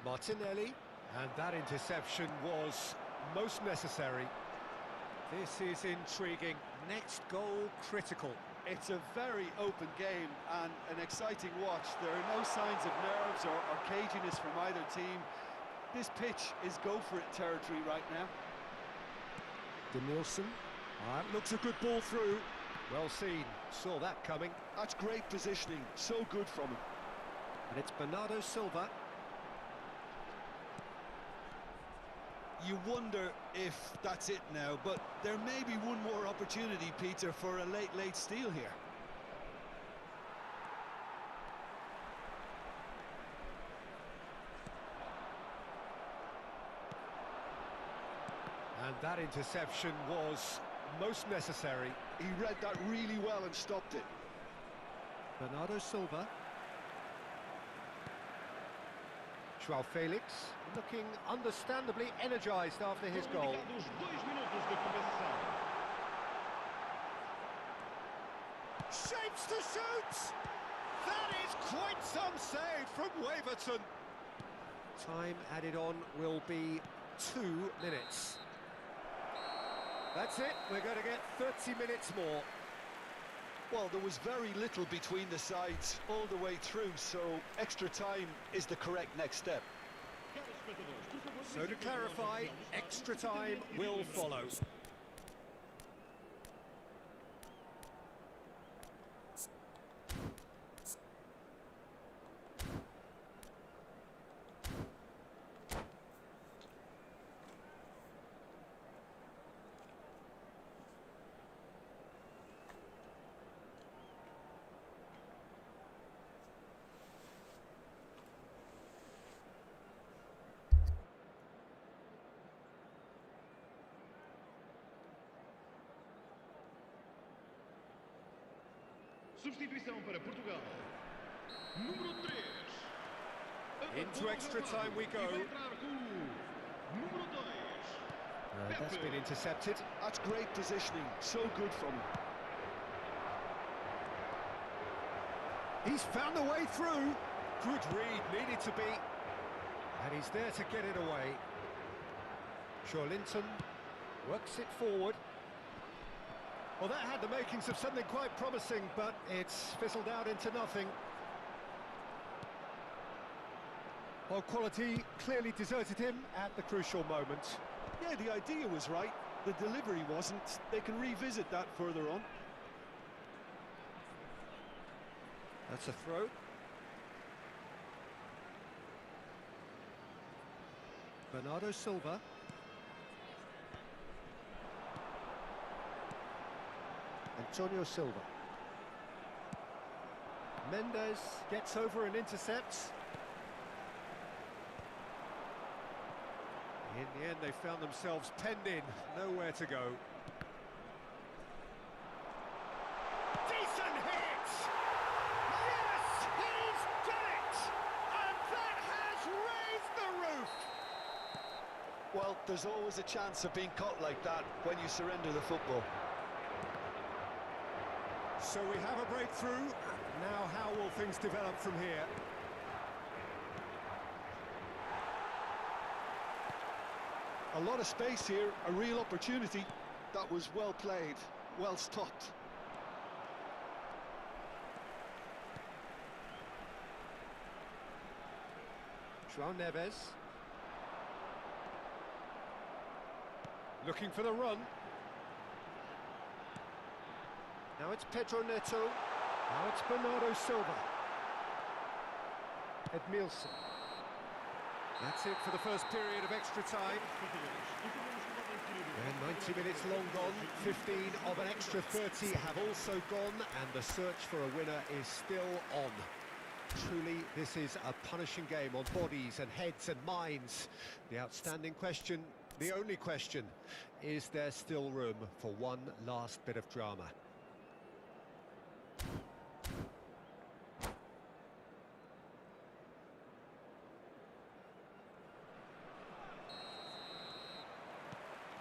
[SPEAKER 1] Martinelli, and that interception was most necessary. This is intriguing. Next goal critical.
[SPEAKER 2] It's a very open game and an exciting watch. There are no signs of nerves or caginess from either team. This pitch is go-for-it territory right now.
[SPEAKER 1] Denilson. Looks a good ball through. Well seen. Saw that coming.
[SPEAKER 2] That's great positioning. So good from him.
[SPEAKER 1] And it's Bernardo Silva.
[SPEAKER 2] You wonder if that's it now, but there may be one more opportunity, Peter, for a late steal here.
[SPEAKER 1] And that interception was most necessary.
[SPEAKER 2] He read that really well and stopped it.
[SPEAKER 1] Bernardo Silva. João Felix looking understandably energised after his goal.
[SPEAKER 4] Indicados 2 minutos de compensação.
[SPEAKER 1] Shapes to shoot! That is quite some save from Waverton. Time added on will be 2 minutes. That's it, we're going to get 30 minutes more.
[SPEAKER 2] Well, there was very little between the sides all the way through, so extra time is the correct next step.
[SPEAKER 1] So to clarify, extra time will follow.
[SPEAKER 4] Substituição para Portugal. Número 3.
[SPEAKER 1] Into extra time we go.
[SPEAKER 4] Número 2.
[SPEAKER 1] That's been intercepted.
[SPEAKER 2] That's great positioning, so good from him.
[SPEAKER 1] He's found a way through. Good read, needed to be. And he's there to get it away. Linton works it forward. Well, that had the makings of something quite promising, but it's fizzled out into nothing. Well, quality clearly deserted him at the crucial moment.
[SPEAKER 2] Yeah, the idea was right. The delivery wasn't. They can revisit that further on.
[SPEAKER 1] That's a throw. Bernardo Silva. Antonio Silva. Mendes gets over and intercepts. In the end, they found themselves penned in, nowhere to go. Decent hit! Yes, he's done it! And that has raised the roof!
[SPEAKER 2] Well, there's always a chance of being caught like that when you surrender the football.
[SPEAKER 1] So we have a breakthrough. Now how will things develop from here?
[SPEAKER 2] A lot of space here, a real opportunity. That was well played, well stopped.
[SPEAKER 1] João Neves. Looking for the run. Now it's Pedro Neto. Now it's Bernardo Silva. Edmilson. That's it for the first period of extra time. And 90 minutes long gone, 15 of an extra 30 have also gone, and the search for a winner is still on. Truly, this is a punishing game on bodies and heads and minds. The outstanding question, the only question, is there still room for one last bit of drama?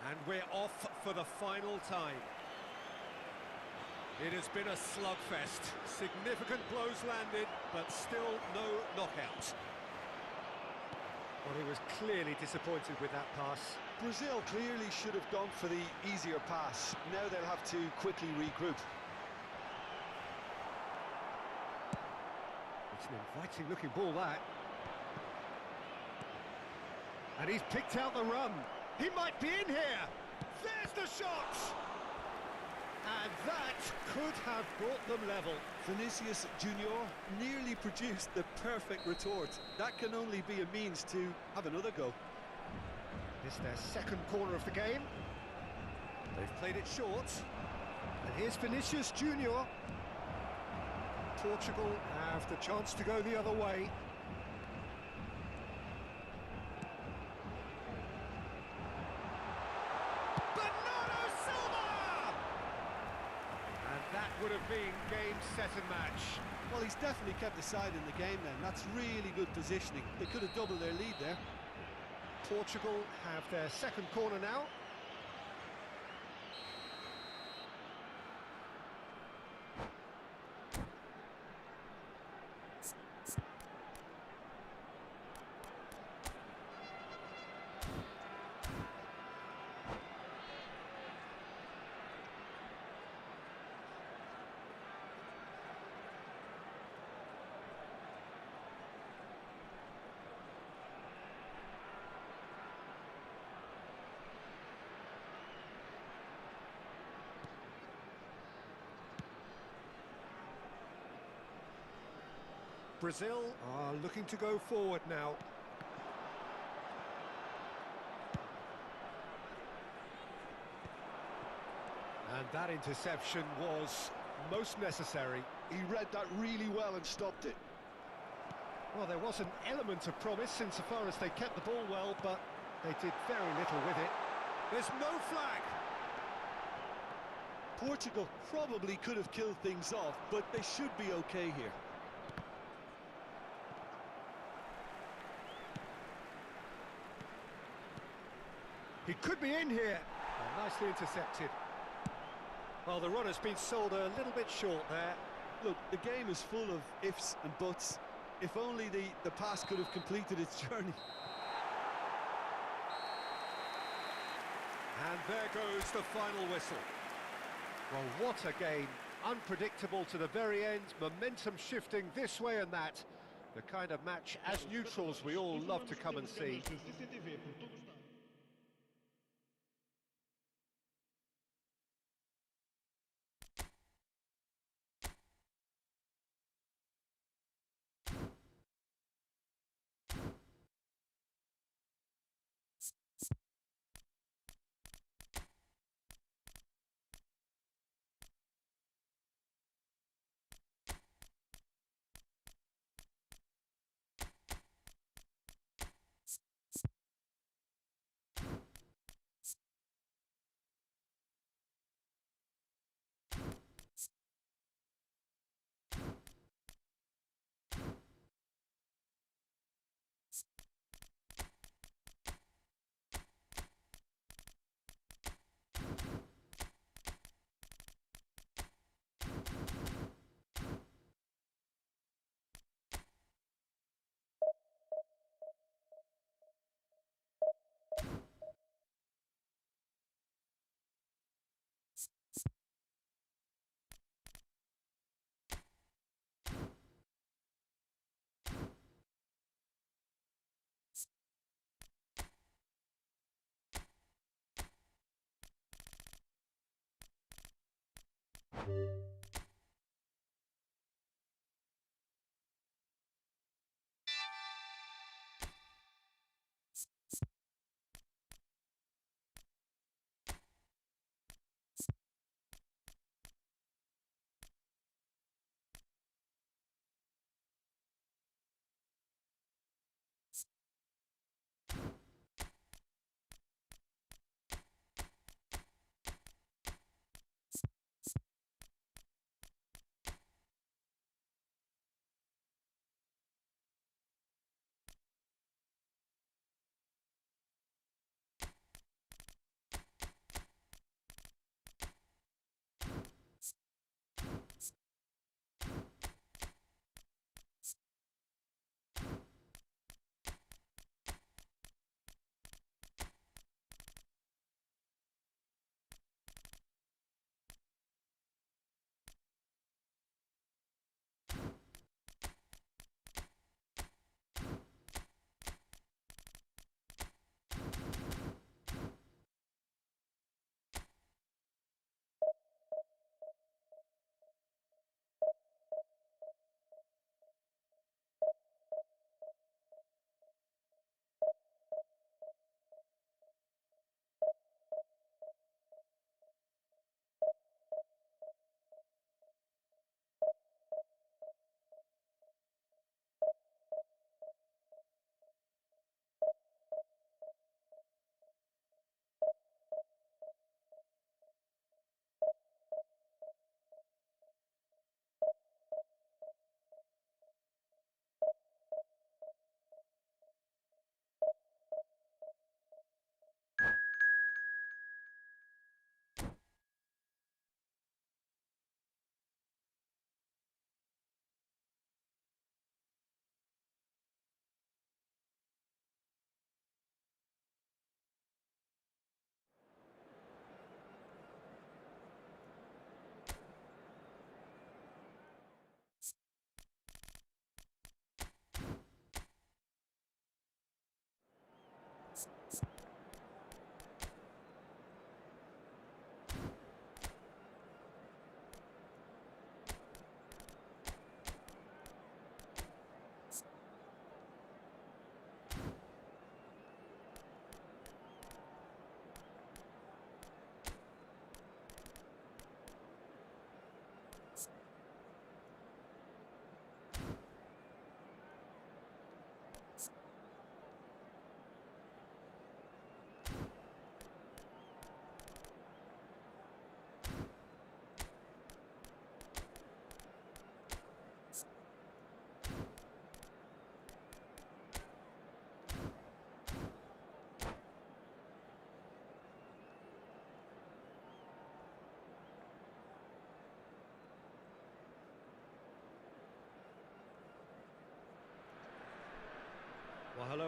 [SPEAKER 1] And we're off for the final time. It has been a slugfest. Significant blows landed, but still no knockout. Well, he was clearly disappointed with that pass.
[SPEAKER 2] Brazil clearly should have gone for the easier pass. Now they'll have to quickly regroup.
[SPEAKER 1] It's an inviting looking ball, that. And he's picked out the run. He might be in here. There's the shot! And that could have brought them level.
[SPEAKER 2] Vinicius Junior nearly produced the perfect retort. That can only be a means to have another go.
[SPEAKER 1] It's their second corner of the game. They've played it short. And here's Vinicius Junior. Portugal have the chance to go the other way. That would have been game, set and match.
[SPEAKER 2] Well, he's definitely kept the side in the game then. That's really good positioning. They could have doubled their lead there.
[SPEAKER 1] Portugal have their second corner now. Brazil are looking to go forward now. And that interception was most necessary.
[SPEAKER 2] He read that really well and stopped it.
[SPEAKER 1] Well, there was an element of promise insofar as they kept the ball well, but they did very little with it. There's no flag.
[SPEAKER 2] Portugal probably could have killed things off, but they should be okay here.
[SPEAKER 1] He could be in here. Oh, nicely intercepted. Well, the run has been sold a little bit short there.
[SPEAKER 2] Look, the game is full of ifs and buts. If only the pass could have completed its journey.
[SPEAKER 1] And there goes the final whistle. Well, what a game. Unpredictable to the very end, momentum shifting this way and that. The kind of match, as neutrals, we all love to come and see.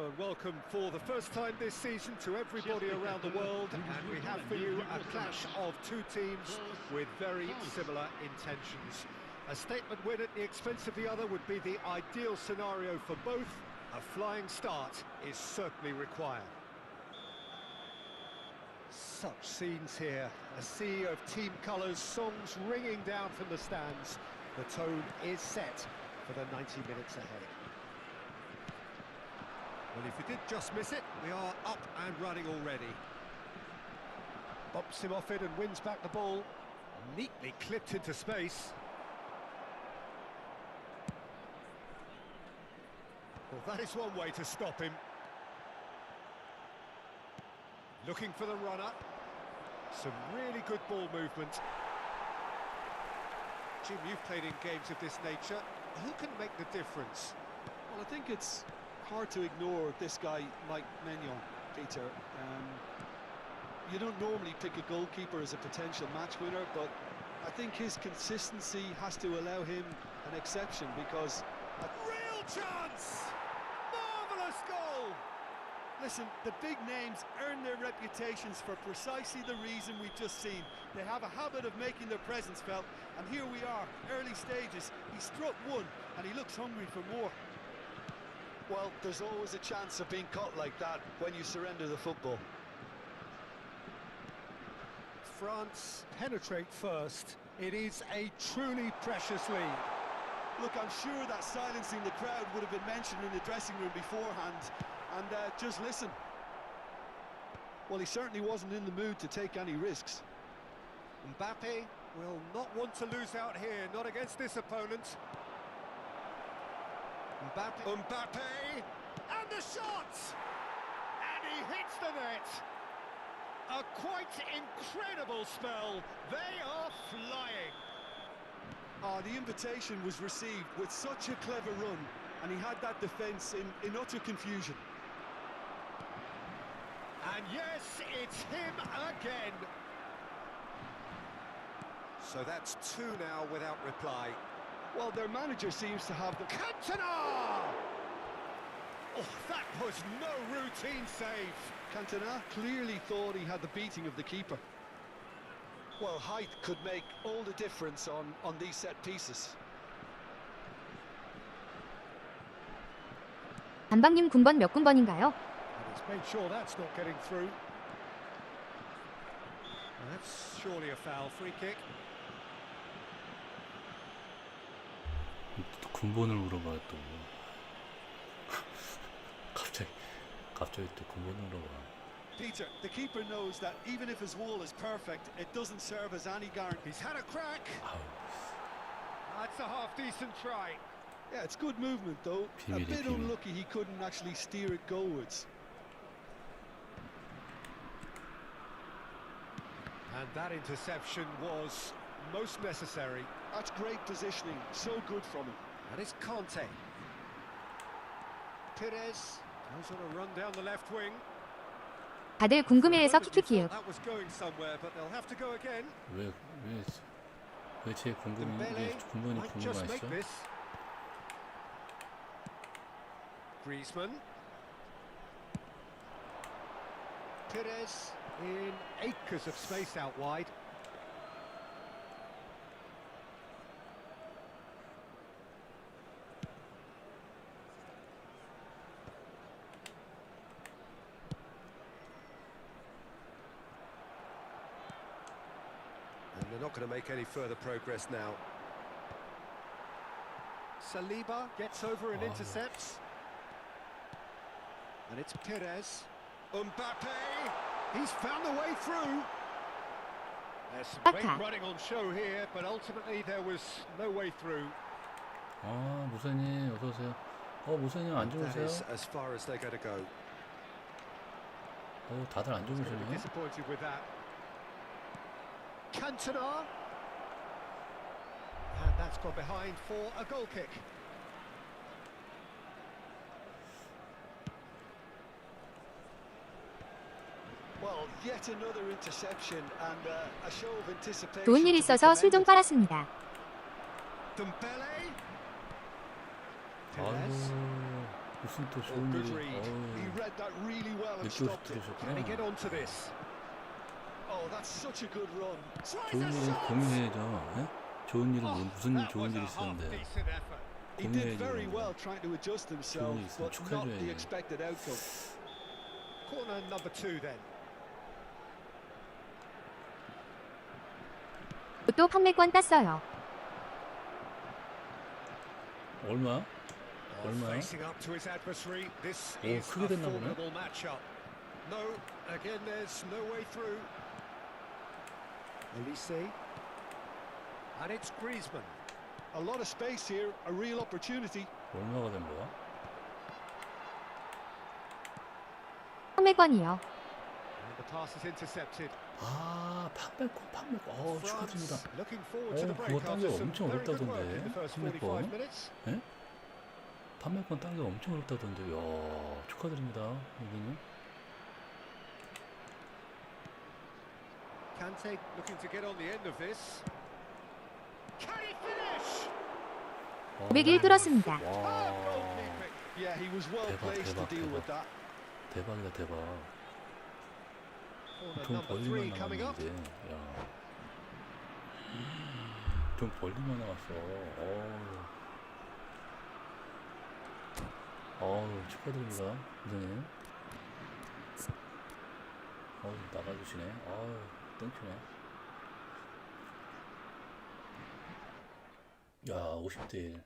[SPEAKER 1] and welcome for the first time this season to everybody around the world, and we have for you a clash of two teams with very similar intentions. A statement win at the expense of the other would be the ideal scenario for both. A flying start is certainly required. Such scenes here, a sea of team colours, songs ringing down from the stands. The tone is set for the 90 minutes ahead. Well, if you did just miss it, we are up and running already. Bumps him off it and wins back the ball. Neatly clipped into space. Well, that is one way to stop him. Looking for the runner. Some really good ball movement. Jim, you've played in games of this nature. Who can make the difference?
[SPEAKER 2] Well, I think it's hard to ignore this guy, Mike Maignan, Peter. You don't normally pick a goalkeeper as a potential match winner, but I think his consistency has to allow him an exception because...
[SPEAKER 1] Real chance! Marvellous goal!
[SPEAKER 2] Listen, the big names earn their reputations for precisely the reason we've just seen. They have a habit of making their presence felt, and here we are, early stages. He struck one, and he looks hungry for more. Well, there's always a chance of being caught like that when you surrender the football.
[SPEAKER 1] France penetrate first. It is a truly precious lead.
[SPEAKER 2] Look, I'm sure that silencing the crowd would have been mentioned in the dressing room beforehand. And just listen. Well, he certainly wasn't in the mood to take any risks.
[SPEAKER 1] Mbappe will not want to lose out here, not against this opponent. Mbappe, and the shot! And he hits the net. A quite incredible spell. They are flying.
[SPEAKER 2] The invitation was received with such a clever run, and he had that defence in utter confusion.
[SPEAKER 1] And yes, it's him again. So that's two now without reply.
[SPEAKER 2] Well, their manager seems to have the...
[SPEAKER 1] Cantona! Oh, that was no routine save.
[SPEAKER 2] Cantona clearly thought he had the beating of the keeper. Well, height could make all the difference on these set pieces.
[SPEAKER 3] 단방님 군번 몇 군번인가요?
[SPEAKER 1] And it's made sure that's not getting through. That's surely a foul, free kick.
[SPEAKER 5] 또 군번을 물어봐 또. 갑자기 또 군번을 물어봐.
[SPEAKER 2] Peter, the keeper knows that even if his wall is perfect, it doesn't serve as any guarantee.
[SPEAKER 1] He's had a crack. That's a half-decent try.
[SPEAKER 2] Yeah, it's good movement though. A bit unlucky he couldn't actually steer it goalwards.
[SPEAKER 1] And that interception was most necessary.
[SPEAKER 2] That's great positioning, so good from him.
[SPEAKER 1] And it's Conte. Perez goes on a run down the left wing.
[SPEAKER 3] 다들 궁금해해서 키키키요.
[SPEAKER 1] That was going somewhere, but they'll have to go again.
[SPEAKER 5] 왜 제 군번이 궁금하시죠?
[SPEAKER 1] Griezmann. Perez in acres of space out wide. And they're not going to make any further progress now. Saliba gets over and intercepts. And it's Perez. Mbappe! He's found a way through. There's some great running on show here, but ultimately there was no way through.
[SPEAKER 5] 무사님 어서 오세요. 무사님 안
[SPEAKER 1] That
[SPEAKER 5] 주무세요?
[SPEAKER 1] is as far as they're going to go.
[SPEAKER 5] 다들 안
[SPEAKER 1] Going to be
[SPEAKER 5] 주무시네.
[SPEAKER 1] disappointed with that. Cantona. And that's gone behind for a goal kick.
[SPEAKER 2] Well, yet another interception and a show of anticipation.
[SPEAKER 3] 좋은 일 있어서 술 좀 빨았습니다.
[SPEAKER 1] Dembele.
[SPEAKER 5] 아이고. 무슨 또
[SPEAKER 1] Oh,
[SPEAKER 5] 좋은
[SPEAKER 1] good
[SPEAKER 5] 일이.
[SPEAKER 1] read.
[SPEAKER 2] He read that really well and
[SPEAKER 5] 늦게 오실
[SPEAKER 2] stopped it.
[SPEAKER 1] Can he get
[SPEAKER 5] 들으셨구나.
[SPEAKER 1] onto this?
[SPEAKER 2] Oh, that's such a good run.
[SPEAKER 5] 좋은 일은 공유해야죠. 예? 좋은 일은 무슨 일
[SPEAKER 1] That
[SPEAKER 5] 좋은
[SPEAKER 1] was
[SPEAKER 5] 일이
[SPEAKER 1] a
[SPEAKER 5] 있었는데
[SPEAKER 1] half-decent effort.
[SPEAKER 2] He did
[SPEAKER 5] 공유해야지.
[SPEAKER 2] very
[SPEAKER 5] 그런
[SPEAKER 2] well
[SPEAKER 5] 거.
[SPEAKER 2] trying to adjust himself,
[SPEAKER 5] 좋은 일 있으면
[SPEAKER 2] but not the
[SPEAKER 5] 축하해줘야지.
[SPEAKER 2] expected outcome.
[SPEAKER 1] Corner number 2 then.
[SPEAKER 3] 로또 판매권 땄어요.
[SPEAKER 5] 얼마?
[SPEAKER 1] Oh,
[SPEAKER 5] 얼마요?
[SPEAKER 1] facing up to his adversary. This
[SPEAKER 5] 오,
[SPEAKER 1] is
[SPEAKER 5] 크게
[SPEAKER 1] a
[SPEAKER 5] 됐나 보네.
[SPEAKER 1] formidable matchup. No, again there's no way through. Elise. And it's Griezmann.
[SPEAKER 2] A lot of space here, a real opportunity.
[SPEAKER 5] 얼마가 된 거야?
[SPEAKER 3] 판매권이요.
[SPEAKER 1] And the pass is intercepted.
[SPEAKER 5] 아, 판매권. 축하드립니다.
[SPEAKER 1] France looking forward to the
[SPEAKER 5] 그거
[SPEAKER 1] break
[SPEAKER 5] 딴 게
[SPEAKER 1] after some
[SPEAKER 5] 엄청
[SPEAKER 1] very good work
[SPEAKER 5] 어렵다던데.
[SPEAKER 1] in the first
[SPEAKER 5] 판매권.
[SPEAKER 1] 45 minutes.
[SPEAKER 5] 예? 판매권 딴 게 엄청 어렵다던데. 야, 축하드립니다. 여기는.
[SPEAKER 1] Kante looking to get on the end of this. Can he finish?
[SPEAKER 3] 501 뚫었습니다.
[SPEAKER 1] Superb
[SPEAKER 5] 와,
[SPEAKER 1] goalkeeping.
[SPEAKER 2] Yeah, he was well placed to deal with that.
[SPEAKER 5] 대박이다, 대박.
[SPEAKER 1] Corner
[SPEAKER 5] 돈
[SPEAKER 1] number
[SPEAKER 5] 벌리만
[SPEAKER 1] 3 coming up.
[SPEAKER 5] 나왔는데, 야. 돈 벌리만 나왔어. 축하드립니다, 선생님. 나가주시네. 땡큐네. 야, 50대 1.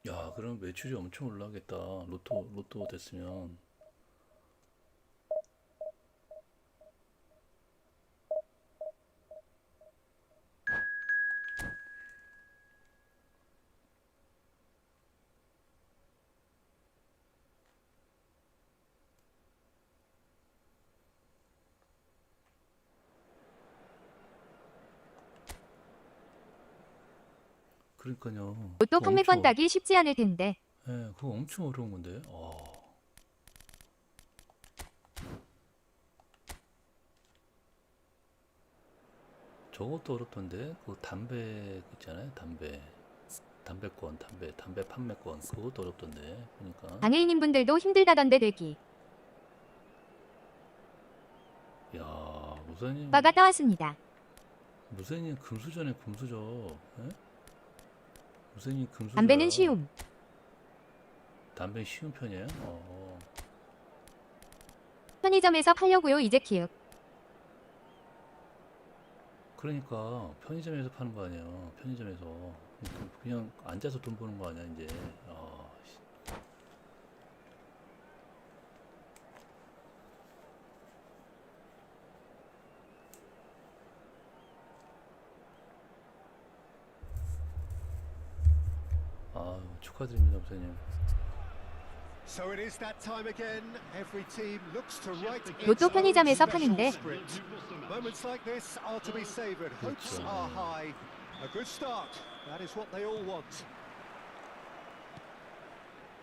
[SPEAKER 5] 야, 그럼 매출이 엄청 올라가겠다. 로또 됐으면. 그러니까요.
[SPEAKER 3] 로또
[SPEAKER 5] 그거
[SPEAKER 3] 판매권
[SPEAKER 5] 엄청
[SPEAKER 3] 따기 쉽지 않을 텐데.
[SPEAKER 5] 예, 그거 엄청 어려운 건데. 저것도 어렵던데. 그 담배 있잖아요. 담배권, 담배 판매권. 그것도 어렵던데. 그러니까.
[SPEAKER 3] 장애인인 분들도 힘들다던데 되기.
[SPEAKER 5] 야, 무사님.
[SPEAKER 3] 오빠가 따왔습니다.
[SPEAKER 5] 무사님 금수저네, 금수저. 예? 무사님 금수저.
[SPEAKER 3] 담배는 쉬움.
[SPEAKER 5] 담배 쉬운 편이에요?
[SPEAKER 3] 편의점에서 팔려고요 이제 키읔.
[SPEAKER 5] 그러니까 편의점에서 파는 거 아니에요. 편의점에서 그냥 앉아서 돈 버는 거 아니야 이제. 축하드립니다, 부사님.
[SPEAKER 1] So it is that time again. Every team looks to right its
[SPEAKER 3] 로또
[SPEAKER 1] own
[SPEAKER 3] 편의점에서
[SPEAKER 1] special
[SPEAKER 3] 파는데.
[SPEAKER 1] sprint. Moments like this are to be savoured. Hopes
[SPEAKER 5] 그렇죠.
[SPEAKER 1] are high. A good start. That is what they all want.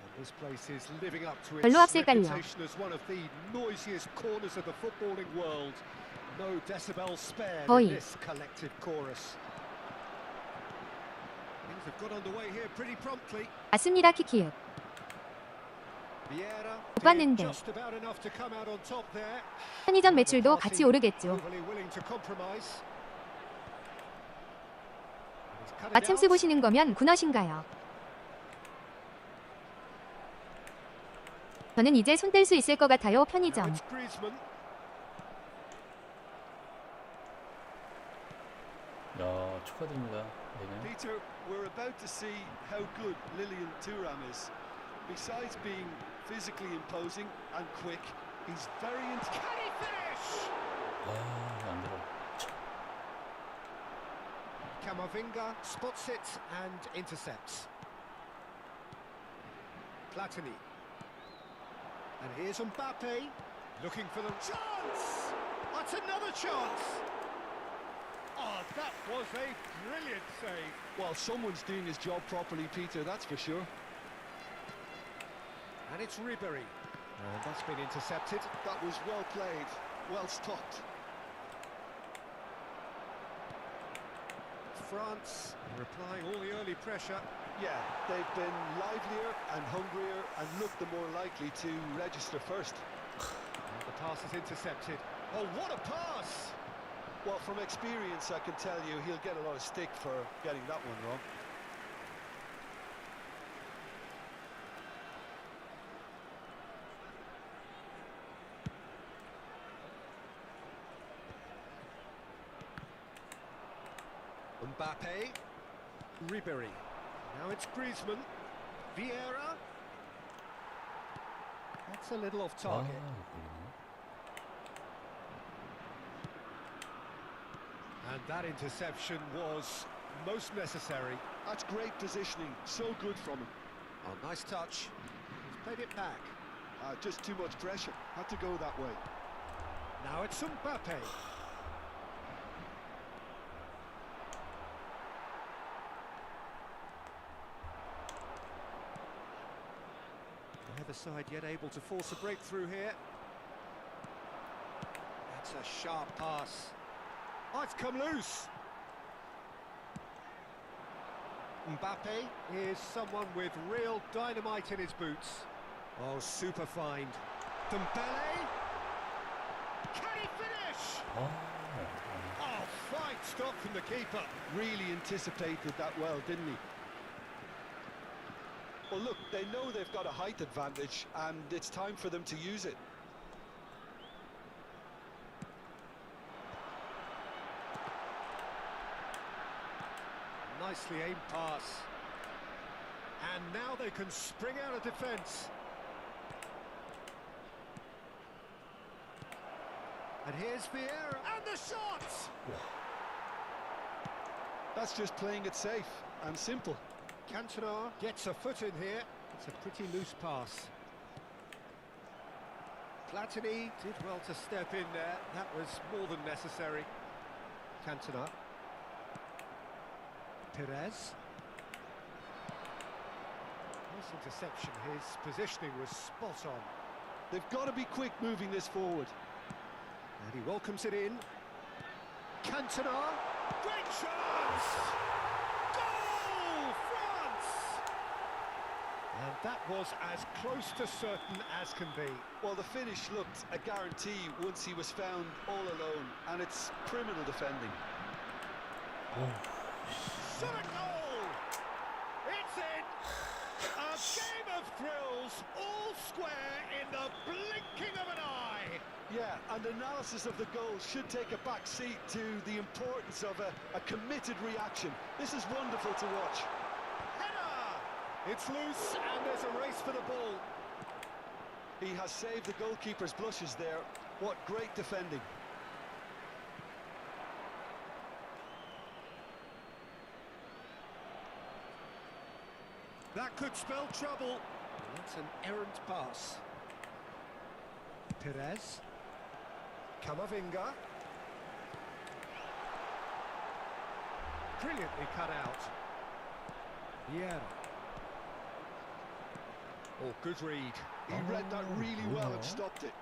[SPEAKER 1] And this place is living up to its
[SPEAKER 3] 별로 앞설걸요.
[SPEAKER 1] reputation as one of the noisiest corners of the footballing world. No decibel spared
[SPEAKER 3] 거의.
[SPEAKER 1] in this collective chorus. Things have got underway here pretty promptly.
[SPEAKER 3] 맞습니다 키키읔.
[SPEAKER 1] Vieira
[SPEAKER 3] 못 봤는데.
[SPEAKER 1] just about enough to come out on top there.
[SPEAKER 3] 편의점 매출도 같이 오르겠죠.
[SPEAKER 1] Overly willing to compromise. He's cut it
[SPEAKER 3] 마침
[SPEAKER 1] out.
[SPEAKER 3] 쓰보시는 거면 군어신가요? 저는 이제 손 뗄 수 있을 것 같아요
[SPEAKER 1] Now
[SPEAKER 3] 편의점.
[SPEAKER 1] it's Griezmann.
[SPEAKER 5] 야, 축하드립니다. 네.
[SPEAKER 2] Peter, we're about to see how good Lilian Thuram is. Besides being physically imposing and quick, he's very
[SPEAKER 1] Can he finish?
[SPEAKER 5] 안 들어.
[SPEAKER 1] Camavinga spots it and intercepts. Platini. And here's Mbappe looking for the chance. That's another chance. Oh, that was a brilliant save.
[SPEAKER 2] Well, someone's doing his job properly, Peter, that's for sure.
[SPEAKER 1] And it's Ribery. And that's been intercepted.
[SPEAKER 2] That was well played, well stopped.
[SPEAKER 1] France replying all the early pressure.
[SPEAKER 2] Yeah, they've been livelier and hungrier and looked the more likely to register first.
[SPEAKER 1] And the pass is intercepted. Oh, what a pass!
[SPEAKER 2] Well, from experience, I can tell you he'll get a lot of stick for getting that one wrong.
[SPEAKER 1] Mbappe, Ribery. Now it's Griezmann, Vieira. That's a little off
[SPEAKER 5] 아,
[SPEAKER 1] target.
[SPEAKER 5] 그러네.
[SPEAKER 1] And that interception was most necessary.
[SPEAKER 2] That's great positioning, so good from him.
[SPEAKER 1] Oh, nice touch. He's played it back.
[SPEAKER 2] Just too much pressure, had to go that way.
[SPEAKER 1] Now it's Mbappe. Neither side yet able to force a breakthrough here. That's a sharp pass. Oh, it's come loose. Mbappe is someone with real dynamite in his boots. Oh, super find. Dembele. Can he finish?
[SPEAKER 5] 아,
[SPEAKER 1] Oh, fine stop from the keeper.
[SPEAKER 2] Really anticipated that well, didn't he? Well, look, they know they've got a height advantage, and it's time for them to use it.
[SPEAKER 1] Nicely aimed pass. And now they can spring out of defence. And here's Vieira, and the shot!
[SPEAKER 2] That's just playing it safe and simple.
[SPEAKER 1] Cantona gets a foot in here. It's a pretty loose pass. Platini did well to step in there. That was more than necessary. Cantona. Perez. Nice interception. His positioning was spot on.
[SPEAKER 2] They've got to be quick moving this forward.
[SPEAKER 1] And he welcomes it in. Cantona. Great chance! Goal! France! And that was as close to certain as can be.
[SPEAKER 2] Well, the finish looked a guarantee once he was found all alone, and it's criminal defending.
[SPEAKER 1] Shot a goal! It's in! A game of thrills, all square in the blinking of an eye!
[SPEAKER 2] Yeah, and analysis of the goal should take a back seat to the importance of a committed reaction. This is wonderful to watch.
[SPEAKER 1] Header! It's loose and there's a race for the ball.
[SPEAKER 2] He has saved the goalkeeper's blushes there. What great defending.
[SPEAKER 1] That could spell trouble. That's an errant pass. Perez. Camavinga. Brilliantly cut out. Vieira. Oh, good read.
[SPEAKER 2] He read that really well and stopped it.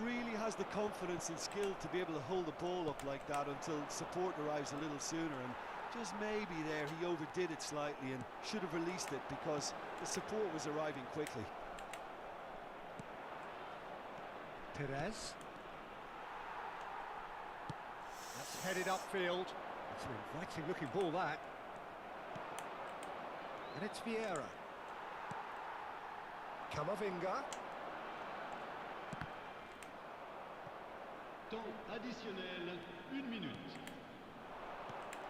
[SPEAKER 2] Really has the confidence and skill to be able to hold the ball up like that until support arrives a little sooner, and just maybe there he overdid it slightly and should have released it because the support was arriving quickly.
[SPEAKER 1] Perez. That's headed upfield. It's an inviting looking ball, that. And it's Vieira. Camavinga.
[SPEAKER 4] Temps additionnel, 1 minute.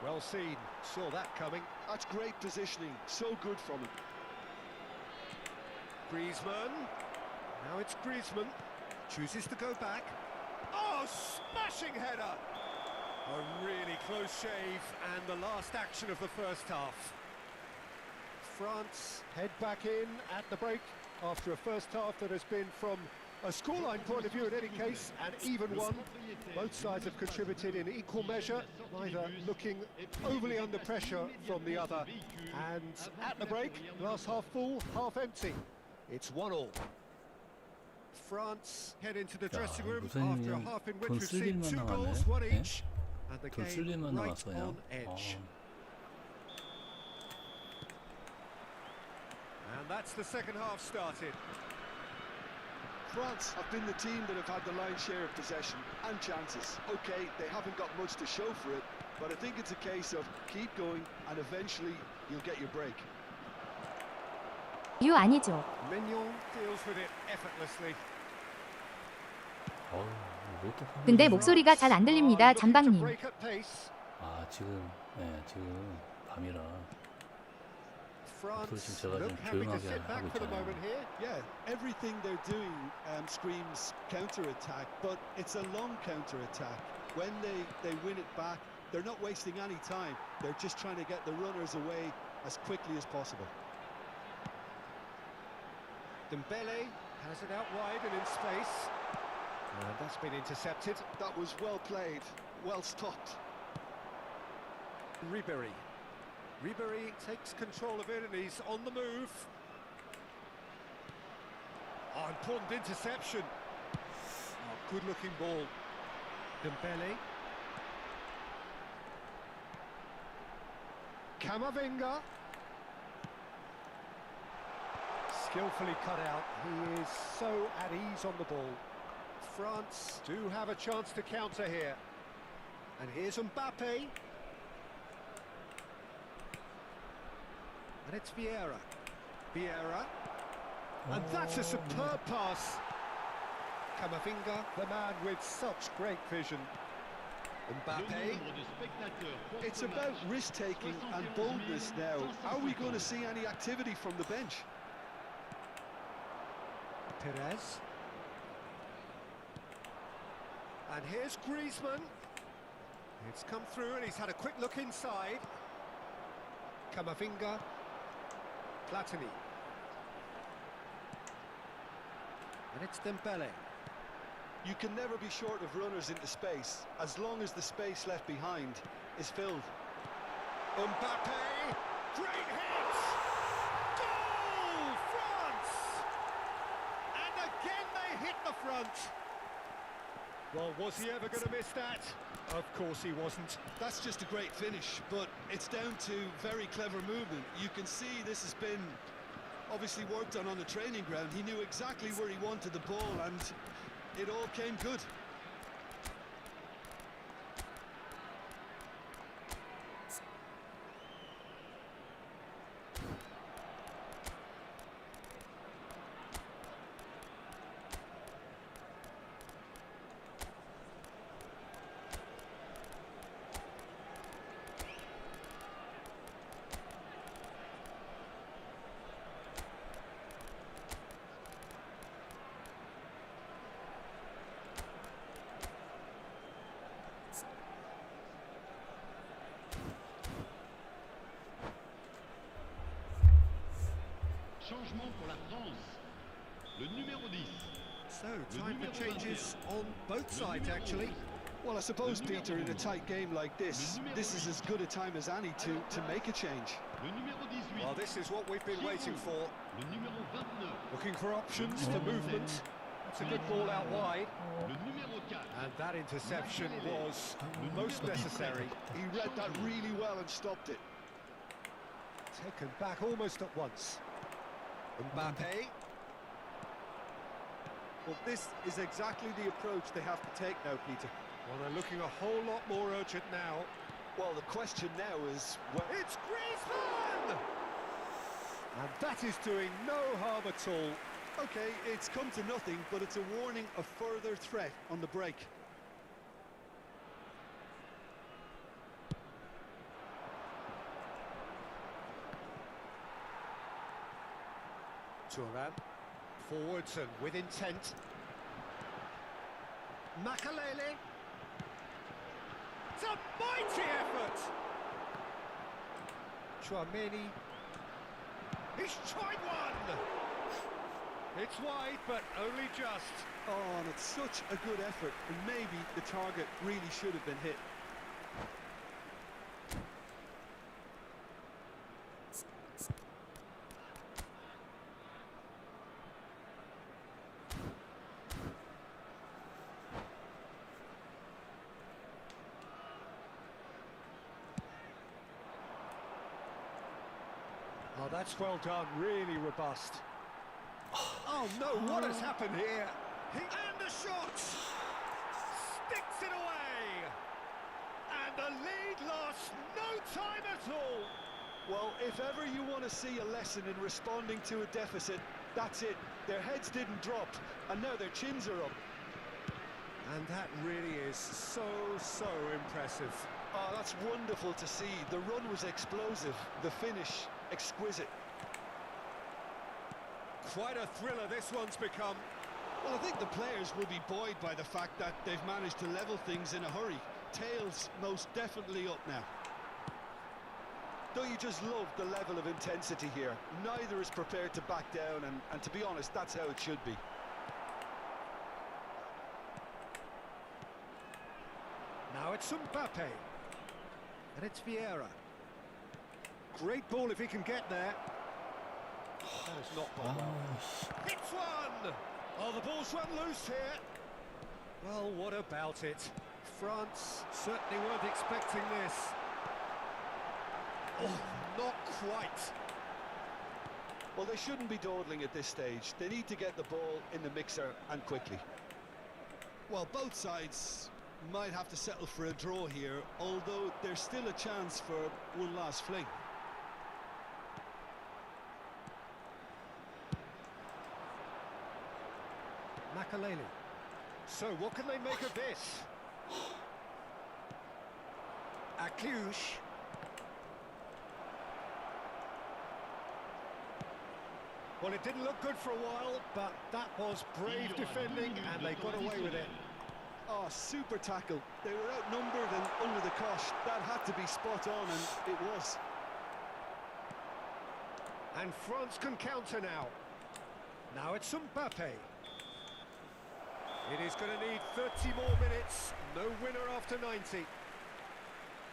[SPEAKER 1] Well seen. Saw that coming.
[SPEAKER 2] That's great positioning, so good from him.
[SPEAKER 1] Griezmann. Now it's Griezmann. Chooses to go back. Oh, smashing header! A really close shave, and the last action of the first half. France head back in at the break after a first half that has been from A scoreline point of view in any case, an even one. Both sides have contributed in equal measure, neither looking overly under pressure from the other. And at the break, glass half full, half empty. It's 1-1. France head into the dressing room after a half in which we've seen 2 goals, 1 each. And the game right on edge. And that's the second half started.
[SPEAKER 2] France have been the team that have had the lion's share of possession and chances. Okay, they haven't got much to show for it, but I think it's a case of keep going and eventually you'll get your break.
[SPEAKER 3] 유 아니죠.
[SPEAKER 1] Mignon deals with it effortlessly.
[SPEAKER 3] 근데 목소리가 잘 안 들립니다, 잠박님.
[SPEAKER 5] 아 지금 지금 밤이라 앞으로 지금 제가 좀 조용하게 하고 있잖아요.
[SPEAKER 2] Yeah, everything they're doing screams counter-attack, but it's a long counter-attack. When they win it back, they're not wasting any time. They're just trying to get the runners away as quickly as possible.
[SPEAKER 1] Dembele has it out wide and in space. And that's been intercepted.
[SPEAKER 2] That was well played, well stopped.
[SPEAKER 1] Ribéry takes control of it and he's on the move. Oh, important interception. Oh, good-looking ball. Dembele. Camavinga. Skillfully cut out. He is so at ease on the ball. France do have a chance to counter here. And here's Mbappe. And it's Vieira. And that's a superb pass. Camavinga, the man with such great vision. Mbappe.
[SPEAKER 2] It's about risk-taking and boldness now. Are we going to see any activity from the bench?
[SPEAKER 1] Perez. And here's Griezmann. It's come through and he's had a quick look inside. Camavinga. Platini. And it's Dembele.
[SPEAKER 2] You can never be short of runners into space, as long as the space left behind is filled.
[SPEAKER 1] Mbappe! Great hit! Goal! France! And again they hit the front. Well, was he ever going to miss that? Of course he wasn't.
[SPEAKER 2] That's just a great finish, but it's down to very clever movement. You can see this has been obviously worked on the training ground. He knew exactly where he wanted the ball and it all came good.
[SPEAKER 4] Changement pour la France. Le numéro 10.
[SPEAKER 1] So, time for changes on both sides, actually.
[SPEAKER 2] Well, I suppose, Peter, in a tight game like this is as good a time as any to make a change.
[SPEAKER 4] Le numéro 18.
[SPEAKER 1] Well, this is what we've been waiting for.
[SPEAKER 4] Le numéro 29.
[SPEAKER 1] Looking for options for movement. That's a good ball out wide.
[SPEAKER 4] Le numéro 4.
[SPEAKER 1] And that interception was most necessary.
[SPEAKER 2] He read that really well and stopped it.
[SPEAKER 1] Taken back almost at once. Mbappe.
[SPEAKER 2] Well, this is exactly the approach they have to take now, Peter.
[SPEAKER 1] Well, they're looking a whole lot more urgent now.
[SPEAKER 2] Well, the question now is...
[SPEAKER 1] It's Griezmann! And that is doing no harm at all.
[SPEAKER 2] OK, it's come to nothing, but it's a warning of further threat on the break.
[SPEAKER 1] Thuram. Forwards and with intent. Makalele. It's a mighty effort! Chouameni. He's tried one! It's wide, but only just.
[SPEAKER 2] Oh, and it's such a good effort, and maybe the target really should have been hit.
[SPEAKER 1] Oh, that's well done, really robust. Oh no, what has happened here? And the shot! Sticks it away! And the lead lost no time at all!
[SPEAKER 2] Well, if ever you want to see a lesson in responding to a deficit, that's it. Their heads didn't drop, and now their chins are up.
[SPEAKER 1] And that really is so impressive.
[SPEAKER 2] Oh, that's wonderful to see. The run was explosive, the finish exquisite.
[SPEAKER 1] Quite a thriller this one's become.
[SPEAKER 2] Well, I think the players will be buoyed by the fact that they've managed to level things in a hurry. Tails most definitely up now. Don't you just love the level of intensity here? Neither is prepared to back down, and to be honest, that's how it should be.
[SPEAKER 1] Now it's Mbappe. And it's Vieira. Great ball if he can get there. That has not gone well. Hits one! Oh, the ball's run loose here. Well, what about it? France certainly weren't expecting this. Oh, not quite.
[SPEAKER 2] Well, they shouldn't be dawdling at this stage. They need to get the ball in the mixer, and quickly. Well, both sides might have to settle for a draw here, although there's still a chance for one last fling.
[SPEAKER 1] Makaleli. So, what can they make of this? Akliouche. Well, it didn't look good for a while, but that was brave defending, and they got away with it.
[SPEAKER 2] Oh, super tackle. They were outnumbered and under the cosh. That had to be spot on, and it was.
[SPEAKER 1] And France can counter now. Now it's Mbappe. It is going to need 30 more minutes. No winner after 90.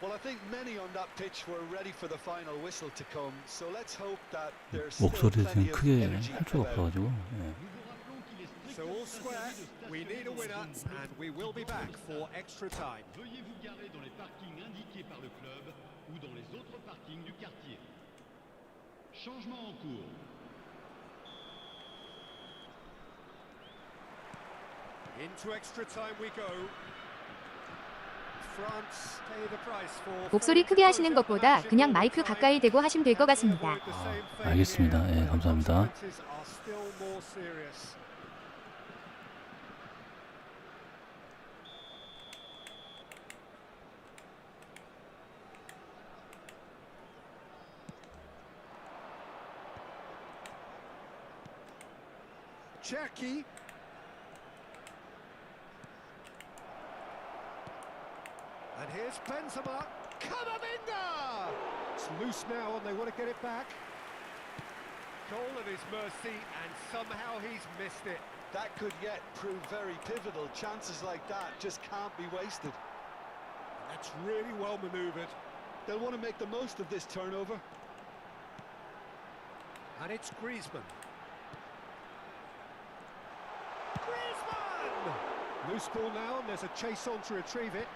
[SPEAKER 2] Well, I think many on that pitch were ready for the final whistle to come. So let's hope that there's
[SPEAKER 5] 목소리를
[SPEAKER 2] still plenty
[SPEAKER 5] 지금
[SPEAKER 2] of
[SPEAKER 5] 크게
[SPEAKER 2] energy
[SPEAKER 5] 할 수가
[SPEAKER 2] about.
[SPEAKER 5] 없어가지고. 예.
[SPEAKER 1] So all square, we need a winner, and we will be back for extra time.
[SPEAKER 4] Veuillez vous garer dans les parkings indiqués par le club ou dans les autres parkings du quartier. Changement en cours.
[SPEAKER 1] Into extra time we go. France pay the price for.
[SPEAKER 3] 목소리 크게 하시는 것보다 그냥 마이크 가까이 대고 하시면 될 것 같습니다.
[SPEAKER 5] 알겠습니다. 예, 감사합니다.
[SPEAKER 1] Jackie. And here's Benzema. Camavinga! It's loose now and they want to get it back. Goal at his mercy and somehow he's missed it.
[SPEAKER 2] That could yet prove very pivotal. Chances like that just can't be wasted.
[SPEAKER 1] That's really well manoeuvred.
[SPEAKER 2] They'll want to make the most of this turnover.
[SPEAKER 1] And it's Griezmann. Griezmann! Loose ball now and there's a chase on to retrieve it.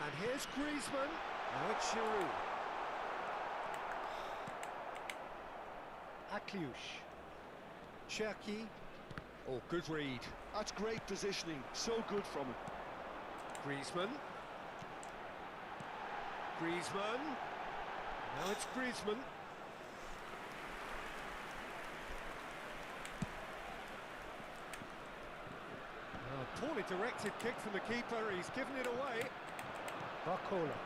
[SPEAKER 1] And here's Griezmann. Now it's Giroud. Akliouche. Cherki. Oh, good read.
[SPEAKER 2] That's great positioning. So good from him.
[SPEAKER 1] Griezmann. Griezmann. Now it's Griezmann. Oh, poorly directed kick from the keeper. He's given it away. Barcola.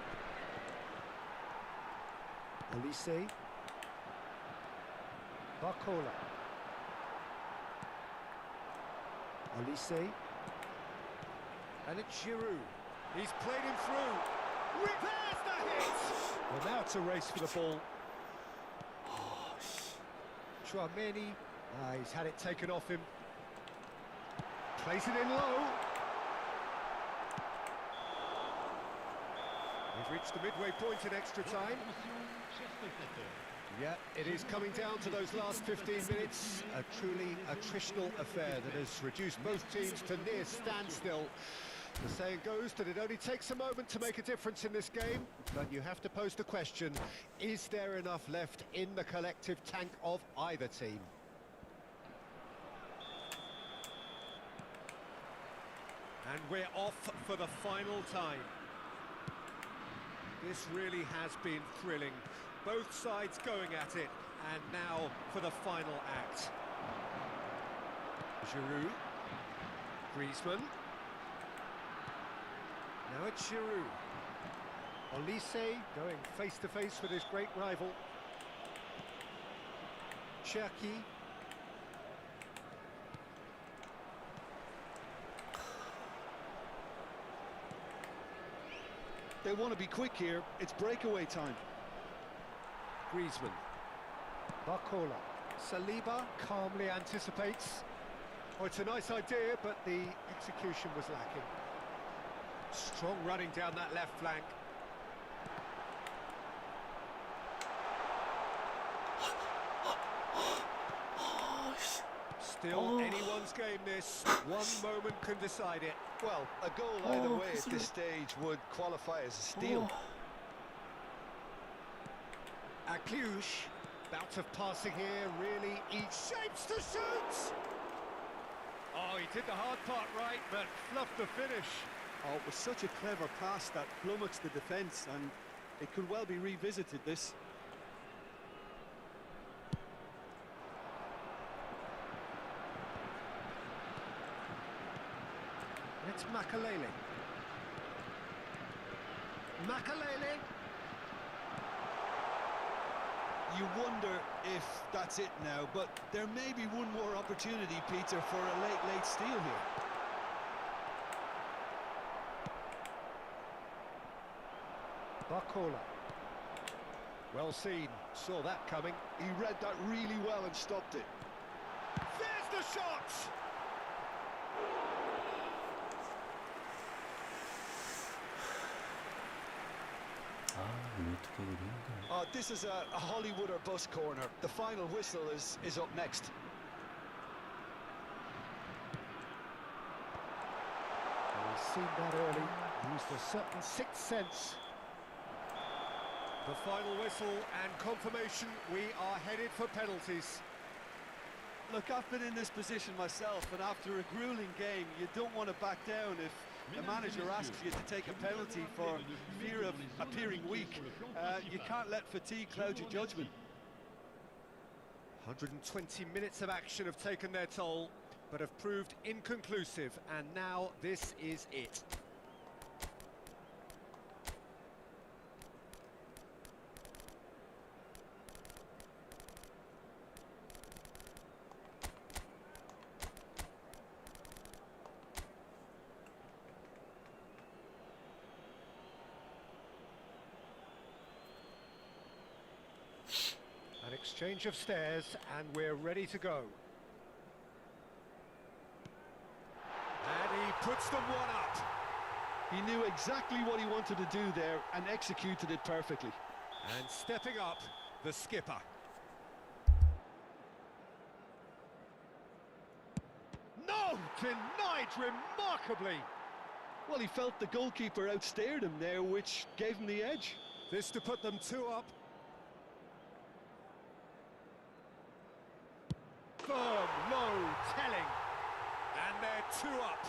[SPEAKER 1] Olise. Barcola. Olise. And it's Giroud. He's played him through. There's the hit! Well, now it's a race for the ball. Chouameni, he's had it taken off him. Plays it in low. We've reached the midway point in extra time. Yeah, it is coming down to those last 15 minutes. A truly attritional affair that has reduced both teams to near standstill. The saying goes that it only takes a moment to make a difference in this game, but you have to pose the question, is there enough left in the collective tank of either team? And we're off for the final time. This really has been thrilling. Both sides going at it, and now for the final act. Giroud. Griezmann. Now it's Giroud. Olise going face-to-face with his great rival. Cherki.
[SPEAKER 2] They want to be quick here. It's breakaway time.
[SPEAKER 1] Griezmann. Barcola. Saliba calmly anticipates. Oh, it's a nice idea, but the execution was lacking. Strong running down that left flank. Still anyone's game this. One moment can decide it.
[SPEAKER 2] Well, a goal either way at this stage would qualify as a steal.
[SPEAKER 1] Akliouche. Bout of passing here, really eats shapes to shoot! Oh, he did the hard part right, but fluffed the finish.
[SPEAKER 2] Oh, it was such a clever pass that flummoxed the defence, and it could well be revisited, this.
[SPEAKER 1] It's Makalele. Makalele.
[SPEAKER 2] You wonder if that's it now, but there may be one more opportunity, Peter, for a late steal here.
[SPEAKER 1] Barcola. Well seen, saw that coming.
[SPEAKER 2] He read that really well and stopped it.
[SPEAKER 1] There's the shot!
[SPEAKER 2] This is a Hollywood or bust corner. The final whistle is up next.
[SPEAKER 1] We've seen that early, used a certain sixth sense. The final whistle and confirmation, we are headed for penalties.
[SPEAKER 2] Look, I've been in this position myself, and after a grueling game, you don't want to back down if the manager asks you to take a penalty for fear of appearing weak. You can't let fatigue cloud your judgment.
[SPEAKER 1] 120 minutes of action have taken their toll, but have proved inconclusive, and now this is it. An exchange of stares, and we're ready to go. And he puts them one up.
[SPEAKER 2] He knew exactly what he wanted to do there and executed it perfectly.
[SPEAKER 1] And stepping up, the skipper. No! Denied remarkably!
[SPEAKER 2] Well, he felt the goalkeeper outstared him there, which gave him the edge.
[SPEAKER 1] This to put them two up. Firm, low, telling. And they're two up.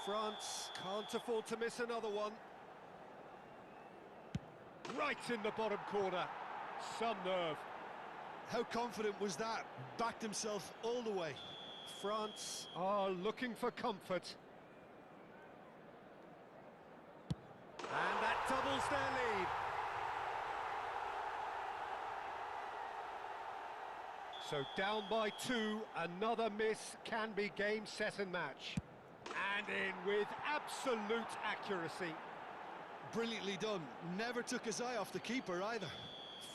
[SPEAKER 1] France can't afford to miss another one. Right in the bottom corner. Some nerve.
[SPEAKER 2] How confident was that? Backed himself all the way.
[SPEAKER 1] France are looking for comfort. And that doubles their lead. So down by two, another miss can be game, set and match. And in with absolute accuracy.
[SPEAKER 2] Brilliantly done. Never took his eye off the keeper either.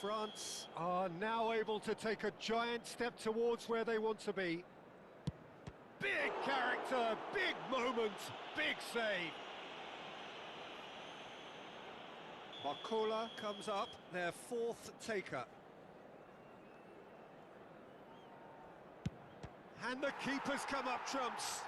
[SPEAKER 1] France are now able to take a giant step towards where they want to be. Big character, big moment, big save. Barcola comes up, their fourth taker. And the keeper's come up trumps.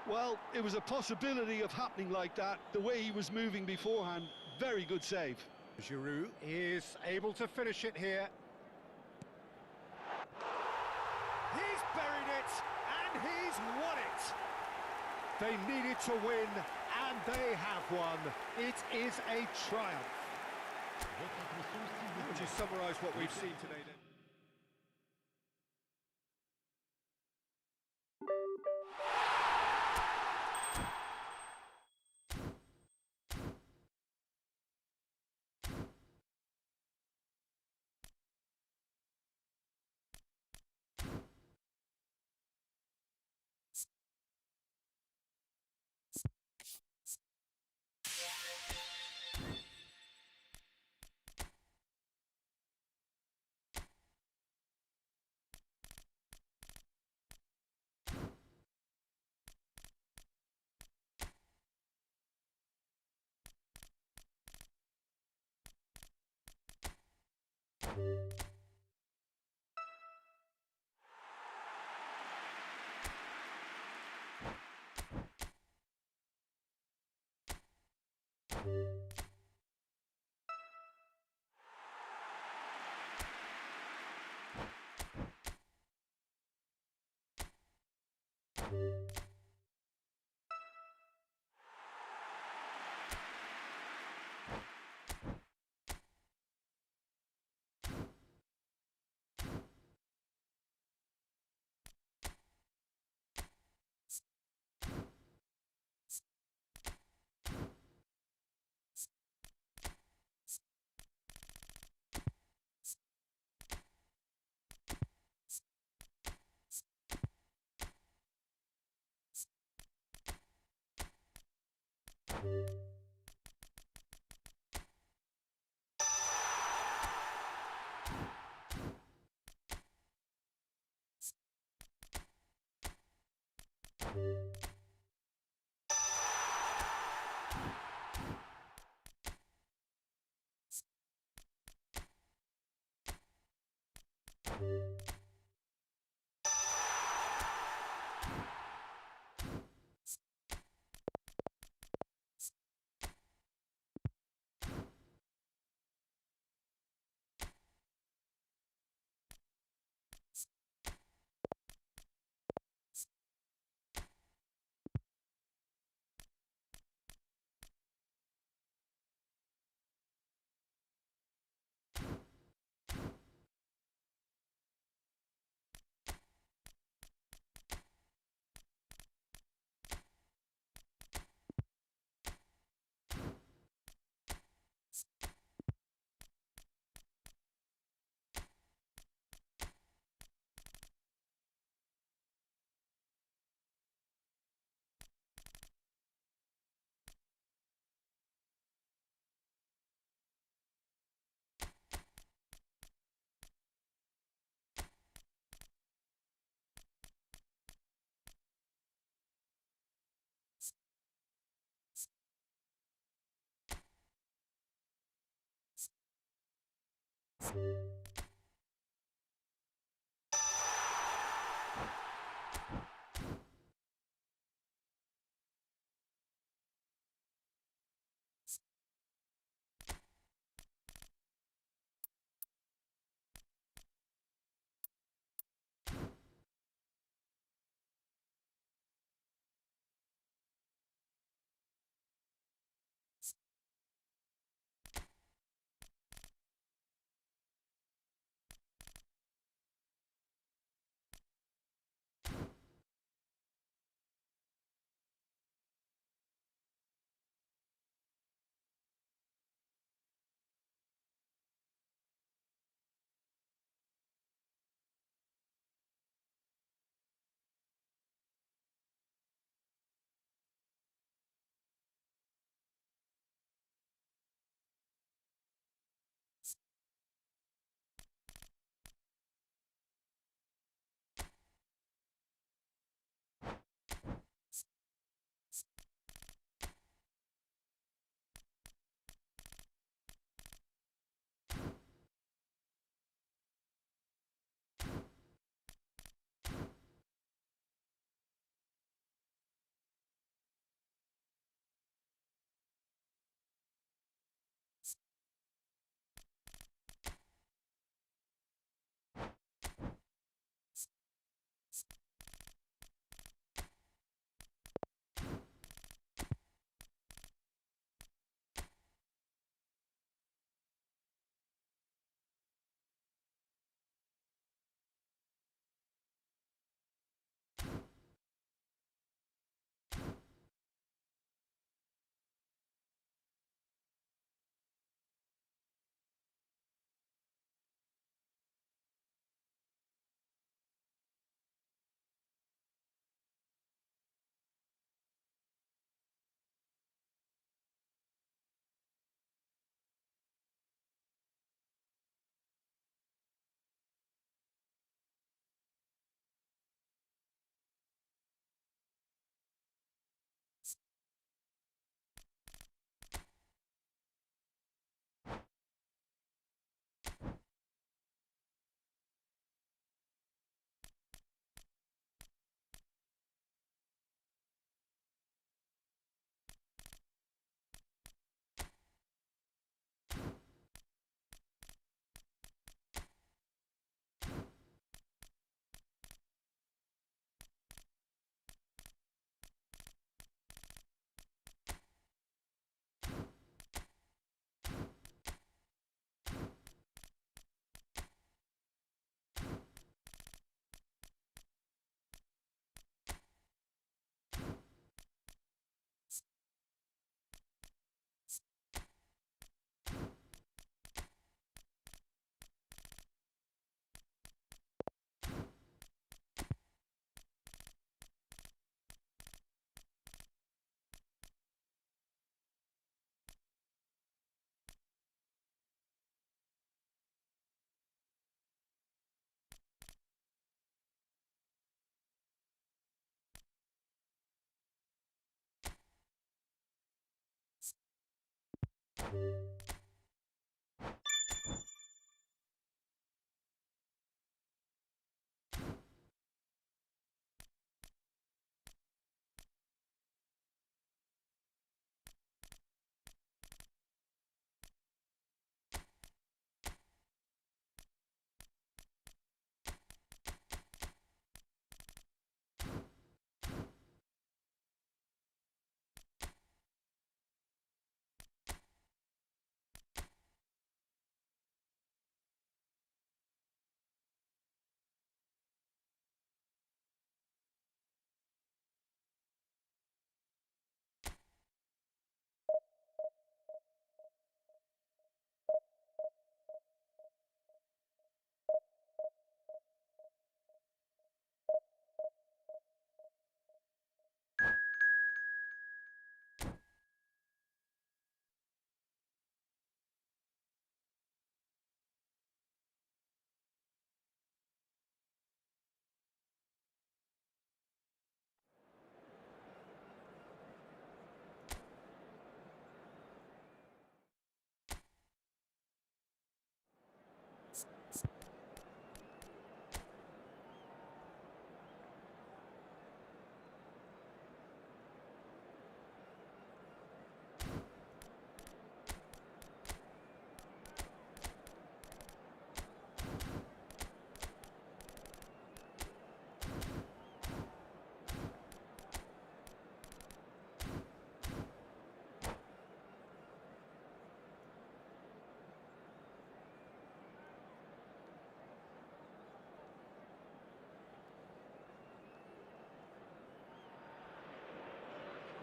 [SPEAKER 2] Well, it was a possibility of happening like that, the way he was moving beforehand. Very good save.
[SPEAKER 1] Giroud is able to finish it here. He's buried it, and he's won it. They needed to win, and they have won. It is a triumph. How would you summarise what we've seen today then?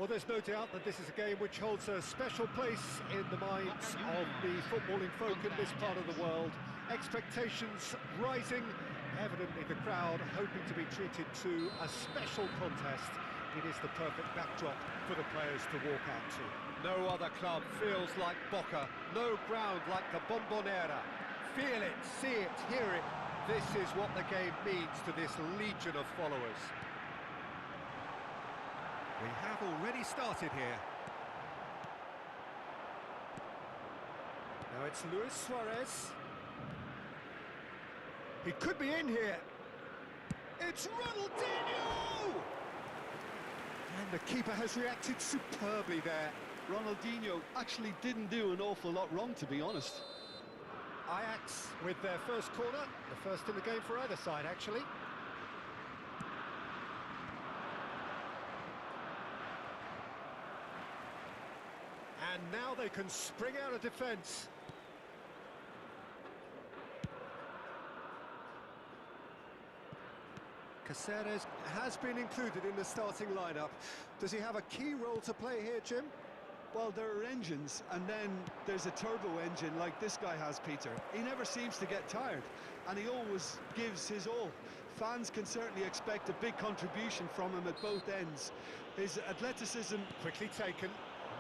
[SPEAKER 1] Well, there's no doubt that this is a game which holds a special place in the minds of the footballing folk in this part of the world. Expectations rising, evidently the crowd hoping to be treated to a special contest. It is the perfect backdrop for the players to walk out to. No other club feels like Boca, no ground like the Bombonera. Feel it, see it, hear it. This is what the game means to this legion of followers. We have already started here. Now it's Luis Suarez. He could be in here. It's Ronaldinho! And the keeper has reacted superbly there.
[SPEAKER 2] Ronaldinho actually didn't do an awful lot wrong, to be honest.
[SPEAKER 1] Ajax with their first corner, the first in the game for either side, actually. And now they can spring out of defence. Caceres has been included in the starting lineup. Does he have a key role to play here, Jim?
[SPEAKER 2] Well, there are engines, and then there's a turbo engine like this guy has, Peter. He never seems to get tired, and he always gives his all. Fans can certainly expect a big contribution from him at both ends. His athleticism...
[SPEAKER 1] Quickly taken.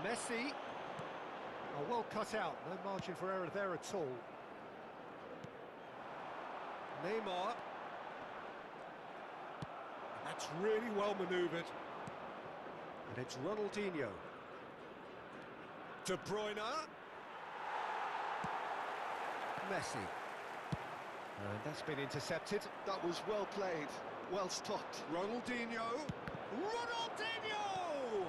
[SPEAKER 1] Messi. Oh, well cut out. No margin for error there at all. Neymar. That's really well manoeuvred. And it's Ronaldinho. De Bruyne. Messi. And that's been intercepted.
[SPEAKER 2] That was well played, well stopped.
[SPEAKER 1] Ronaldinho. Ronaldinho!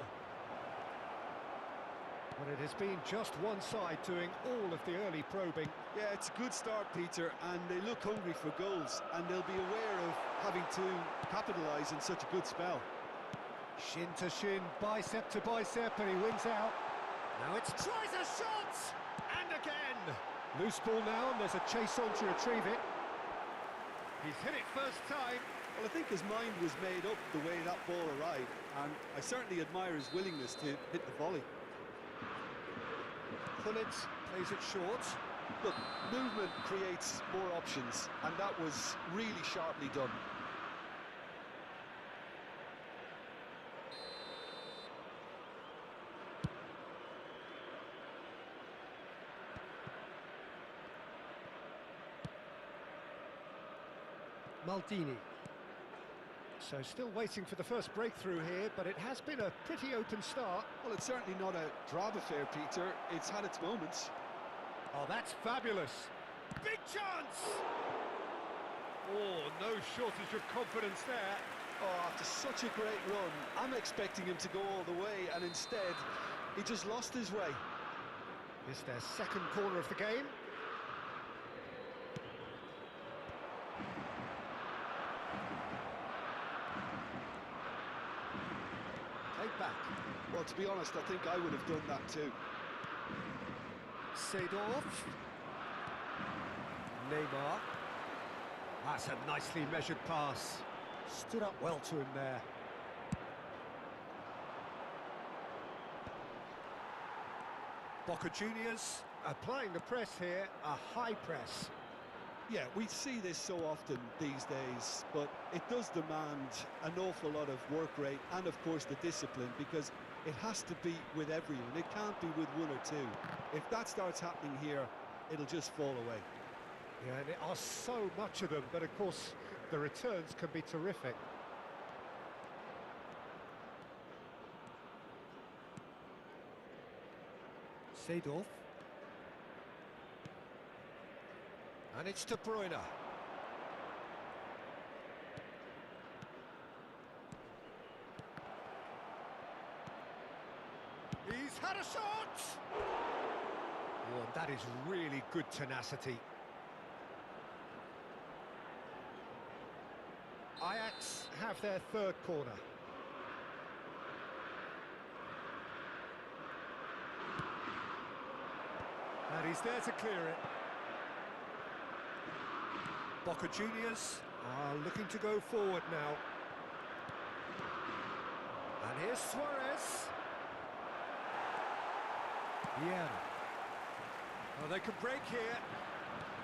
[SPEAKER 1] Well, it has been just one side doing all of the early probing.
[SPEAKER 2] Yeah, it's a good start, Peter, and they look hungry for goals, and they'll be aware of having to capitalise in such a good spell.
[SPEAKER 1] Shin to shin, bicep to bicep, and he wins out. Now it's tries a shot! And again! Loose ball now, and there's a chase on to retrieve it. He's hit it first time.
[SPEAKER 2] Well, I think his mind was made up the way that ball arrived, and I certainly admire his willingness to hit the volley.
[SPEAKER 1] Pullet plays it short.
[SPEAKER 2] Look, movement creates more options, and that was really sharply done.
[SPEAKER 1] Maldini. So still waiting for the first breakthrough here, but it has been a pretty open start.
[SPEAKER 2] Well, it's certainly not a drab affair, Peter. It's had its moments.
[SPEAKER 1] Oh, that's fabulous. Big chance! Oh, no shortage of confidence there.
[SPEAKER 2] Oh, after such a great run, I'm expecting him to go all the way, and instead, he just lost his way.
[SPEAKER 1] It's their second corner of the game. Take back.
[SPEAKER 2] Well, to be honest, I think I would have done that too.
[SPEAKER 1] Seedorf. Neymar. That's a nicely measured pass. Stood up well to him there. Boca Juniors applying the press here, a high press.
[SPEAKER 2] Yeah, we see this so often these days, but it does demand an awful lot of work rate and, of course, the discipline, because it has to be with everyone. It can't be with one or two. If that starts happening here, it'll just fall away.
[SPEAKER 1] Yeah, and there are so much of them, but of course, the returns can be terrific. Seedorf. And it's De Bruyne. He's had a shot! Oh, and that is really good tenacity. Ajax have their third corner. And he's there to clear it. Boca Juniors are looking to go forward now. And here's Suarez. Yeah. Oh, they can break here.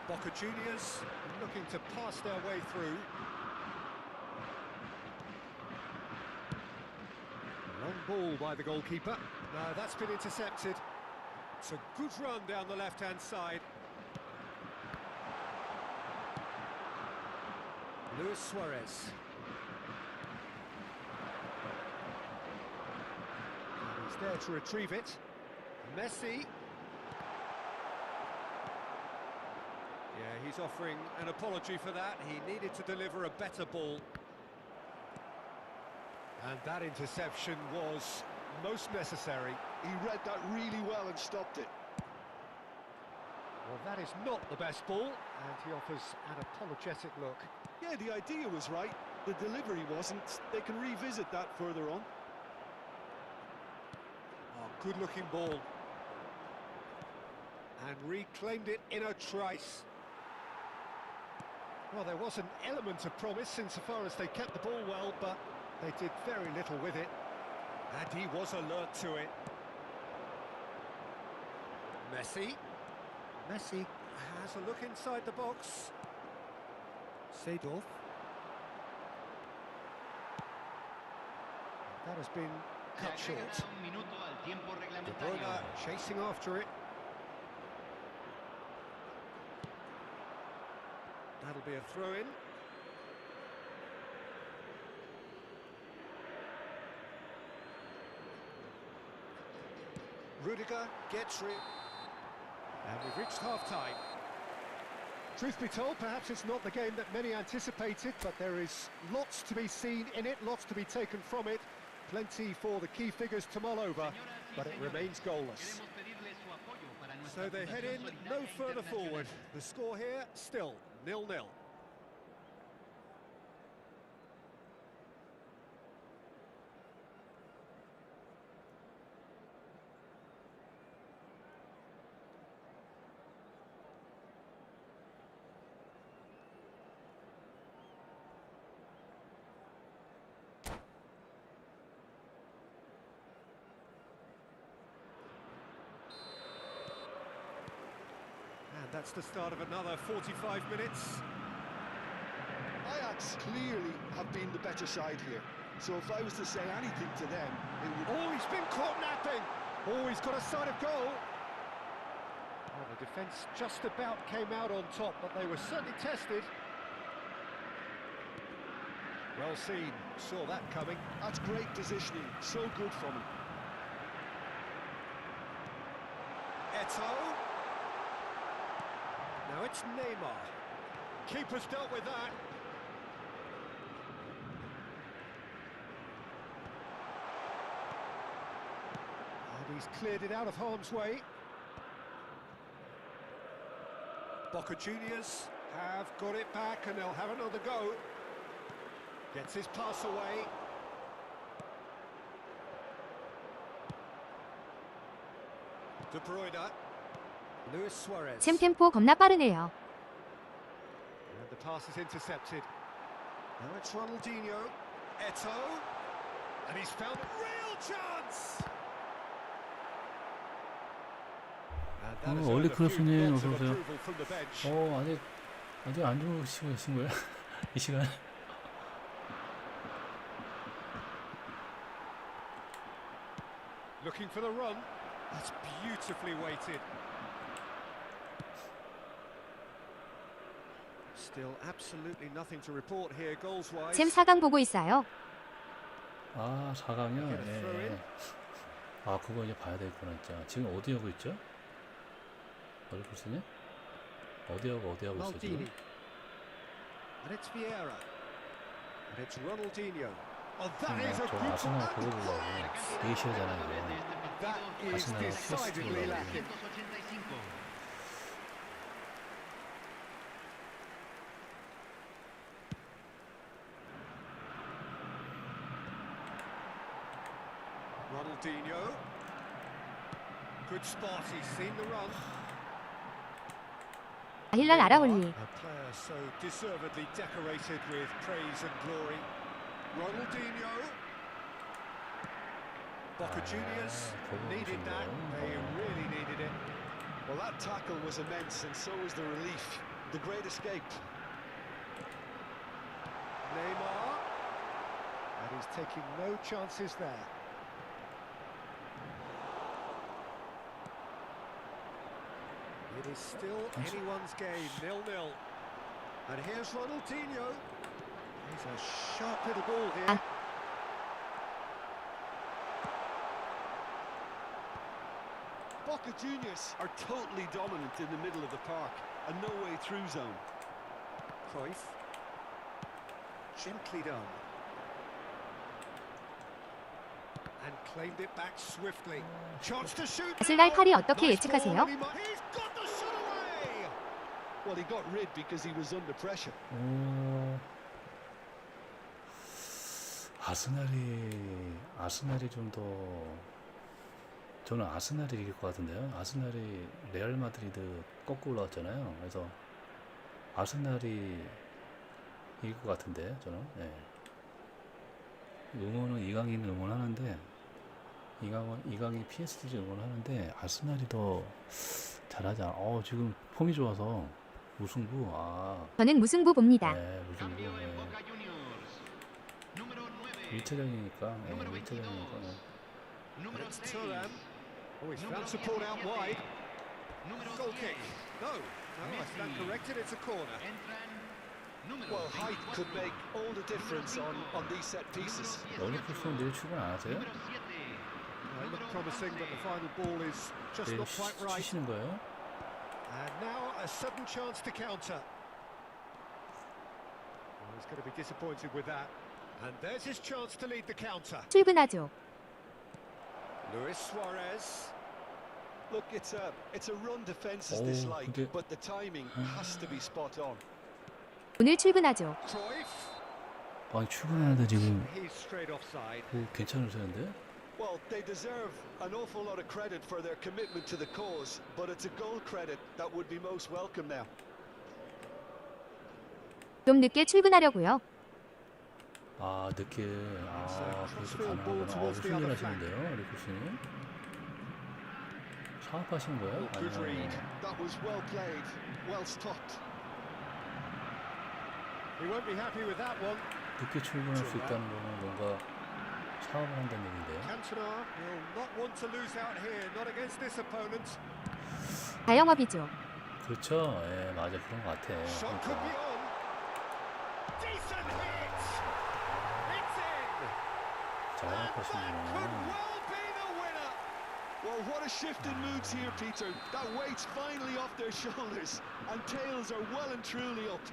[SPEAKER 1] Boca Juniors looking to pass their way through. Long ball by the goalkeeper. No, that's been intercepted. It's a good run down the left-hand side. Luis Suarez. And he's there to retrieve it. Messi. Yeah, he's offering an apology for that. He needed to deliver a better ball. And that interception was most necessary.
[SPEAKER 2] He read that really well and stopped it.
[SPEAKER 1] Well, that is not the best ball, and he offers an apologetic look.
[SPEAKER 2] Yeah, the idea was right. The delivery wasn't. They can revisit that further on.
[SPEAKER 1] Oh, good-looking ball. And reclaimed it in a trice. Well, there was an element of promise insofar as they kept the ball well, but they did very little with it. And he was alert to it. Messi. Messi has a look inside the box. Seedorf. That has been cut short. De Bruyne chasing after it. That'll be a throw-in. Rudiger gets rid. And we've reached half-time. Truth be told, perhaps it's not the game that many anticipated, but there is lots to be seen in it, lots to be taken from it. Plenty for the key figures to mull over, but it remains goalless. So they head in no further forward. The score here, still 0-0. And that's the start of another 45 minutes.
[SPEAKER 2] Ajax clearly have been the better side here. So if I was to say anything to them, it would...
[SPEAKER 1] Oh, he's been caught napping! Oh, he's got a sight of goal! Well, the defence just about came out on top, but they were certainly tested. Well seen, saw that coming.
[SPEAKER 2] That's great positioning, so good from him.
[SPEAKER 1] Eto. Now it's Neymar. Keeper's dealt with that. And he's cleared it out of harm's way. Boca Juniors have got it back and they'll have another go. Gets his pass away. De Bruyne. Luis Suarez.
[SPEAKER 3] 챔 템포 겁나 빠르네요.
[SPEAKER 1] And the pass is intercepted. Now it's Ronaldinho. Eto. And he's found a real chance. And that has
[SPEAKER 5] 원래
[SPEAKER 1] earned a few
[SPEAKER 5] 크로스님
[SPEAKER 1] nods
[SPEAKER 5] 어서
[SPEAKER 1] of
[SPEAKER 5] 오세요.
[SPEAKER 1] approval from the bench.
[SPEAKER 5] 아직 안 주무시고 계신 거예요? 이 시간?
[SPEAKER 1] Looking for the run. That's beautifully weighted. Still absolutely nothing to report here goals-wise.
[SPEAKER 3] 챔 4강 보고 있어요.
[SPEAKER 5] 아, 4강이요?
[SPEAKER 1] Get a throw in.
[SPEAKER 5] 예. 아, 그거 이제 봐야 되겠구나, 진짜. 지금 어디 하고 있죠? 어디 글쎄네? 어디 하고 있어,
[SPEAKER 1] Maldini.
[SPEAKER 5] 지금?
[SPEAKER 1] And it's Vieira. And it's Ronaldinho. Oh, that is a
[SPEAKER 5] 저
[SPEAKER 1] brutal
[SPEAKER 5] 아스날
[SPEAKER 1] and
[SPEAKER 5] 그거 보려고.
[SPEAKER 1] great.
[SPEAKER 5] 4시잖아, 이거.
[SPEAKER 1] That is
[SPEAKER 5] 아스날
[SPEAKER 1] decidedly
[SPEAKER 5] PSG.
[SPEAKER 1] lacking.
[SPEAKER 4] 185.
[SPEAKER 1] Ronaldinho. Good spot, he's seen the run.
[SPEAKER 3] 아힐랄 아라홀리.
[SPEAKER 1] A player so deservedly decorated with praise and glory. Ronaldinho. Boca Juniors needed that. They really needed it.
[SPEAKER 2] Well, that tackle was immense, and so was the relief. The great escape.
[SPEAKER 1] Neymar. And he's taking no chances there. It is still anyone's game, 0-0. And here's Ronaldinho. He's a sharp little ball here.
[SPEAKER 2] Boca Juniors are totally dominant in the middle of the park, and no way through zone.
[SPEAKER 1] Cruyff. Gently done. And claimed it back swiftly. Chance to shoot.
[SPEAKER 3] 아슬날 칼이 어떻게
[SPEAKER 1] Nice ball,
[SPEAKER 3] 예측하세요?
[SPEAKER 1] and he's got the shot away.
[SPEAKER 2] Well, he got rid because he was under pressure.
[SPEAKER 5] 아스날이 좀 더, 저는 아스날이 이길 것 같은데요. 아스날이 레알 마드리드 꺾고 올라왔잖아요. 그래서 아스날이 이길 것 같은데, 저는. 예. 응원은 이강인 응원하는데, 이강인 PSG 응원하는데 아스날이 더 잘하지 않아. 지금 폼이 좋아서 무승부.
[SPEAKER 3] 저는 무승부 봅니다.
[SPEAKER 5] 네, 무승부.
[SPEAKER 4] Cambio en
[SPEAKER 5] 네.
[SPEAKER 4] Boca Juniors. Número 9.
[SPEAKER 5] 1차전이니까. 네,
[SPEAKER 4] Número 22.
[SPEAKER 5] 1차전이니까.
[SPEAKER 4] Número
[SPEAKER 1] It's
[SPEAKER 4] 6.
[SPEAKER 1] Thuram. Oh, he's
[SPEAKER 4] Número
[SPEAKER 1] found support out
[SPEAKER 4] 17.
[SPEAKER 1] wide.
[SPEAKER 4] Número
[SPEAKER 1] Goal
[SPEAKER 4] 10.
[SPEAKER 1] kick. No, I stand
[SPEAKER 4] Messi.
[SPEAKER 1] corrected, it's a corner.
[SPEAKER 4] Entran. Número
[SPEAKER 2] Well, height could
[SPEAKER 4] 24.
[SPEAKER 2] make all the difference on these set pieces.
[SPEAKER 5] 원래 코스는 내일 출근 안 하세요?
[SPEAKER 4] Número 7.
[SPEAKER 1] They look promising, but the final ball is just
[SPEAKER 5] 내일
[SPEAKER 1] not quite right.
[SPEAKER 5] 치시는 거예요?
[SPEAKER 1] And now a sudden chance to counter. Well, he's going to be disappointed with that. And there's his chance to lead the counter.
[SPEAKER 3] 출근하죠.
[SPEAKER 1] Luis Suarez.
[SPEAKER 2] Look, it's a run defence is
[SPEAKER 5] Oh,
[SPEAKER 2] dislike,
[SPEAKER 5] 근데-
[SPEAKER 2] but the timing has to be spot on.
[SPEAKER 3] 오늘 출근하죠.
[SPEAKER 1] Cruyff.
[SPEAKER 5] 아니 출근하는데 지금
[SPEAKER 1] He's straight offside.
[SPEAKER 5] 괜찮으세는데?
[SPEAKER 2] Well, they deserve an awful lot of credit for their commitment to the cause, but it's a goal credit that would be most welcome now.
[SPEAKER 3] 좀 늦게 출근하려고요.
[SPEAKER 5] 늦게 그래서
[SPEAKER 1] crossfield
[SPEAKER 5] 가능하구나.
[SPEAKER 1] ball towards the
[SPEAKER 5] 무슨 일
[SPEAKER 1] other
[SPEAKER 5] 하시는데요, 리코스님? 사업하시는 거예요?
[SPEAKER 1] Good read.
[SPEAKER 2] That was well played, well stopped.
[SPEAKER 1] He won't be happy with that one.
[SPEAKER 5] 늦게 출근할 수 있다는 거는 뭔가 사업을 한다는 얘긴데요.
[SPEAKER 1] Cantona will not want to lose out here, not against this opponent.
[SPEAKER 3] 자영업이죠.
[SPEAKER 5] 그렇죠. 예, 맞아. 그런 것 같아.
[SPEAKER 1] Shot could be
[SPEAKER 5] 그러니까.
[SPEAKER 1] on. Decent hit.
[SPEAKER 5] 잘
[SPEAKER 2] Could
[SPEAKER 5] 하시는구나.
[SPEAKER 2] well be the winner. Well, what a shift in moods here, Peter. That weight's finally off their shoulders, and tails are well and truly up.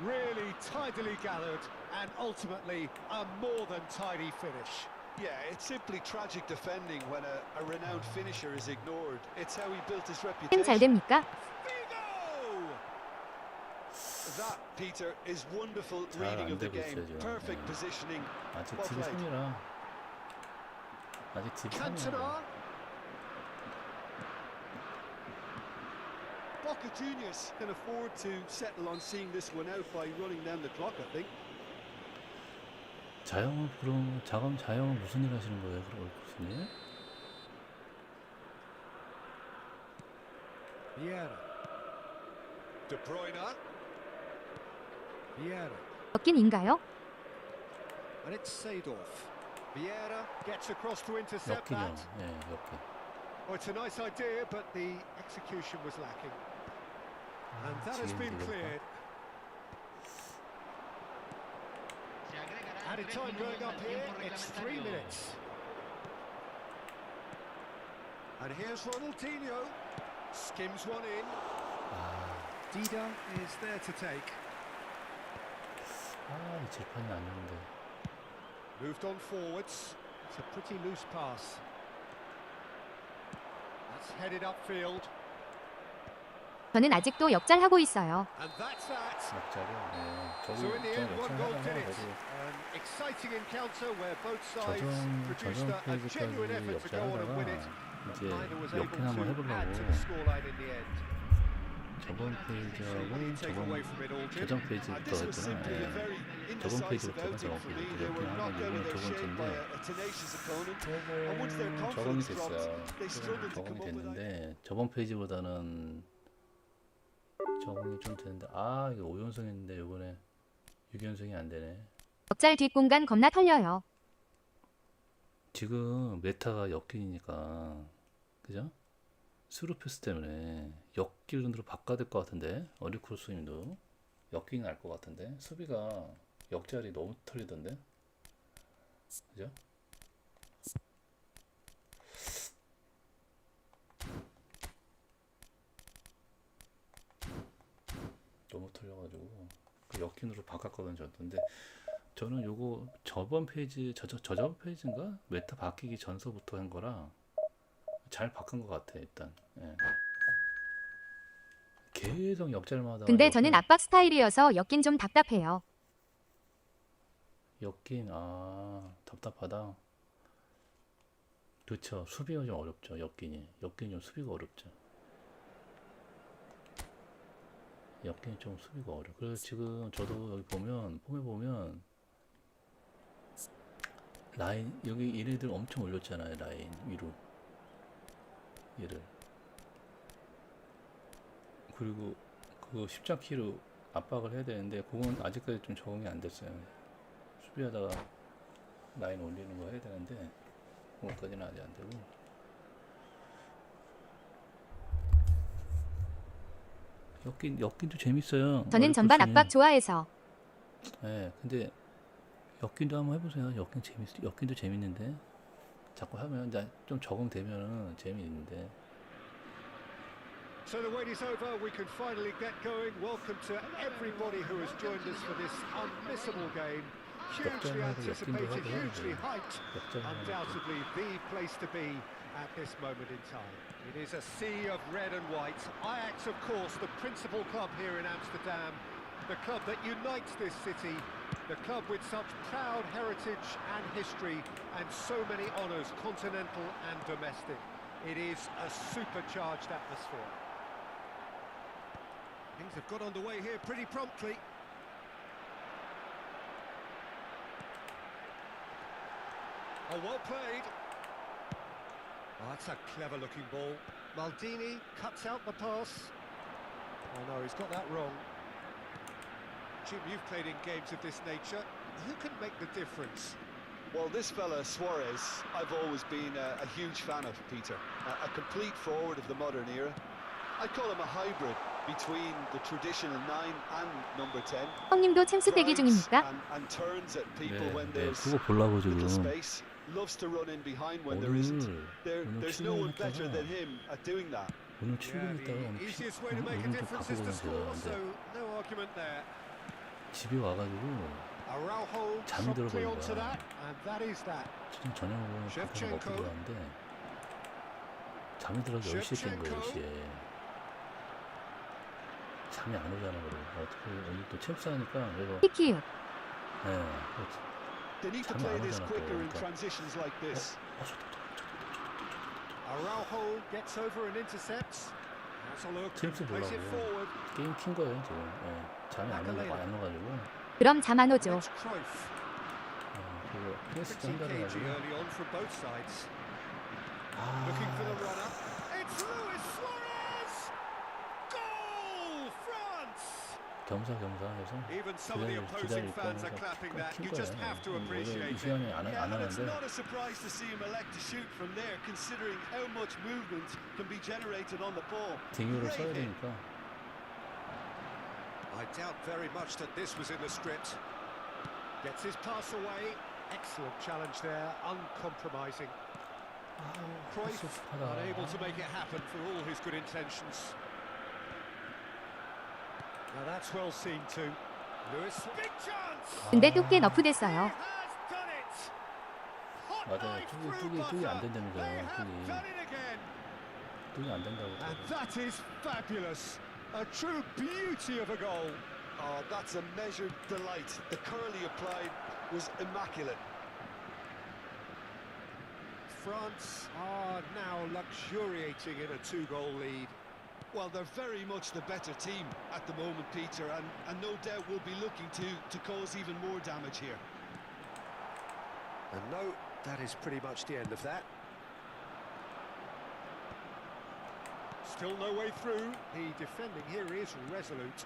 [SPEAKER 1] Really tidily gathered, and ultimately a more than tidy finish.
[SPEAKER 2] Yeah, it's simply tragic defending when a renowned finisher is ignored. It's how he built his
[SPEAKER 3] 잘
[SPEAKER 2] reputation.
[SPEAKER 3] 됩니까?
[SPEAKER 1] Figo!
[SPEAKER 2] That, Peter, is wonderful
[SPEAKER 5] 잘
[SPEAKER 2] reading
[SPEAKER 5] 안
[SPEAKER 2] of the
[SPEAKER 5] 되고
[SPEAKER 2] game.
[SPEAKER 5] 있어요, 지금.
[SPEAKER 2] Perfect
[SPEAKER 5] 네.
[SPEAKER 2] positioning.
[SPEAKER 5] 아직
[SPEAKER 2] Well
[SPEAKER 5] 팀
[SPEAKER 2] played.
[SPEAKER 5] 3이라. 아직 팀 3이라.
[SPEAKER 1] Cantona.
[SPEAKER 2] Boca Juniors can afford to settle on seeing this one out by running down the clock, I think.
[SPEAKER 5] 자영은 그럼 자영은 무슨 일 하시는 거예요? 그럼 무슨 일?
[SPEAKER 1] Vieira. De Bruyne. Vieira.
[SPEAKER 3] 엮인인가요?
[SPEAKER 1] And it's Seedorf. Vieira gets across to intercept
[SPEAKER 5] 엮이요.
[SPEAKER 1] that.
[SPEAKER 5] 예, 엮이.
[SPEAKER 1] Oh, it's a nice idea, but the execution was lacking. And that has been cleared. Added time going up here, it's 3 minutes. And here's Ronaldinho, skims one in. Dida is there to take.
[SPEAKER 5] 이 재판이 안 되는데.
[SPEAKER 1] Moved on forwards. It's a pretty loose pass. That's headed upfield.
[SPEAKER 3] 저는 아직도 역잘하고 있어요.
[SPEAKER 1] And that's that.
[SPEAKER 5] 역자리요. 네. 저도
[SPEAKER 1] So in the end, one goal did
[SPEAKER 5] 역자하다가
[SPEAKER 1] it.
[SPEAKER 5] 저도
[SPEAKER 1] An exciting encounter where both sides produced
[SPEAKER 5] 저전
[SPEAKER 1] a genuine effort to go on and win it.
[SPEAKER 5] 페이지까지
[SPEAKER 1] But neither was
[SPEAKER 5] 이제
[SPEAKER 1] able
[SPEAKER 5] 역행 한번
[SPEAKER 1] to add to the
[SPEAKER 5] 해보려고
[SPEAKER 1] scoreline in the end.
[SPEAKER 5] 저번
[SPEAKER 1] What do you
[SPEAKER 5] 페이지하고
[SPEAKER 1] take away from it all, Jim?
[SPEAKER 5] 저전
[SPEAKER 2] And
[SPEAKER 5] 페이지부터
[SPEAKER 2] this was
[SPEAKER 5] 했구나.
[SPEAKER 2] simply a
[SPEAKER 5] 예.
[SPEAKER 2] very
[SPEAKER 5] 저번
[SPEAKER 2] indecisive
[SPEAKER 5] 페이지부터
[SPEAKER 2] outing
[SPEAKER 5] 해서
[SPEAKER 2] for me. They were
[SPEAKER 5] 이렇게
[SPEAKER 2] knocked out
[SPEAKER 5] 하고
[SPEAKER 2] of
[SPEAKER 5] 이건
[SPEAKER 2] their
[SPEAKER 5] 두
[SPEAKER 2] shape by
[SPEAKER 5] 번째인데
[SPEAKER 2] a tenacious opponent. And once their
[SPEAKER 5] 적응이
[SPEAKER 2] confidence dropped,
[SPEAKER 5] 됐어요.
[SPEAKER 2] they struggled to
[SPEAKER 5] 적응이
[SPEAKER 2] come up with
[SPEAKER 5] 됐는데 저번 페이지보다는 적응이 좀 되는데 이거 5연승했는데 이번에 6연승이 안 되네.
[SPEAKER 3] 역잘 뒷공간 겁나 털려요.
[SPEAKER 5] 지금 메타가 역기니까 그죠? 스루 패스 때문에 역기run으로 바꿔야 될 것 같은데 어리크로스님도 역기는 날 것 같은데 수비가 역자리 너무 털리던데 그죠? 너무 털려가지고 그 역기run으로 바꿨거든요. 저는데 저는 요거 저번 페이지 저전 페이지인가 메타 바뀌기 전서부터 한 거라 잘 바꾼 것 같아 일단. 예. 계속 역잘마다.
[SPEAKER 3] 근데 저는 압박 스타일이어서 엮인 좀 답답해요.
[SPEAKER 5] 엮인 답답하다. 그렇죠. 수비가 좀 어렵죠. 엮인이 좀 수비가 어렵죠. 엮인이 좀 수비가 어려. 그래서 지금 저도 여기 보면 폼에 보면 라인 여기 얘네들 엄청 올렸잖아요. 라인 위로 얘를. 그리고 그 십자키로 압박을 해야 되는데 그건 아직까지 좀 적응이 안 됐어요. 수비하다가 라인 올리는 거 해야 되는데 그것까지는 아직 안 되고. 엮인도 재밌어요.
[SPEAKER 3] 저는 전반 압박 좋아해서.
[SPEAKER 5] 네, 근데 엮인도 한번 해보세요. 엮인도 재밌는데 자꾸 하면 좀 적응되면은 재미있는데.
[SPEAKER 1] So the wait is over, we can finally get going. Welcome to everybody who has joined us for this unmissable game. Hugely anticipated, hugely hyped. Undoubtedly the place to be at this moment in time. It is a sea of red and white. Ajax, of course, the principal club here in Amsterdam. The club that unites this city. The club with such proud heritage and history and so many honours, continental and domestic. It is a supercharged atmosphere. Things have got underway here pretty promptly. Oh, well played. Oh, that's a clever-looking ball. Maldini cuts out the pass. Oh no, he's got that wrong. Jim, you've played in games of this nature. Who can make the difference?
[SPEAKER 2] Well, this fella, Suarez, I've always been a huge fan of, Peter. A complete forward of the modern era. I call him a hybrid between the traditional 9 and number 10.
[SPEAKER 3] 형님도 챔스 대기 중입니까?
[SPEAKER 2] And turns at people when
[SPEAKER 5] 네,
[SPEAKER 2] there's
[SPEAKER 5] 그거 보려고 지금
[SPEAKER 2] little space. Loves to run in behind when there isn't. There's no one better than him at doing that.
[SPEAKER 5] 오늘
[SPEAKER 1] Yeah,
[SPEAKER 5] 출근했다가
[SPEAKER 1] the
[SPEAKER 5] 오늘
[SPEAKER 1] easiest way to make a
[SPEAKER 5] 오늘도
[SPEAKER 1] difference is to
[SPEAKER 5] 바쁘거든요.
[SPEAKER 1] score, so
[SPEAKER 5] 근데
[SPEAKER 1] no argument there.
[SPEAKER 5] 집에 와가지고
[SPEAKER 1] Araujo
[SPEAKER 5] 잠이
[SPEAKER 1] promptly
[SPEAKER 5] 들어버린
[SPEAKER 1] onto
[SPEAKER 5] 거야.
[SPEAKER 1] that, and that is that.
[SPEAKER 5] 지금 저녁으로 밥을 먹고
[SPEAKER 1] Shevchenko.
[SPEAKER 5] 들어갔는데 잠이 들어서 10시에 깬 거예요. 10시에 잠이 안 오잖아. 그래 어떻게 오늘 또 챔스 하니까 그래서
[SPEAKER 3] 키키유.
[SPEAKER 5] 네,
[SPEAKER 2] They need to
[SPEAKER 5] 잠이
[SPEAKER 2] play
[SPEAKER 5] 안
[SPEAKER 2] this
[SPEAKER 5] 오잖아. 또
[SPEAKER 2] quicker in
[SPEAKER 5] 그러니까
[SPEAKER 2] transitions like this.
[SPEAKER 1] Araujo gets over and intercepts. That's a look.
[SPEAKER 5] 챔스
[SPEAKER 1] Plays it
[SPEAKER 5] 보려고
[SPEAKER 1] forward.
[SPEAKER 5] 게임 킨 거예요 지금. 잠이 안 오가지고
[SPEAKER 3] 그럼 잠 안 오죠.
[SPEAKER 1] It's Cruyff.
[SPEAKER 5] 그리고 PS
[SPEAKER 1] Pretty
[SPEAKER 5] 한다고
[SPEAKER 1] cagey
[SPEAKER 5] 해가지고
[SPEAKER 1] early on from both sides. Looking for the runner. It's Luis Suarez! Goal, France!
[SPEAKER 5] 겸사겸사 해서
[SPEAKER 1] Even some of the opposing fans are clapping that. You just have to
[SPEAKER 5] 원래
[SPEAKER 1] appreciate
[SPEAKER 5] 이
[SPEAKER 1] it.
[SPEAKER 5] 시간에 안
[SPEAKER 2] Yeah, and it's
[SPEAKER 5] 하는데
[SPEAKER 2] not a surprise to see him elect to shoot from there, considering how much movement can be generated on the ball.
[SPEAKER 5] 딩유를 써야
[SPEAKER 2] Great hit.
[SPEAKER 5] 되니까
[SPEAKER 1] I doubt very much that this was in the script. Gets his pass away. Excellent challenge there, uncompromising. Cruyff unable to make it happen for all his good intentions. Now that's well seen too. Lewis, big chance.
[SPEAKER 3] 근데 뚝게 너프됐어요.
[SPEAKER 1] He has done it. Hot
[SPEAKER 5] 맞아요.
[SPEAKER 1] knife through
[SPEAKER 5] 뚝이 안
[SPEAKER 1] butter.
[SPEAKER 5] 된다면서요.
[SPEAKER 1] They have
[SPEAKER 5] 뚝이
[SPEAKER 1] done it again.
[SPEAKER 5] 뚝이 안 된다고.
[SPEAKER 1] And that is fabulous. A true beauty of a goal.
[SPEAKER 2] Oh, that's a measured delight. The curl he applied was immaculate.
[SPEAKER 1] France are now luxuriating in a 2-goal lead.
[SPEAKER 2] Well, they're very much the better team at the moment, Peter, and no doubt will be looking to cause even more damage here.
[SPEAKER 1] And no, that is pretty much the end of that. Still no way through. The defending here is resolute.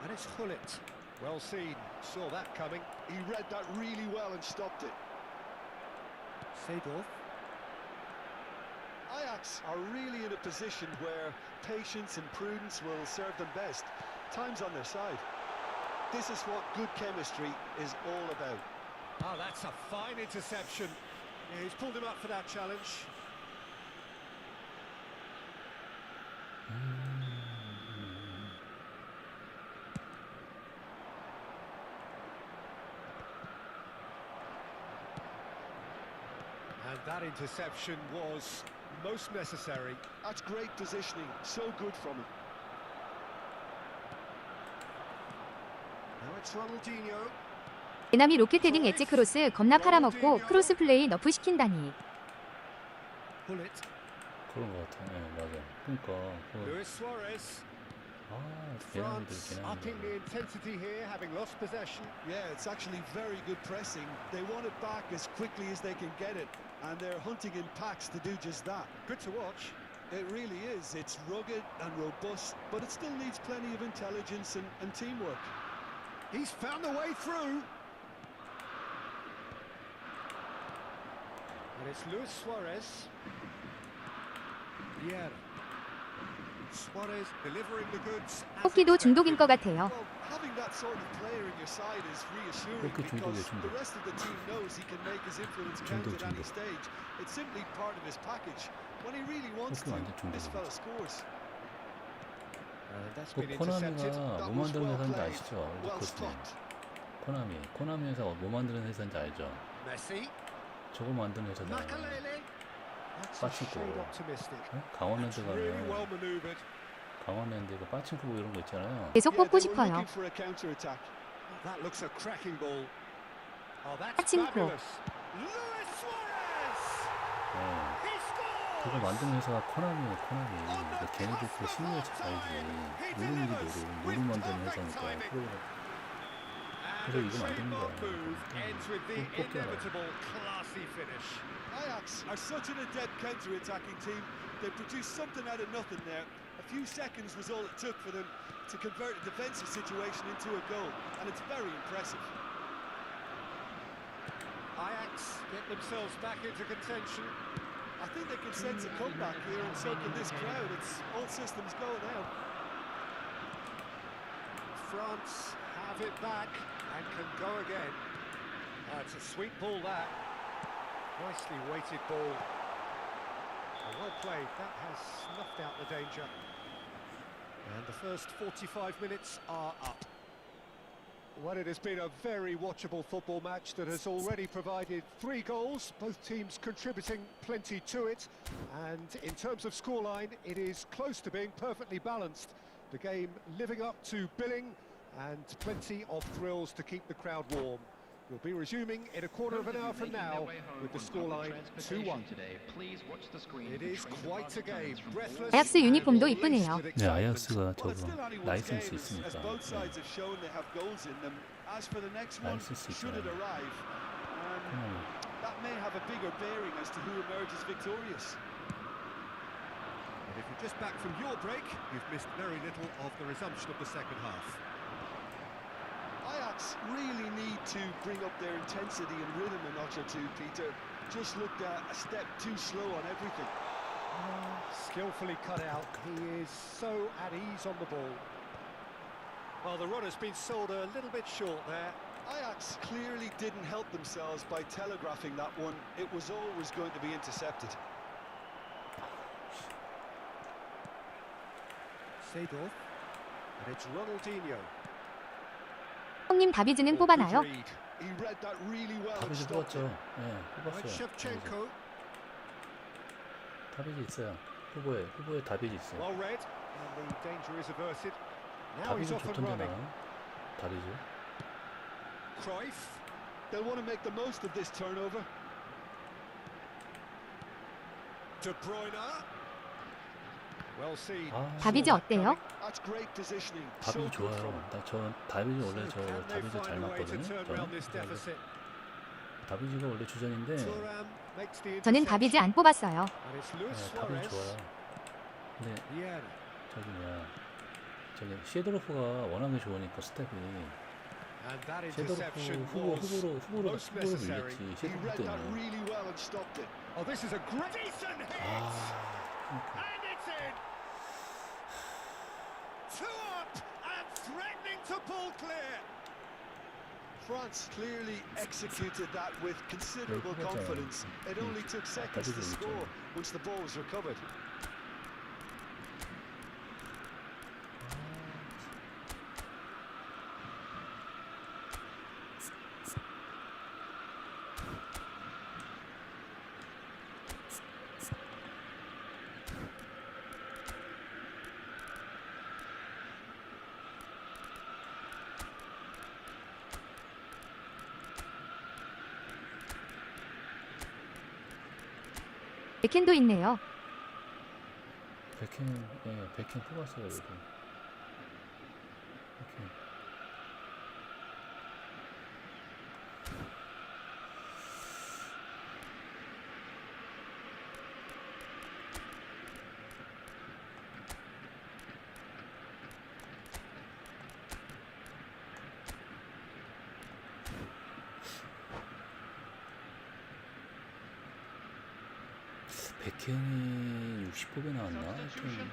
[SPEAKER 1] And it's Hullet. Well seen. Saw that coming.
[SPEAKER 2] He read that really well and stopped it.
[SPEAKER 1] Seedorf.
[SPEAKER 2] Ajax are really in a position where patience and prudence will serve them best. Time's on their side. This is what good chemistry is all about.
[SPEAKER 1] Oh, that's a fine interception. Yeah, he's pulled him up for that challenge. And that interception was most necessary.
[SPEAKER 2] That's great positioning. So good from him.
[SPEAKER 1] Now it's Ronaldinho.
[SPEAKER 3] 베남이 로켓헤딩 엣지 크로스 겁나 팔아먹고 크로스 플레이 너프 시킨다니.
[SPEAKER 1] Hullet.
[SPEAKER 5] 그런 것 같아. 네, 맞아. 그러니까
[SPEAKER 1] Luis Suarez. France upping the intensity here, having lost possession.
[SPEAKER 2] Yeah, it's actually very good pressing. They want it back as quickly as they can get it, and they're hunting in packs to do just that.
[SPEAKER 1] Good to watch.
[SPEAKER 2] It really is. It's rugged and robust, but it still needs plenty of intelligence and teamwork.
[SPEAKER 1] He's found the way through. And it's Luis Suarez. Yeah. Suarez delivering the goods.
[SPEAKER 3] 호키도 중독인 것 같아요.
[SPEAKER 2] Well, having that sort of player in your side is reassuring
[SPEAKER 5] 그렇게
[SPEAKER 2] because
[SPEAKER 5] 중독이에요, 중독.
[SPEAKER 2] the rest of the team knows he can make his influence count
[SPEAKER 5] 중독,
[SPEAKER 2] at any
[SPEAKER 5] 중독.
[SPEAKER 2] stage. It's simply part of his package. When he really wants to,
[SPEAKER 5] 그렇게 완전
[SPEAKER 2] this
[SPEAKER 5] 중독이죠.
[SPEAKER 2] fella scores.
[SPEAKER 1] That's
[SPEAKER 5] 그
[SPEAKER 1] been intercepted.
[SPEAKER 5] 코나미가
[SPEAKER 2] That
[SPEAKER 5] 뭐
[SPEAKER 2] was
[SPEAKER 5] 만드는
[SPEAKER 2] well
[SPEAKER 5] 회사인지
[SPEAKER 2] played,
[SPEAKER 5] 아시죠?
[SPEAKER 2] well
[SPEAKER 5] 그렇지.
[SPEAKER 2] stopped.
[SPEAKER 5] 코나미 회사 뭐 만드는 회사인지 알죠?
[SPEAKER 1] Messi.
[SPEAKER 5] 저거 만드는 회사잖아요.
[SPEAKER 1] Makalele. That's a
[SPEAKER 5] 빠치고.
[SPEAKER 1] shade optimistic.
[SPEAKER 5] 응? 강원랜드
[SPEAKER 1] Really well
[SPEAKER 5] 가면
[SPEAKER 1] manoeuvred.
[SPEAKER 5] 강원랜드 그 빠친코 이런 거 있잖아요.
[SPEAKER 3] 계속
[SPEAKER 2] Yeah,
[SPEAKER 3] 뽑고
[SPEAKER 2] they were
[SPEAKER 3] 싶어요.
[SPEAKER 2] looking for a counter attack.
[SPEAKER 1] That looks a cracking ball. Oh, that's
[SPEAKER 3] 빠친코.
[SPEAKER 1] fabulous. Luis Suarez.
[SPEAKER 5] 네.
[SPEAKER 1] He scores.
[SPEAKER 5] 그거 만드는 회사가 코나미예요. 코나미. 그러니까 걔네들 그 심리를 잘 알지. 노는 일이 노를 만드는 회사니까. 그래서 이거 만드는 거야.
[SPEAKER 1] Trademark move ends with the
[SPEAKER 5] 꼭 깨라.
[SPEAKER 1] inevitable classy finish.
[SPEAKER 2] Ajax are such an adept counter-attacking team. They produced something out of nothing there. A few seconds was all it took for them to convert a defensive situation into a goal, and it's very impressive.
[SPEAKER 1] Ajax get themselves back into contention.
[SPEAKER 2] I think they can sense a comeback here and soaking this crowd. It's all systems go now.
[SPEAKER 1] France have it back and can go again. It's a sweet ball that. Nicely weighted ball. Well played. That has snuffed out the danger. And the first 45 minutes are up. Well, it has been a very watchable football match that has already provided 3 goals, both teams contributing plenty to it. And in terms of scoreline, it is close to being perfectly balanced. The game living up to billing and plenty of thrills to keep the crowd warm. We'll be resuming in a quarter of an hour from now with the scoreline 2-1. It is quite a game. Breathless.
[SPEAKER 3] 아약스 유니폼도 이쁘네요.
[SPEAKER 5] 네, 아약스가 저거 라이센스 있으니까.
[SPEAKER 2] As both sides have shown they have goals in them. As for the next one,
[SPEAKER 5] 라이센스
[SPEAKER 2] should it
[SPEAKER 5] 있잖아요.
[SPEAKER 2] arrive, that may have a bigger bearing as to who emerges victorious.
[SPEAKER 1] And if you're just back from your break, you've missed very little of the resumption of the second half.
[SPEAKER 2] Ajax really need to bring up their intensity and rhythm a notch or two, Peter. Just looked a step too slow on everything.
[SPEAKER 1] Skillfully cut out. He is so at ease on the ball. Well, the run has been sold a little bit short there.
[SPEAKER 2] Ajax clearly didn't help themselves by telegraphing that one. It was always going to be intercepted.
[SPEAKER 1] Seedorf. And it's Ronaldinho.
[SPEAKER 3] 형님 다비즈는 뽑아나요?
[SPEAKER 2] He read that really well and
[SPEAKER 5] 다비지
[SPEAKER 2] stopped
[SPEAKER 5] 뽑았죠.
[SPEAKER 2] it.
[SPEAKER 5] 네,
[SPEAKER 1] Right,
[SPEAKER 5] 뽑았어요.
[SPEAKER 1] Shevchenko.
[SPEAKER 5] 다비지 있어요. 후보에 다비지 있어요.
[SPEAKER 1] Well read. And the danger is averted. Now he's
[SPEAKER 5] 다비지
[SPEAKER 1] off and
[SPEAKER 5] 좋던데
[SPEAKER 1] running.
[SPEAKER 5] 나. 다비지.
[SPEAKER 1] Cruyff.
[SPEAKER 2] They'll want to make the most of this turnover.
[SPEAKER 1] De Bruyne. Well seen.
[SPEAKER 5] 아,
[SPEAKER 3] 다비즈 어때요?
[SPEAKER 2] That's great positioning.
[SPEAKER 5] 다비지
[SPEAKER 2] So good
[SPEAKER 5] 좋아요.
[SPEAKER 2] from him.
[SPEAKER 5] 저 다비지 원래 저
[SPEAKER 1] Can they
[SPEAKER 5] 다비지 잘
[SPEAKER 1] find a way to
[SPEAKER 5] 맞거든요.
[SPEAKER 1] turn round this
[SPEAKER 5] 저는
[SPEAKER 1] deficit?
[SPEAKER 5] 다비지가 원래 주전인데
[SPEAKER 1] Thuram makes the
[SPEAKER 3] 저는 다비즈 안 뽑았어요.
[SPEAKER 1] And it's Luis
[SPEAKER 5] 네, 다비지
[SPEAKER 1] Suarez.
[SPEAKER 5] 좋아요. 근데
[SPEAKER 1] Yeah.
[SPEAKER 5] 저기 셰드로프가 워낙에 좋으니까 스텝이
[SPEAKER 1] And that
[SPEAKER 5] 셰드로프
[SPEAKER 1] interception was
[SPEAKER 5] 후보로
[SPEAKER 1] most necessary.
[SPEAKER 5] 밀렸지.
[SPEAKER 2] He
[SPEAKER 5] 셰드로프
[SPEAKER 2] read that
[SPEAKER 5] 때문에.
[SPEAKER 2] really well and stopped it.
[SPEAKER 1] Oh, this is a great decent hit.
[SPEAKER 5] 그러니까.
[SPEAKER 1] And it's in. 2 up and threatening to pull clear.
[SPEAKER 2] France clearly executed that with considerable
[SPEAKER 5] 그렇죠.
[SPEAKER 2] confidence. It only took seconds to
[SPEAKER 5] 다비지
[SPEAKER 2] score once the ball was recovered.
[SPEAKER 3] 백캔도 있네요.
[SPEAKER 5] 백캔 뽑았어요 여기. 백캔. 백캔이 60뽑에 나왔나? 하여튼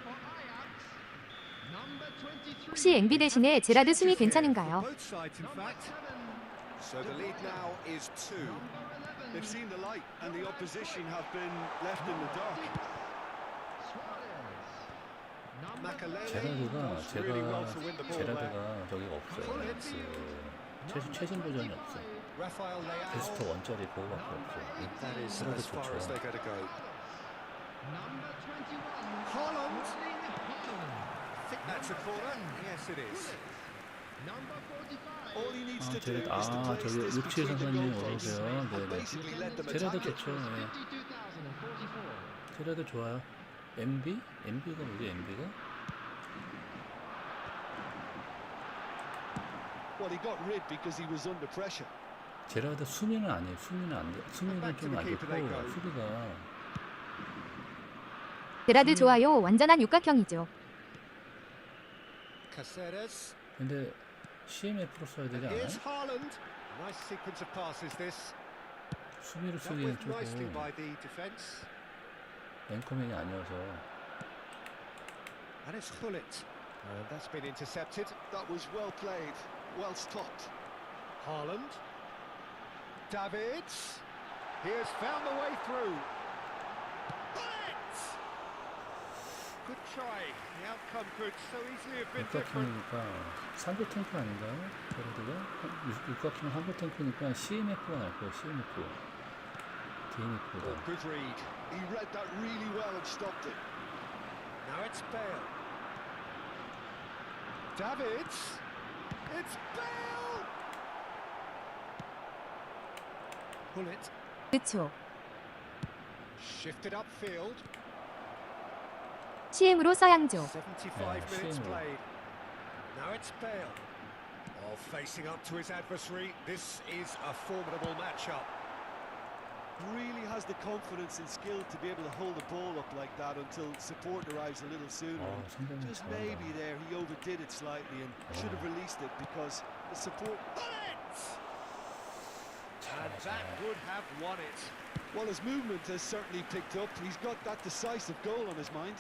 [SPEAKER 3] 혹시 앵비 대신에 제라드 숨이 괜찮은가요?
[SPEAKER 1] Both sides, in fact. So the lead now is 2.
[SPEAKER 2] They've seen the light and the opposition have been left in the dark.
[SPEAKER 1] Makaleli does really well to win the ball there.
[SPEAKER 5] 제라드가 저기가 없어요. 그 최신 버전이 없어.
[SPEAKER 1] Rafael Leao.
[SPEAKER 5] 베스트 원짜리 그거밖에 없어.
[SPEAKER 1] That is
[SPEAKER 5] 제라드
[SPEAKER 1] as far as
[SPEAKER 5] 좋죠.
[SPEAKER 1] they're going to go. Holland. I think that's a corner. Yes, it is.
[SPEAKER 2] All he needs to do
[SPEAKER 5] 제라드
[SPEAKER 2] is to place
[SPEAKER 5] 저기
[SPEAKER 2] this
[SPEAKER 5] 우치의
[SPEAKER 2] between the
[SPEAKER 5] 선생님
[SPEAKER 2] goalposts
[SPEAKER 5] 오세요.
[SPEAKER 2] and
[SPEAKER 5] 네네.
[SPEAKER 2] basically let them
[SPEAKER 5] 제라드
[SPEAKER 2] attack it.
[SPEAKER 5] 좋죠. 네. 제라드 좋아요. MB? MB가 뭐지? MB가?
[SPEAKER 2] Well, he got rid because he was under pressure.
[SPEAKER 5] 제라드 수비는 아니에요. 수비는 안 돼. 수비는 좀 안 좋고 수비가
[SPEAKER 3] 제라드 좋아요. 완전한 육각형이죠.
[SPEAKER 1] Caceres.
[SPEAKER 5] 근데 CMF로 써야 되지 않아요?
[SPEAKER 1] Here's Haaland. Nice sequence of passes this.
[SPEAKER 5] 수비를
[SPEAKER 1] Dealt
[SPEAKER 5] 쓰기엔
[SPEAKER 1] with nicely
[SPEAKER 5] 조금
[SPEAKER 1] by the defence.
[SPEAKER 5] 앵커맨이 아니어서.
[SPEAKER 1] And it's Hullet. And that's been intercepted.
[SPEAKER 2] That was well played, well stopped.
[SPEAKER 1] Haaland. Davids. He has found the way through. Hullet! Good try. The outcome could so easily have been different.
[SPEAKER 5] 육각형이니까 산소 탱크 아닌가요? 저러드가? 육각형 산소 탱크니까 CMF가 날 거예요. CMF. DMF보다.
[SPEAKER 1] Oh, good read.
[SPEAKER 2] He read that really well and stopped it.
[SPEAKER 1] Now it's Bale. Davids. It's Bale. Hullet.
[SPEAKER 3] 그쵸.
[SPEAKER 1] Shifted upfield.
[SPEAKER 3] CM으로 서양조.
[SPEAKER 1] 75
[SPEAKER 5] Yeah,
[SPEAKER 1] minutes
[SPEAKER 5] CM으로.
[SPEAKER 1] played. Now it's Bale. Oh, facing up to his adversary. This is a formidable matchup.
[SPEAKER 2] Really has the confidence and skill to be able to hold the ball up like that until support arrives a little sooner.
[SPEAKER 5] 아, 상당히
[SPEAKER 2] Just
[SPEAKER 5] 잘한다.
[SPEAKER 2] maybe there he overdid it slightly and should have released it because the support.
[SPEAKER 1] And that would have won it.
[SPEAKER 2] Well, his movement has certainly picked up. He's got that decisive goal on his mind.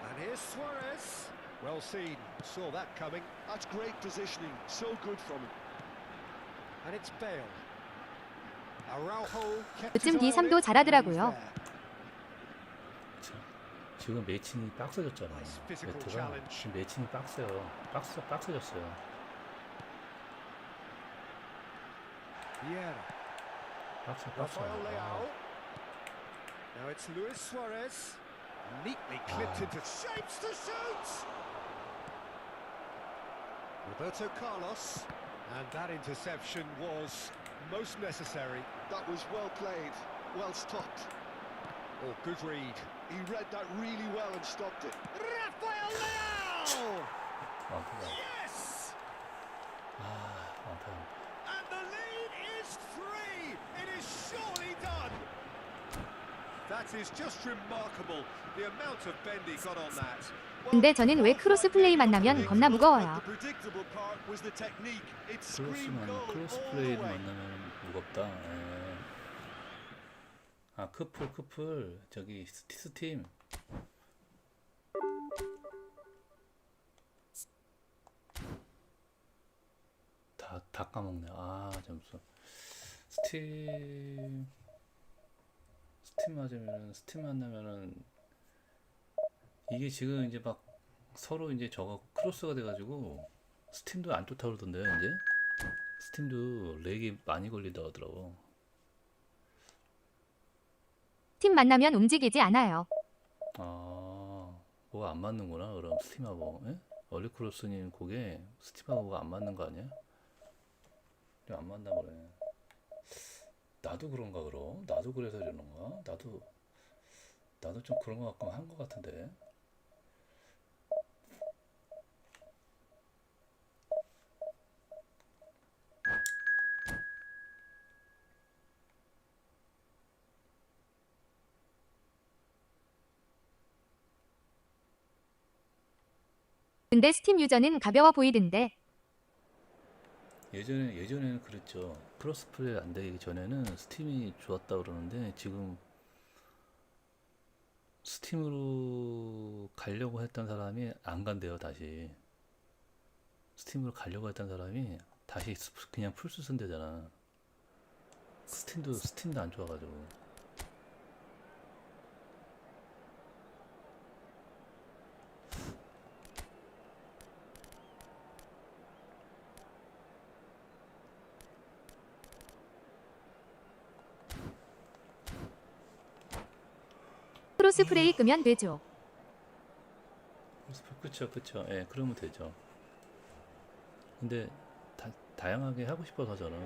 [SPEAKER 1] And here's Suarez. Well seen. Saw that coming.
[SPEAKER 2] That's great positioning. So good from him.
[SPEAKER 1] And it's Bale. Araujo kept
[SPEAKER 3] 요즘
[SPEAKER 1] his eye on
[SPEAKER 3] D3도
[SPEAKER 1] it,
[SPEAKER 3] 잘하더라고요.
[SPEAKER 1] and he's there.
[SPEAKER 5] 지금 매칭이 빡세졌잖아요.
[SPEAKER 1] Nice physical
[SPEAKER 5] 배트가
[SPEAKER 1] challenge.
[SPEAKER 5] 지금 매칭이 빡세요. 빡세졌어요.
[SPEAKER 1] Vieira.
[SPEAKER 5] 빡세.
[SPEAKER 1] Rafael Leao.
[SPEAKER 5] 아,
[SPEAKER 1] Now it's Luis Suarez. Neatly clipped into shapes to shoot. Roberto Carlos. And that interception was most necessary.
[SPEAKER 2] That was well played, well stopped.
[SPEAKER 1] Oh, good read.
[SPEAKER 2] He read that really well and stopped it.
[SPEAKER 1] Rafael Leao!
[SPEAKER 5] 왕패다.
[SPEAKER 1] Yes!
[SPEAKER 5] 왕패.
[SPEAKER 1] And the lead is free! It is surely done! That is just remarkable. The amount of bend he got on that.
[SPEAKER 3] 근데 저는 왜 크로스 플레이 만나면 겁나 무거워요.
[SPEAKER 2] The predictable part was the technique. It screamed goal
[SPEAKER 5] 크로스
[SPEAKER 2] all the
[SPEAKER 5] 플레이를
[SPEAKER 2] way.
[SPEAKER 5] 만나면 무겁다. 예. 아 크플 저기 스팀. 다 까먹네. 아 잠수. 스팀 스팀 만나면은 이게 지금 이제 막 서로 이제 저거 크로스가 돼가지고 스팀도 안 좋다 그러던데 이제 스팀도 렉이 많이 걸린다 하더라고.
[SPEAKER 3] 팀 만나면 움직이지 않아요.
[SPEAKER 5] 아 뭐가 안 맞는구나 그럼 스팀하고. 예? 얼리크로스님 그게 스팀하고 뭐가 안 맞는 거 아니야? 안 맞나 보네. 나도 그런가 그럼? 나도 그래서 이러는가? 나도 좀 그런 거 같고 한 거 같은데.
[SPEAKER 3] 근데 스팀 유저는 가벼워 보이던데.
[SPEAKER 5] 예전에는 그랬죠. 크로스 플레이 안 되기 전에는 스팀이 좋았다 그러는데 지금 스팀으로 가려고 했던 사람이 안 간대요. 다시 스팀으로 가려고 했던 사람이 다시 그냥 풀스 쓴대잖아. 스팀도 안 좋아가지고.
[SPEAKER 3] 크로스 플레이 끄면 되죠.
[SPEAKER 5] 그쵸. 예, 그러면 되죠. 근데 다양하게 하고 싶어서 저는.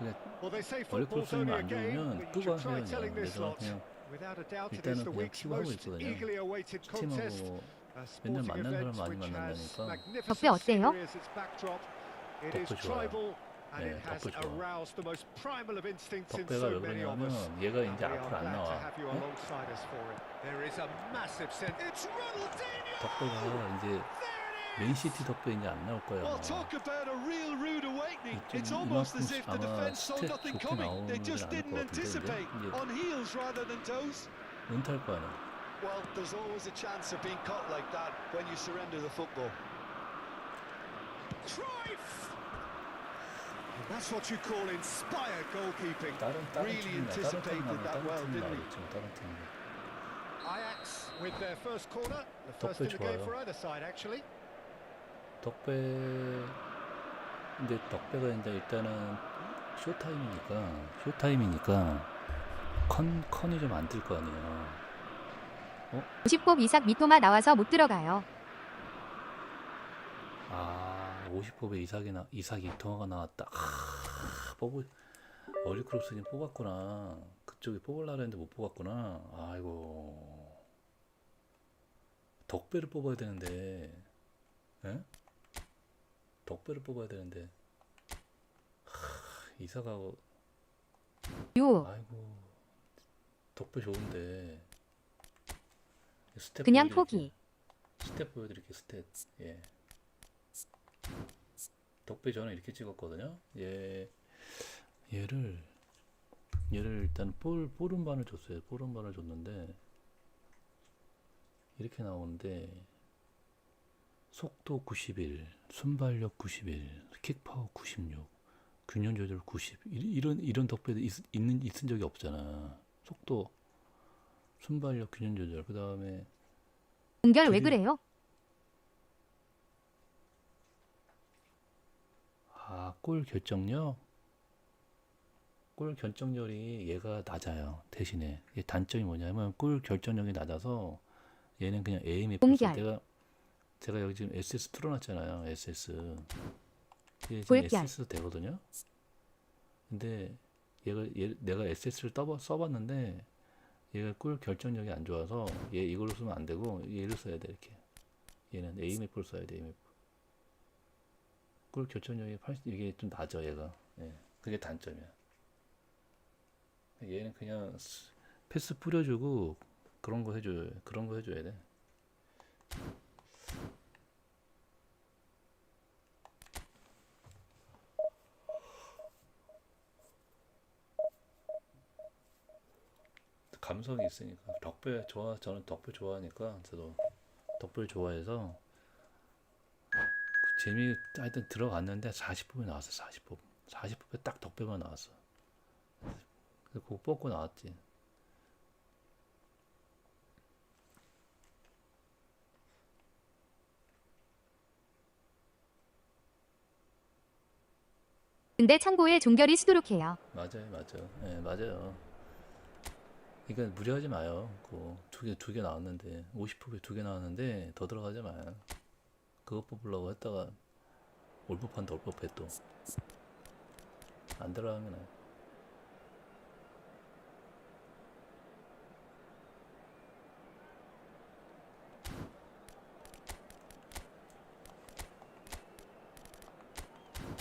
[SPEAKER 5] 예.
[SPEAKER 1] Well, they say
[SPEAKER 5] 원래
[SPEAKER 1] football's
[SPEAKER 5] 크로스는
[SPEAKER 1] only a
[SPEAKER 5] 안
[SPEAKER 1] game,
[SPEAKER 5] 좋으면
[SPEAKER 1] but you
[SPEAKER 5] 끄고
[SPEAKER 1] should try
[SPEAKER 5] 하세요.
[SPEAKER 1] telling this
[SPEAKER 5] 그냥.
[SPEAKER 1] lot.
[SPEAKER 5] 그냥
[SPEAKER 1] Without a doubt, it
[SPEAKER 5] 일단은
[SPEAKER 1] is the
[SPEAKER 5] 그냥
[SPEAKER 1] week's
[SPEAKER 5] 키고 하고
[SPEAKER 1] most
[SPEAKER 5] 있거든요.
[SPEAKER 1] eagerly awaited contest.
[SPEAKER 5] 스팀하고
[SPEAKER 1] A
[SPEAKER 5] 맨날
[SPEAKER 1] sporting
[SPEAKER 5] 만난
[SPEAKER 1] event
[SPEAKER 5] 사람 많이
[SPEAKER 1] which has
[SPEAKER 5] 만난다니까.
[SPEAKER 1] magnificent
[SPEAKER 3] 덕배 어때요?
[SPEAKER 1] scenery as its backdrop. It is
[SPEAKER 5] 덕배 좋아요.
[SPEAKER 1] tribal and
[SPEAKER 5] 네,
[SPEAKER 1] it has
[SPEAKER 5] 덕배 좋아.
[SPEAKER 1] aroused the most primal of instincts in
[SPEAKER 5] 덕배가
[SPEAKER 1] so
[SPEAKER 5] 왜
[SPEAKER 1] many of
[SPEAKER 5] 그러냐면
[SPEAKER 1] us.
[SPEAKER 5] 얘가
[SPEAKER 1] And
[SPEAKER 5] 이제
[SPEAKER 1] we are
[SPEAKER 5] 앞으로 안
[SPEAKER 1] glad to
[SPEAKER 5] 나와.
[SPEAKER 1] have you alongside us for it. There is a massive sense. It's Ronaldinho!
[SPEAKER 5] 덕배가 이제 맨시티 덕배 이제 안 나올 거야.
[SPEAKER 2] Well,
[SPEAKER 5] 아마.
[SPEAKER 2] talk about a real rude awakening.
[SPEAKER 5] 좀
[SPEAKER 2] It's almost as
[SPEAKER 5] 이만큼
[SPEAKER 2] if the
[SPEAKER 5] 아마
[SPEAKER 2] defense saw
[SPEAKER 5] 스탯
[SPEAKER 2] nothing
[SPEAKER 5] 좋게
[SPEAKER 2] coming. They
[SPEAKER 5] 나오진
[SPEAKER 2] just
[SPEAKER 5] 않을
[SPEAKER 2] didn't
[SPEAKER 5] 것 같은데
[SPEAKER 2] anticipate.
[SPEAKER 5] 이제
[SPEAKER 2] On heels rather than toes.
[SPEAKER 5] 은퇴할 거 아니야.
[SPEAKER 2] Well, there's always a chance of being caught like that when you surrender the football.
[SPEAKER 1] Cruyff! That's what you call inspired goalkeeping.
[SPEAKER 5] 다른
[SPEAKER 1] Really
[SPEAKER 5] 팀이야.
[SPEAKER 1] anticipated that well,
[SPEAKER 5] 다른 팀
[SPEAKER 1] didn't he?
[SPEAKER 5] 나오겠지. 다른 팀.
[SPEAKER 1] Ajax with their first corner, the first in the game for either side actually.
[SPEAKER 5] 덕배 근데 덕배가 이제 일단은 쇼타임이니까 컨이 좀 안 뜰 거 아니에요.
[SPEAKER 3] 50곱 이삭 미토마 나와서 못 들어가요.
[SPEAKER 5] 아 50법에 이삭이 통화가 나왔다. 어리크로스님 뽑았구나. 그쪽에 뽑으려고 했는데 못 뽑았구나. 아이고 덕배를 뽑아야 되는데 에? 덕배를 뽑아야 되는데 이삭하고 아이고 덕배 좋은데 스텝
[SPEAKER 3] 그냥
[SPEAKER 5] 보여드릴게요.
[SPEAKER 3] 포기.
[SPEAKER 5] 스텝 보여드릴게요. 스텝. 예. 덕배 저는 이렇게 찍었거든요. 얘를 일단 볼음반을 줬어요. 볼음반을 줬는데 이렇게 나오는데 속도 91, 순발력 91, 킥파워 96, 균형 조절 90. 이런 덕배도 있은 적이 없잖아. 속도, 순발력, 균형 조절. 그다음에
[SPEAKER 3] 은결 왜 그래요?
[SPEAKER 5] 골 결정력. 골 결정력이 얘가 낮아요. 대신에 얘 단점이 뭐냐면 골 결정력이 낮아서 얘는 그냥 에임이
[SPEAKER 3] 공결.
[SPEAKER 5] 제가 여기 지금 SS 틀어놨잖아요. SS. 얘 지금 SS 되거든요. 근데 내가 SS를 써봤는데 얘가 골 결정력이 안 좋아서 얘 이걸로 쓰면 안 되고 얘를 써야 돼. 이렇게. 얘는 에임앱을 써야 돼. 에임앱. 골 결정력이 80 이게 좀 낮아 얘가. 예. 그게 단점이야. 얘는 그냥 패스 뿌려주고 그런 거 해줘야 돼. 감성이 있으니까 저는 덕배 좋아하니까 저도 덕배를 좋아해서 하여튼 들어갔는데 40법이 나왔어. 40법에 딱 덕배만 나왔어. 그거 뽑고 나왔지.
[SPEAKER 3] 근데 참고에 종결이 수두룩해요.
[SPEAKER 5] 맞아요. 네, 맞아요. 그러니까 무리하지 마요. 두 개 나왔는데 50법에 2개 나왔는데 더 들어가지 마요. 그거 뽑으려고 했다가 올법한다. 올법해 또. 안 들어가면 해.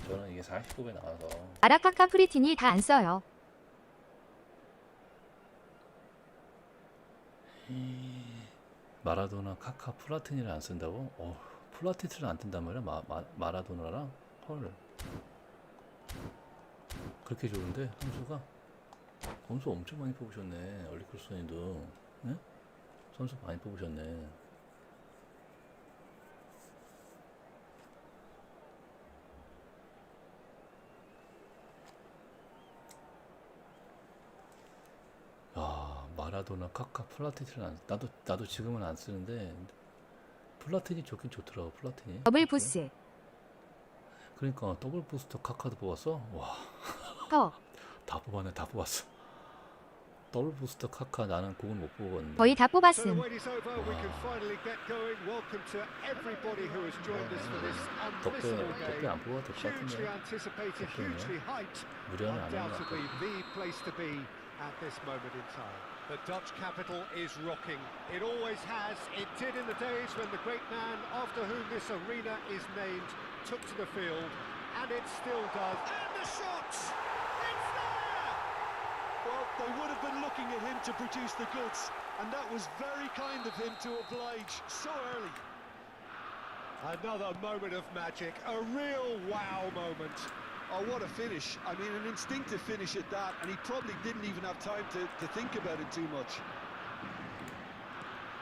[SPEAKER 5] 저는 이게 40법에 나와서
[SPEAKER 3] 아라카카 프리틴이 다 안 써요.
[SPEAKER 5] 마라도나, 카카, 플라티니를 안 쓴다고? 플라티니를 안 뜬단 말이야? 마라도나랑? 헐. 그렇게 좋은데? 선수 엄청 많이 뽑으셨네. 얼리크로스님도. 네? 선수 많이 뽑으셨네. 마라도나, 카카, 플라티니를 나도 지금은 안 쓰는데 플라티니 좋긴 좋더라고. 플라티니
[SPEAKER 3] 더블 부스.
[SPEAKER 5] 그러니까 더블 부스터 카카도 뽑았어. 와, 다 뽑았네. 다 뽑았어. 더블 부스터 카카 나는 그건 못 뽑았는데.
[SPEAKER 3] 거의 다
[SPEAKER 1] So the
[SPEAKER 3] 뽑았음.
[SPEAKER 1] wait is over. We can finally get going. Welcome to everybody who has joined us for this unmissable
[SPEAKER 5] 덕배
[SPEAKER 1] game.
[SPEAKER 5] 안 뽑아도 될 것
[SPEAKER 1] Hugely
[SPEAKER 5] 같은데.
[SPEAKER 1] anticipated,
[SPEAKER 5] 덕배는
[SPEAKER 1] hugely hyped.
[SPEAKER 5] 무리하면 안 하는 것
[SPEAKER 1] Undoubtedly
[SPEAKER 5] 같아.
[SPEAKER 1] the place to be at this moment in time. The Dutch capital is rocking. It always has. It did in the days when the great man after whom this arena is named took to the field, and it still does. And the shot! It's there!
[SPEAKER 2] Well, they would have been looking at him to produce the goods, and that was very kind of him to oblige so early.
[SPEAKER 1] Another moment of magic, a real wow moment.
[SPEAKER 2] Oh, what a finish. I mean, an instinctive finish at that, and he probably didn't even have time to think about it too much.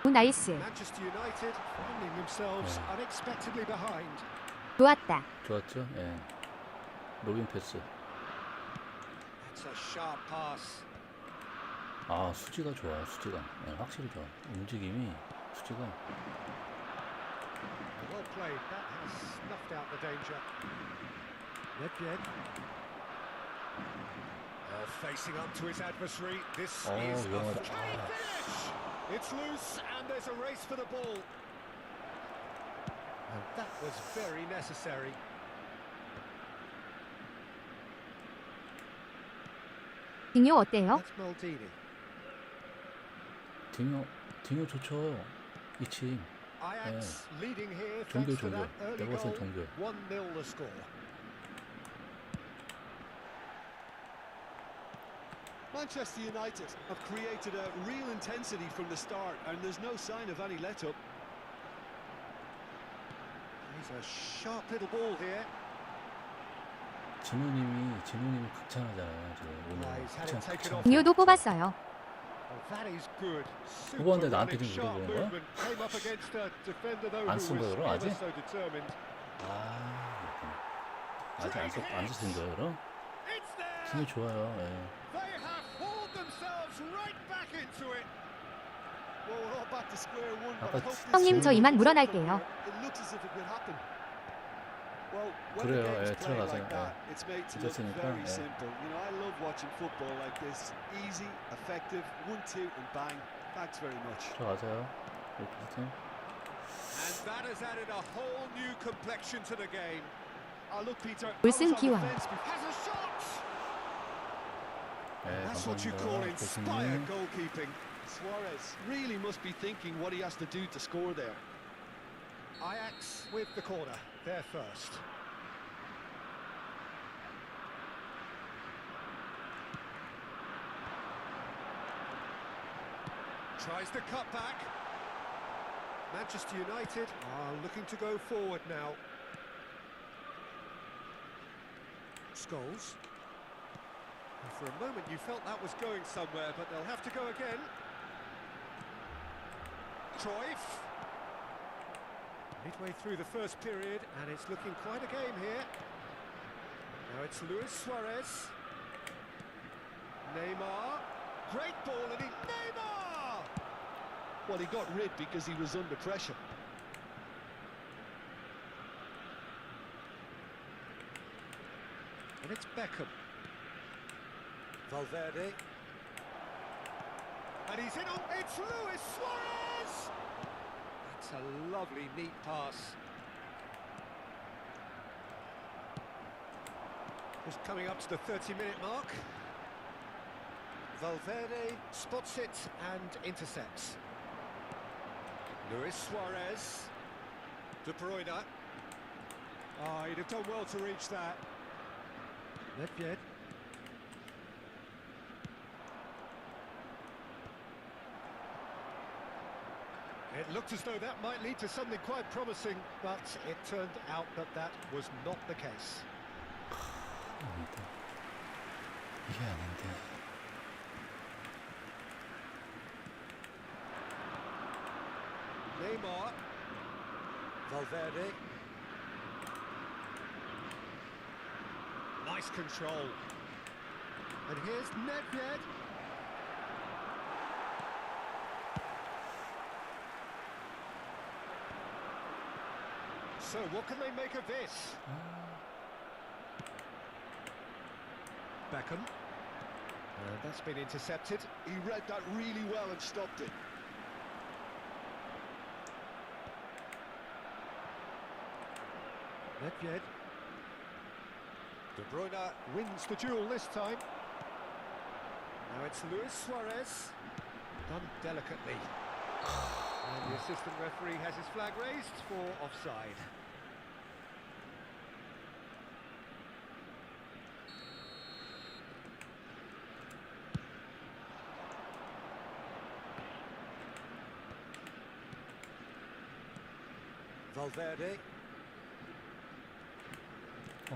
[SPEAKER 3] 오 나이스.
[SPEAKER 1] Manchester United finding themselves unexpectedly behind.
[SPEAKER 3] 좋았다.
[SPEAKER 5] 좋았죠? 예. 로빙 패스.
[SPEAKER 1] It's a sharp pass.
[SPEAKER 5] 아, 수지가 좋아. 수지가. 예, 확실히 좋아. 움직임이 수지가.
[SPEAKER 1] Well played. That has snuffed out the danger. Nedved. Facing up to his adversary. This is a
[SPEAKER 5] 위험하다.
[SPEAKER 1] fine finish. It's loose and there's a race for the ball. And that was very necessary.
[SPEAKER 3] 딩요 어때요?
[SPEAKER 1] That's Maldini.
[SPEAKER 5] 딩요 좋죠. 이 팀.
[SPEAKER 1] Ajax leading here
[SPEAKER 5] 종교,
[SPEAKER 1] thanks to
[SPEAKER 5] 종교.
[SPEAKER 1] that early
[SPEAKER 5] 내가 봤을
[SPEAKER 1] goal.
[SPEAKER 5] 땐 종교.
[SPEAKER 1] 1-0 the score.
[SPEAKER 2] Manchester United have created a real intensity from the start, and there's no sign of any let-up.
[SPEAKER 1] He's a sharp little ball here.
[SPEAKER 5] 진우님이 극찬하잖아요. 지금 오늘
[SPEAKER 1] He's had it
[SPEAKER 5] 극찬.
[SPEAKER 1] taken off.
[SPEAKER 3] 딩요도 뽑았어요.
[SPEAKER 1] Oh, that is good.
[SPEAKER 5] 뽑았는데
[SPEAKER 1] Super
[SPEAKER 5] 나한테
[SPEAKER 1] running,
[SPEAKER 5] 좀
[SPEAKER 1] sharp
[SPEAKER 5] 물어보는 거야?
[SPEAKER 1] movement. Came up against a defender though
[SPEAKER 5] 안
[SPEAKER 1] who
[SPEAKER 5] 쓴 거예요,
[SPEAKER 1] was
[SPEAKER 5] 그럼, 아직?
[SPEAKER 1] ever so determined.
[SPEAKER 5] 아직 안 쓰신 거예요, 그럼?
[SPEAKER 1] It's there.
[SPEAKER 5] 딩요 좋아요. 예.
[SPEAKER 1] They have hauled themselves right back into it.
[SPEAKER 2] Well, we're all back to square one, but
[SPEAKER 5] 아까
[SPEAKER 2] I hope this
[SPEAKER 3] 형님, 저 이만
[SPEAKER 2] is
[SPEAKER 3] 물어날게요.
[SPEAKER 2] It looks as if it could happen. Well, when
[SPEAKER 5] 그래요,
[SPEAKER 2] the game's
[SPEAKER 5] 예,
[SPEAKER 2] played
[SPEAKER 5] 들어가서,
[SPEAKER 2] like that, it's made to look
[SPEAKER 5] 됐으니까,
[SPEAKER 2] very
[SPEAKER 5] 예.
[SPEAKER 2] simple. You know, I love watching football like this. Easy, effective, 1-2 and bang. Thanks very much.
[SPEAKER 5] 들어가세요. 이렇게 해서.
[SPEAKER 1] And that has added a whole new complexion to the game.
[SPEAKER 2] Look, Peter.
[SPEAKER 3] 울슨 기왕.
[SPEAKER 1] Has a shot.
[SPEAKER 5] 네,
[SPEAKER 1] That's what you call
[SPEAKER 5] 감사합니다.
[SPEAKER 1] inspired
[SPEAKER 5] 교수님.
[SPEAKER 1] goalkeeping.
[SPEAKER 2] Suarez really must be thinking what he has to do to score there.
[SPEAKER 1] Ajax with the corner. They're first. Tries the cut back. Manchester United are looking to go forward now. Scholes. And for a moment you felt that was going somewhere, but they'll have to go again. Cruyff. Midway through the first period, and it's looking quite a game here. Now it's Luis Suarez. Neymar. Great ball, and Neymar!
[SPEAKER 2] Well, he got rid because he was under pressure.
[SPEAKER 1] And it's Beckham. Valverde. And he's in on... It's Luis Suarez! That's a lovely, neat pass. Just coming up to the 30-minute mark. Valverde spots it and intercepts. Luis Suarez. De Bruyne. Oh, he'd have done well to reach that. Nedved. It looked as though that might lead to something quite promising, but it turned out that that was not the case.
[SPEAKER 5] 이게 아닌데.
[SPEAKER 1] Neymar. Valverde. Nice control. And here's Nedved. So what can they make of this? Beckham. And that's been intercepted.
[SPEAKER 2] He read that really well and stopped it.
[SPEAKER 1] Nedved. De Bruyne wins the duel this time. Now it's Luis Suarez. Done delicately. And the assistant referee has his flag raised for offside. Valverde.
[SPEAKER 5] 어,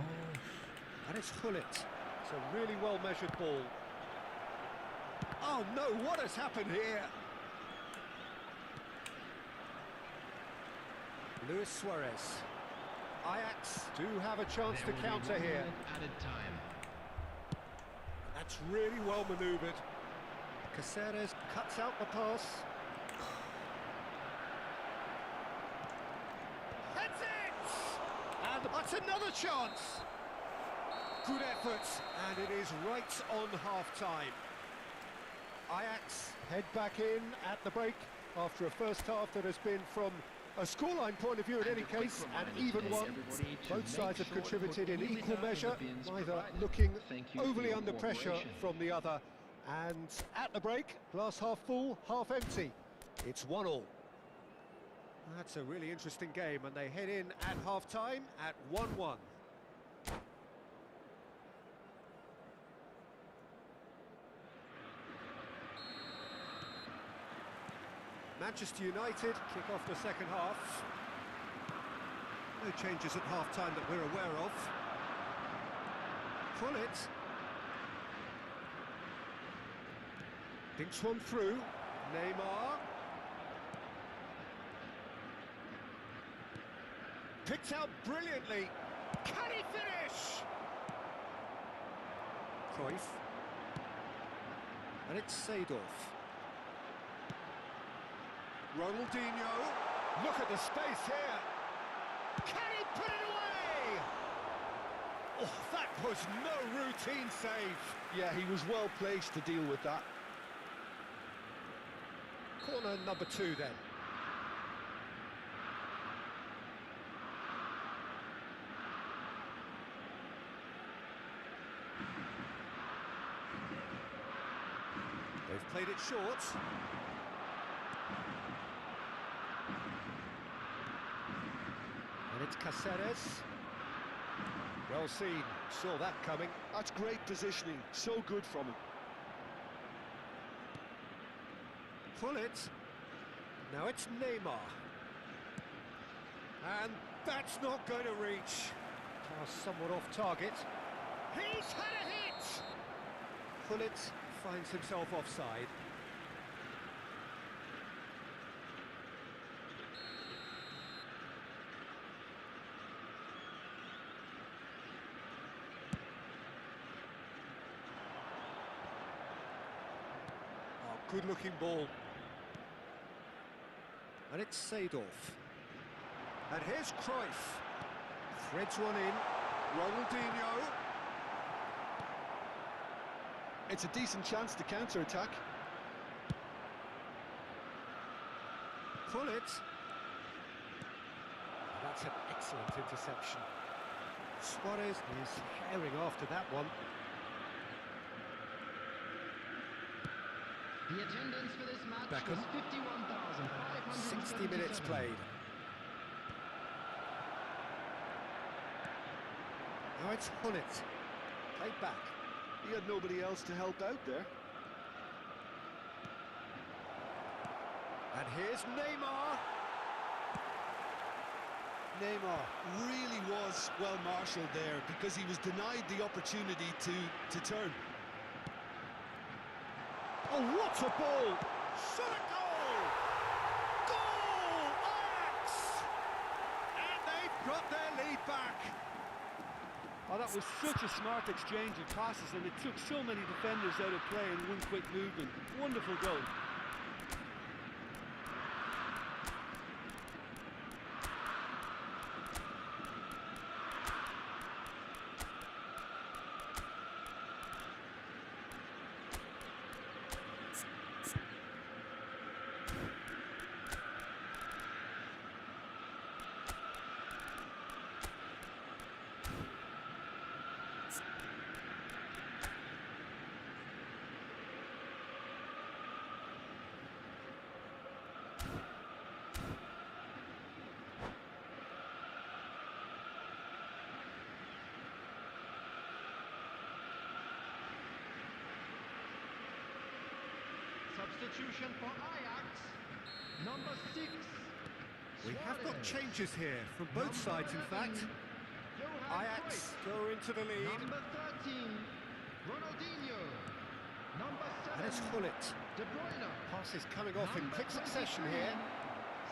[SPEAKER 1] And it's Hullet. It's a really well-measured ball. Oh no, what has happened here? Luis Suarez. Ajax do have a chance to counter here.
[SPEAKER 4] Added time.
[SPEAKER 1] That's really well manoeuvred. Caceres cuts out the pass. Heads it! And that's another chance. Good effort, and it is right on half-time. Ajax head back in at the break after a first half that has been, from a scoreline point of view in any case, an even one. Both sides have contributed in equal measure, neither looking overly under pressure from the other. And at the break, glass half full, half empty. It's 1-1. That's a really interesting game, and they head in at half-time at 1-1. Manchester United kick off the second half. No changes at half-time that we're aware of. Pull it. Dinks one through. Neymar. Picked out brilliantly. Can he finish? Cruyff. And it's Seedorf. Ronaldinho, look at the space here. Can he put it away? Oh, that was no routine save.
[SPEAKER 2] Yeah, he was well placed to deal with that.
[SPEAKER 1] Corner number 2 then. They've played it short. And it's Caceres. Well seen, saw that coming.
[SPEAKER 2] That's great positioning, so good from him.
[SPEAKER 1] Pull it. Now it's Neymar. And that's not going to reach. Pass somewhat off target. He's had a hit! Pull it, finds himself offside. Good-looking ball. And it's Seedorf. And here's Cruyff. Threads one in. Ronaldinho.
[SPEAKER 2] It's a decent chance to counter-attack.
[SPEAKER 1] Pull it. And that's an excellent interception. Suarez is herring after that one.
[SPEAKER 4] The attendance for this match
[SPEAKER 1] Beckham.
[SPEAKER 4] was 51,500.
[SPEAKER 1] 60 minutes played. Now it's Hullet. Played back.
[SPEAKER 2] He had nobody else to help out there.
[SPEAKER 1] And here's Neymar.
[SPEAKER 2] Neymar really was well marshalled there because he was denied the opportunity to turn.
[SPEAKER 1] Oh, what a ball! Shot a goal! Goal! Ajax! And they've got their lead back.
[SPEAKER 2] Oh, that was such a smart exchange of passes, and it took so many defenders out of play in one quick movement. Wonderful goal.
[SPEAKER 4] Substitution for Ajax, number 6.
[SPEAKER 1] We have got changes here from both sides, in fact. Ajax go into the lead.
[SPEAKER 4] Number 13, Ronaldinho. Number 7,
[SPEAKER 1] And it's Hullet.
[SPEAKER 4] De Bruyne.
[SPEAKER 1] Passes coming off in quick succession here.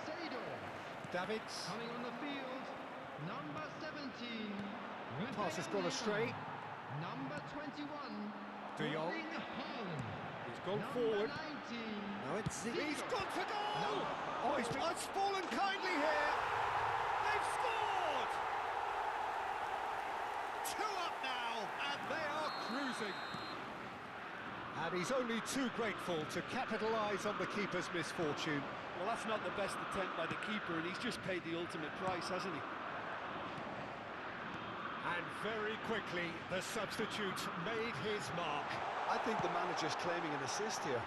[SPEAKER 4] Seedorf.
[SPEAKER 1] Davids.
[SPEAKER 4] Coming on the field, number 17.
[SPEAKER 1] Pass has gone astray.
[SPEAKER 4] Number 21.
[SPEAKER 1] De Jong.
[SPEAKER 4] Erling Haaland.
[SPEAKER 1] He's gone
[SPEAKER 4] Number
[SPEAKER 1] forward.
[SPEAKER 4] 19.
[SPEAKER 1] Now it's
[SPEAKER 4] Zico.
[SPEAKER 1] He's gone for goal!
[SPEAKER 4] No.
[SPEAKER 1] Oh, it's fallen kindly here. They've scored! 2 up now, and they are cruising. And he's only too grateful to capitalise on the keeper's misfortune.
[SPEAKER 2] Well, that's not the best attempt by the keeper, and he's just paid the ultimate price, hasn't he?
[SPEAKER 1] And very quickly, the substitute made his mark.
[SPEAKER 2] I think the manager's claiming an assist here.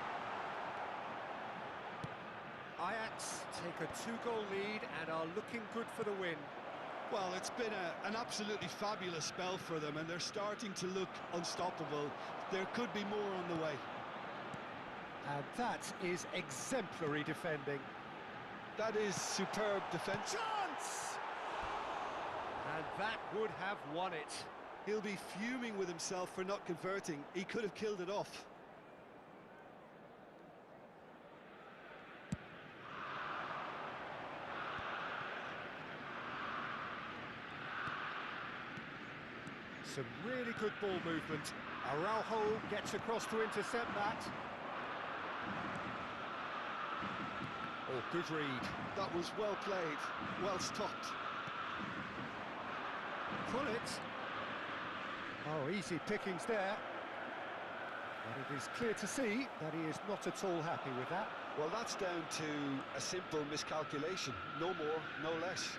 [SPEAKER 1] Ajax take a 2-goal lead and are looking good for the win.
[SPEAKER 2] Well, it's been an absolutely fabulous spell for them, and they're starting to look unstoppable. There could be more on the way.
[SPEAKER 1] And that is exemplary defending.
[SPEAKER 2] That is superb defence.
[SPEAKER 1] Chance! And that would have won it.
[SPEAKER 2] He'll be fuming with himself for not converting. He could have killed it off.
[SPEAKER 1] Some really good ball movement. Araujo gets across to intercept that. Oh, good read.
[SPEAKER 2] That was well played, well stopped.
[SPEAKER 1] Pull it. Oh, easy pickings there. But it is clear to see that he is not at all happy with that.
[SPEAKER 2] Well, that's down to a simple miscalculation. No more, no less.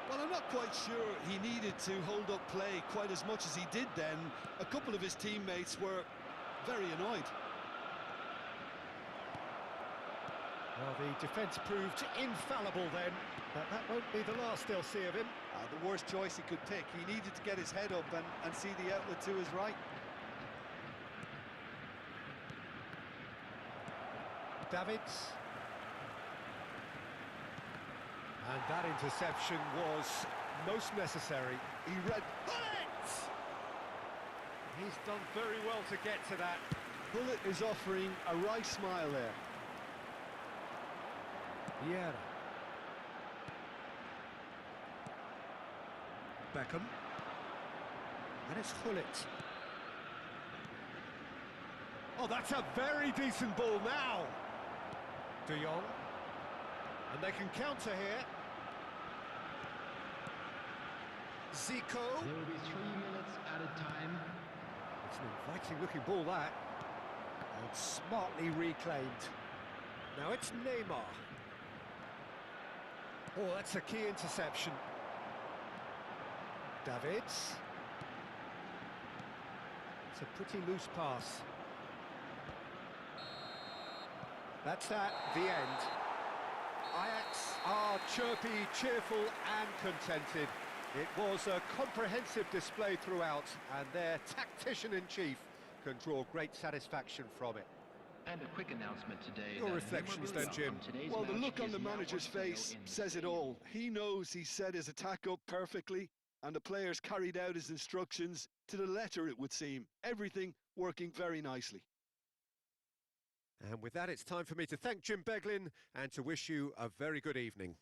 [SPEAKER 2] Well, I'm not quite sure he needed to hold up play quite as much as he did then. A couple of his teammates were very annoyed.
[SPEAKER 1] Well, the defence proved infallible then, but that won't be the last they'll see of him.
[SPEAKER 2] The worst choice he could pick. He needed to get his head up and see the outlet to his right.
[SPEAKER 1] Davids. And that interception was most necessary.
[SPEAKER 2] He read.
[SPEAKER 1] Bullet! He's done very well to get to that.
[SPEAKER 2] Bullet is offering a right smile there.
[SPEAKER 1] Vieira. Beckham. And it's Hullet. Oh, that's a very decent ball now. De Jong. And they can counter here. Zico.
[SPEAKER 4] There will be 3 minutes at a time.
[SPEAKER 1] It's an inviting looking ball that. And smartly reclaimed. Now it's Neymar. Oh, that's a key interception. Davids. It's a pretty loose pass. That's that, the end. Ajax are chirpy, cheerful and contented. It was a comprehensive display throughout, and their tactician-in-chief can draw great satisfaction from it.
[SPEAKER 6] And a quick announcement today.
[SPEAKER 1] Your
[SPEAKER 6] that
[SPEAKER 1] reflections
[SPEAKER 6] memorabilia
[SPEAKER 1] then, Jim.
[SPEAKER 6] from today's
[SPEAKER 2] Well, the
[SPEAKER 6] match
[SPEAKER 2] look on
[SPEAKER 6] is
[SPEAKER 2] the
[SPEAKER 6] now
[SPEAKER 2] manager's
[SPEAKER 6] for sale
[SPEAKER 2] face
[SPEAKER 6] in the
[SPEAKER 2] says it
[SPEAKER 6] stadium.
[SPEAKER 2] all. He knows he set his attack up perfectly, and the players carried out his instructions to the letter, it would seem. Everything working very nicely.
[SPEAKER 1] And with that, it's time for me to thank Jim Beglin and to wish you a very good evening.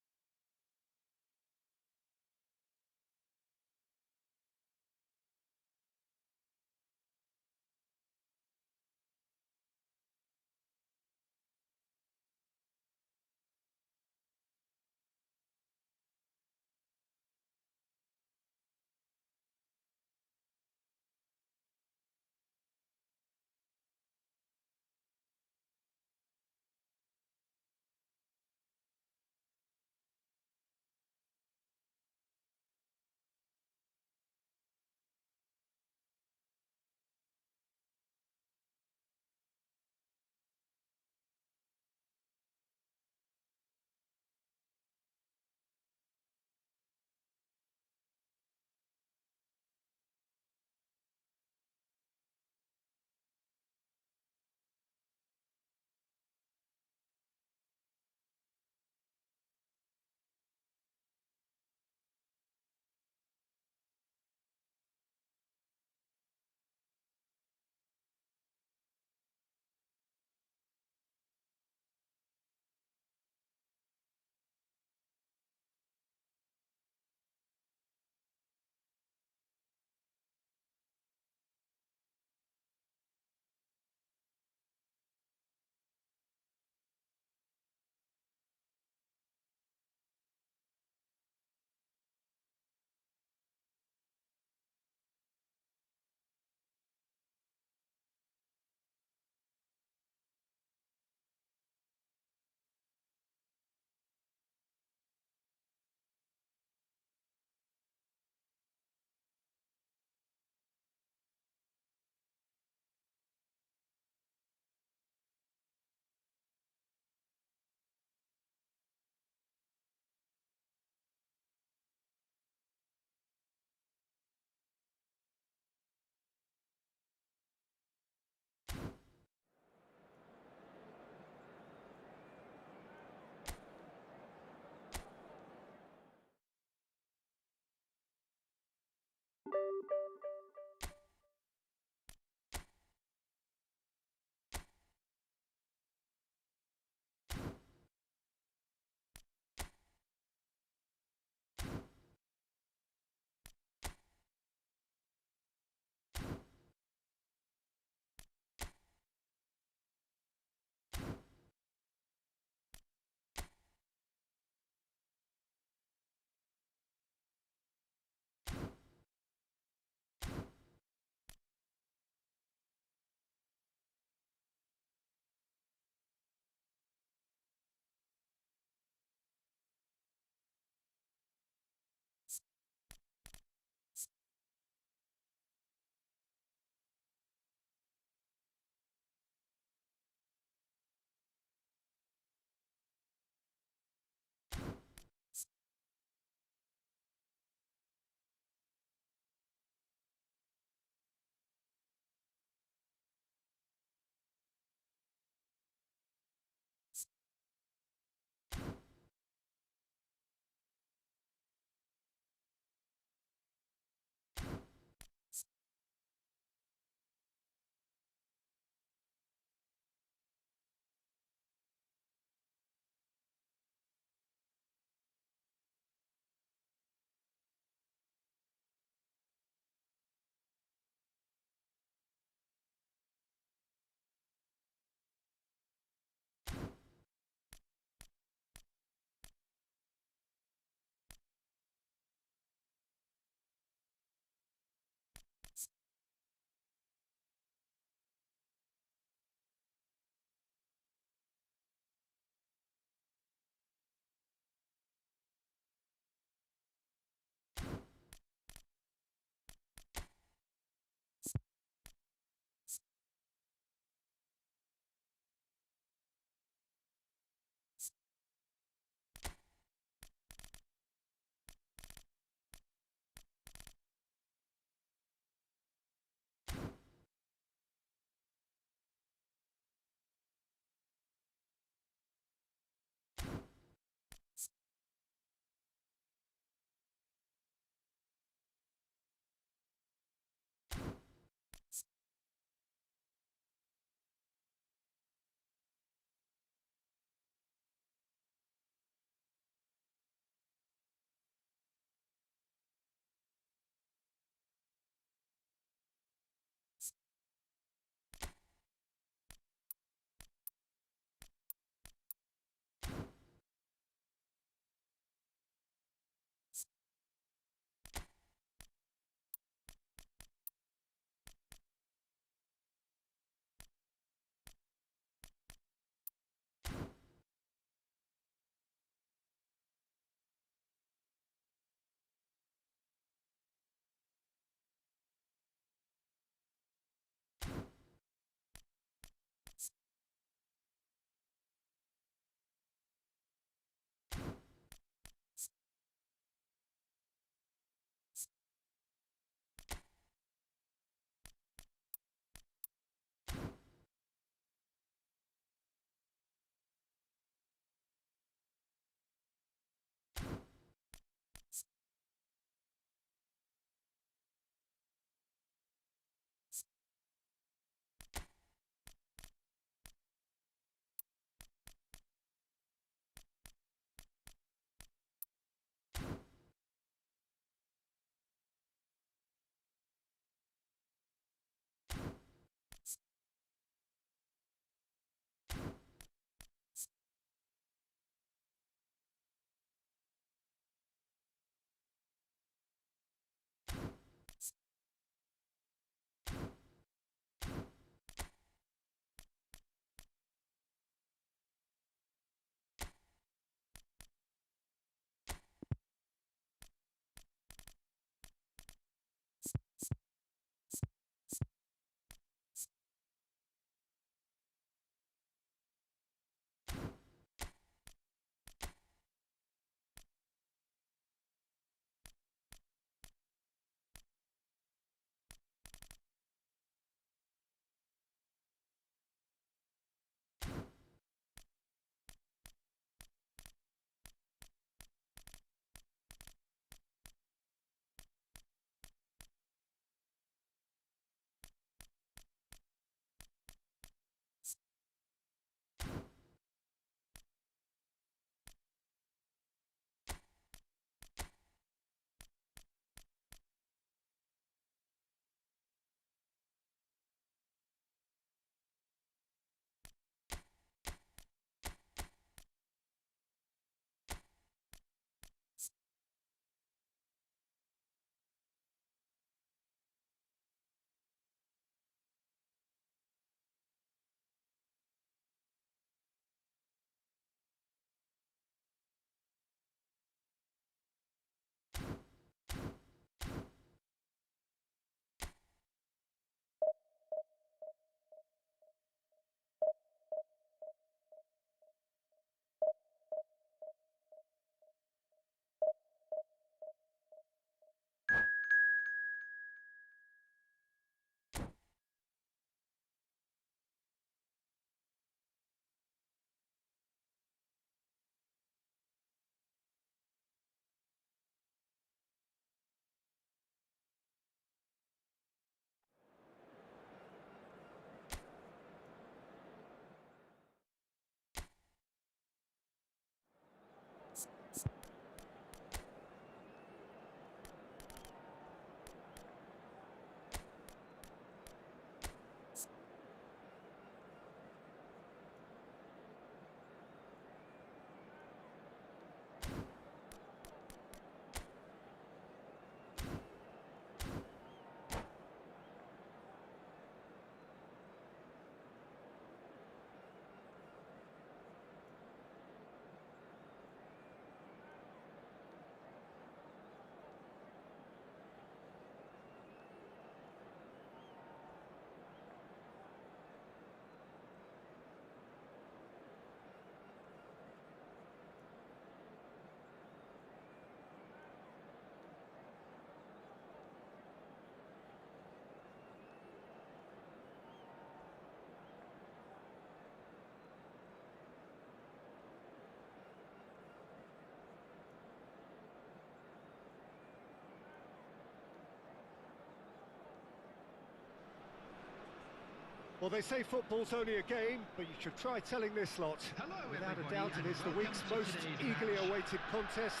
[SPEAKER 1] Well, they say football's only a game, but you should try telling this lot.
[SPEAKER 4] Hello,
[SPEAKER 1] Without a
[SPEAKER 4] everybody,
[SPEAKER 1] doubt, it
[SPEAKER 4] and
[SPEAKER 1] is the
[SPEAKER 4] welcome
[SPEAKER 1] week's
[SPEAKER 4] to
[SPEAKER 1] most
[SPEAKER 4] today's
[SPEAKER 1] eagerly
[SPEAKER 4] match.
[SPEAKER 1] awaited contest.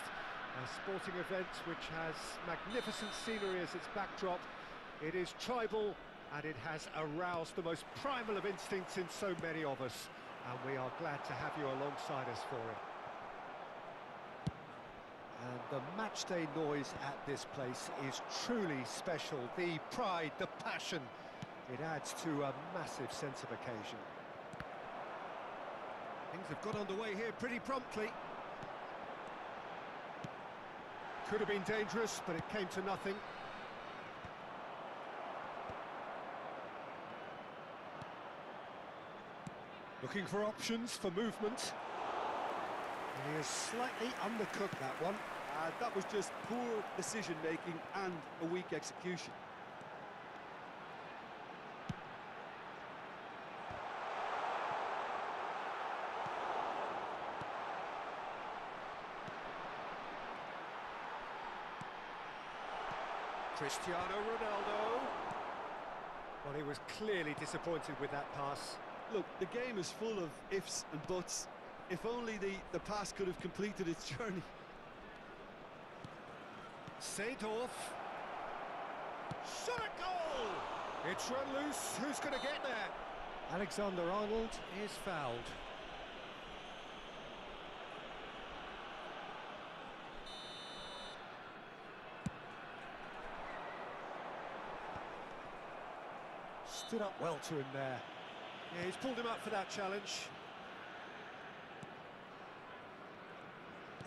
[SPEAKER 1] A sporting event which has magnificent scenery as its backdrop. It is tribal, and it has aroused the most primal of instincts in so many of us. And we are glad to have you alongside us for it. And the matchday noise at this place is truly special. The pride, the passion, it adds to a massive sense of occasion. Things have got underway here pretty promptly. Could have been dangerous, but it came to nothing. Looking for options for movement. He has slightly undercooked that one.
[SPEAKER 2] That was just poor decision-making and a weak execution.
[SPEAKER 1] Cristiano Ronaldo. Well, he was clearly disappointed with that pass.
[SPEAKER 2] Look, the game is full of ifs and buts. If only the pass could have completed its journey.
[SPEAKER 1] Seedorf. Shot a goal! It's run loose. Who's going to get there? Alexander-Arnold is fouled. Stood up well to him there. Yeah, he's pulled him up for that challenge.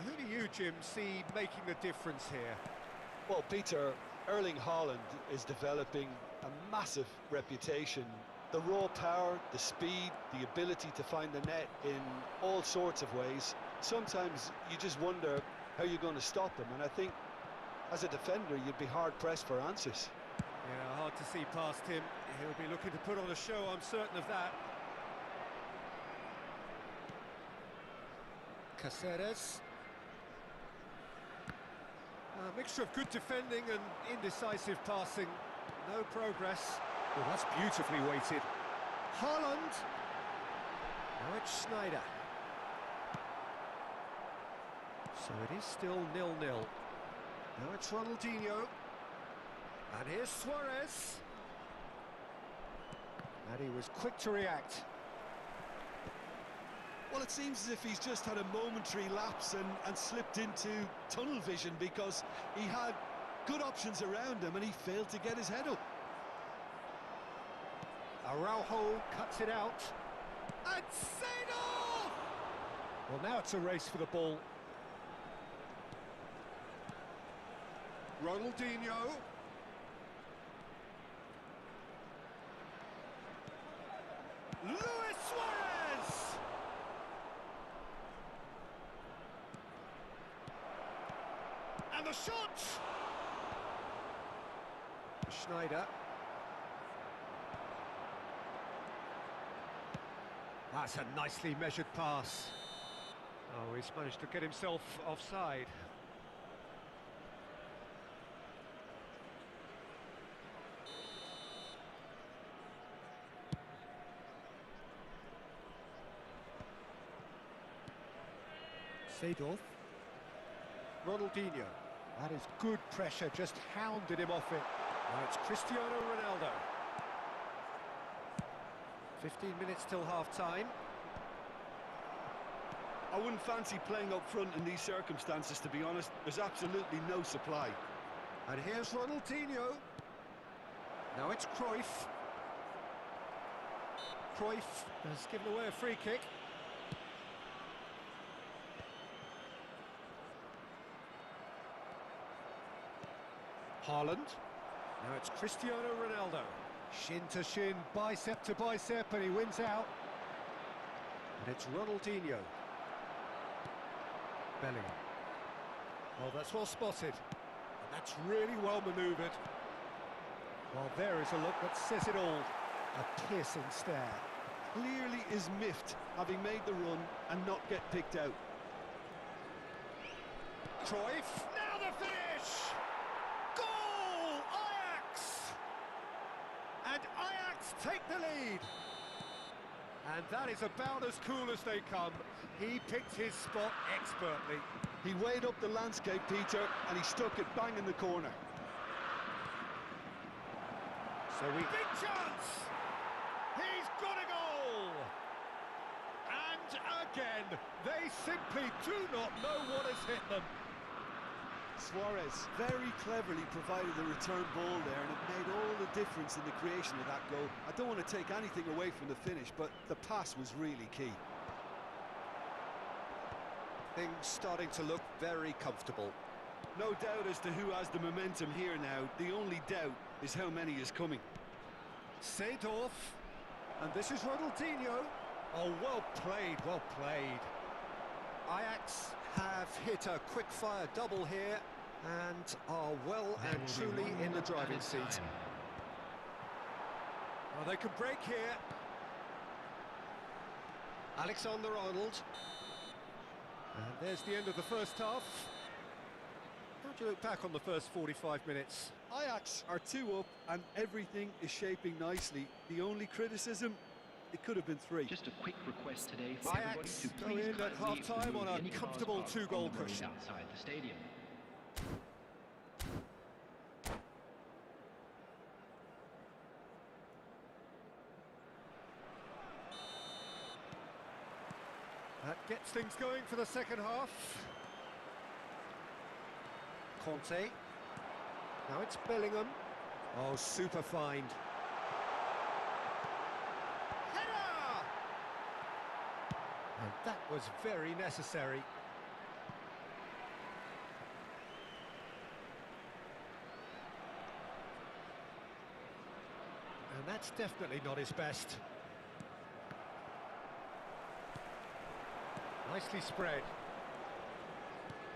[SPEAKER 1] Who do you, Jim, see making the difference here?
[SPEAKER 2] Well, Peter, Erling Haaland is developing a massive reputation. The raw power, the speed, the ability to find the net in all sorts of ways. Sometimes you just wonder how you're going to stop him, and I think as a defender you'd be hard-pressed for answers.
[SPEAKER 1] Yeah, hard to see past him. He'll be looking to put on a show, I'm certain of that. Caceres. A mixture of good defending and indecisive passing. No progress. Well, that's beautifully weighted. Haaland. Now it's Schneider. So it is still 0-0. Now it's Ronaldinho. And here's Suarez. And he was quick to react.
[SPEAKER 2] Well, it seems as if he's just had a momentary lapse and slipped into tunnel vision, because he had good options around him and he failed to get his head up.
[SPEAKER 1] Araujo cuts it out. And Seedorf! Well, now it's a race for the ball. Ronaldinho. Luis Suarez! And the shot! Schneider. That's a nicely measured pass. Oh, he's managed to get himself offside. Seedorf. Ronaldinho. That is good pressure, just hounded him off it. Now it's Cristiano Ronaldo. 15 minutes till half-time.
[SPEAKER 2] I wouldn't fancy playing up front in these circumstances, to be honest. There's absolutely no supply.
[SPEAKER 1] And here's Ronaldinho. Now it's Cruyff. Cruyff has given away a free kick. Haaland. Now it's Cristiano Ronaldo. Shin to shin, bicep to bicep, and he wins out. And it's Ronaldinho. Bellingham. Well, that's well spotted. And that's really well manoeuvred. Well, there is a look that says it all. A piercing stare.
[SPEAKER 2] Clearly is miffed, having made the run and not get picked out.
[SPEAKER 1] Cruyff. Now the finish! Goal! Ajax! And Ajax take the lead. And that is about as cool as they come. He picked his spot expertly.
[SPEAKER 2] He weighed up the landscape, Peter, and he stuck it bang in the corner.
[SPEAKER 1] Big chance! He's got a goal! And again, they simply do not know what has hit them.
[SPEAKER 2] Suarez very cleverly provided the return ball there, and it made all the difference in the creation of that goal. I don't want to take anything away from the finish, but the pass was really key.
[SPEAKER 1] Things starting to look very comfortable.
[SPEAKER 2] No doubt as to who has the momentum here now. The only doubt is how many is coming.
[SPEAKER 1] Seedorf, and this is Ronaldinho. Oh, well played, well played. Ajax have hit a quick-fire double here and are well and truly in the driving seat. Well, they can break here. Alexander-Arnold. And there's the end of the first half. How do you look back on the first 45 minutes?
[SPEAKER 2] Ajax are 2 up and everything is shaping nicely. The only criticism, it could have been 3.
[SPEAKER 6] Just a quick request today for everybody
[SPEAKER 1] Ajax
[SPEAKER 6] to
[SPEAKER 1] go
[SPEAKER 6] please
[SPEAKER 1] in at
[SPEAKER 6] kindly
[SPEAKER 1] half-time on
[SPEAKER 6] remove
[SPEAKER 1] a
[SPEAKER 6] any cars
[SPEAKER 1] comfortable
[SPEAKER 6] parked
[SPEAKER 1] 2-goal
[SPEAKER 6] on the road
[SPEAKER 1] cushion.
[SPEAKER 6] outside the stadium.
[SPEAKER 1] That gets things going for the second half. Conte. Now it's Bellingham. Oh, super find. Header! And that was very necessary. And that's definitely not his best. Nicely spread.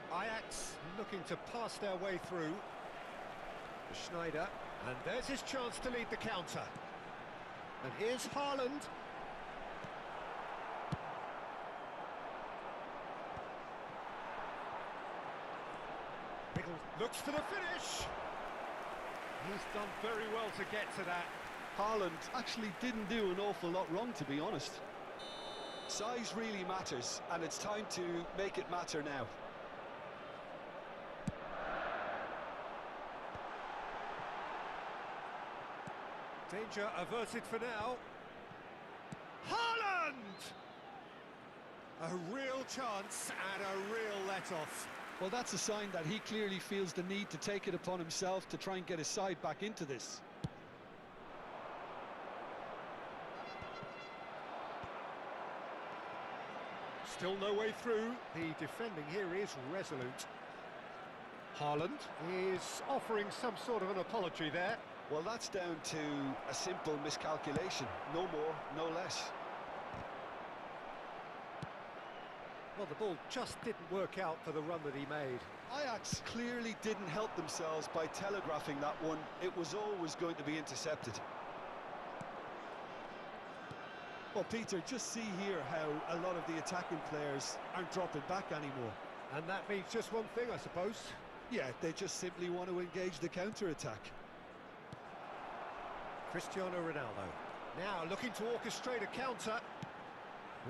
[SPEAKER 1] Ajax looking to pass their way through. Schneider, and there's his chance to lead the counter. And here's Haaland. Riddle looks for the finish. He's done very well to get to that.
[SPEAKER 2] Haaland actually didn't do an awful lot wrong, to be honest. Size really matters, and it's time to make it matter now.
[SPEAKER 1] Danger averted for now. Haaland! A real chance and a real let-off.
[SPEAKER 2] Well, that's a sign that he clearly feels the need to take it upon himself to try and get his side back into this.
[SPEAKER 1] Still no way through. The defending here is resolute. Haaland is offering some sort of an apology there.
[SPEAKER 2] Well, that's down to a simple miscalculation. No more, no less.
[SPEAKER 1] Well, the ball just didn't work out for the run that he made.
[SPEAKER 2] Ajax clearly didn't help themselves by telegraphing that one. It was always going to be intercepted. Well, Peter, just see here how a lot of the attacking players aren't dropping back anymore.
[SPEAKER 1] And that means just one thing, I suppose.
[SPEAKER 2] Yeah, they just simply want to engage the counter-attack.
[SPEAKER 1] Cristiano Ronaldo. Now looking to orchestrate a counter.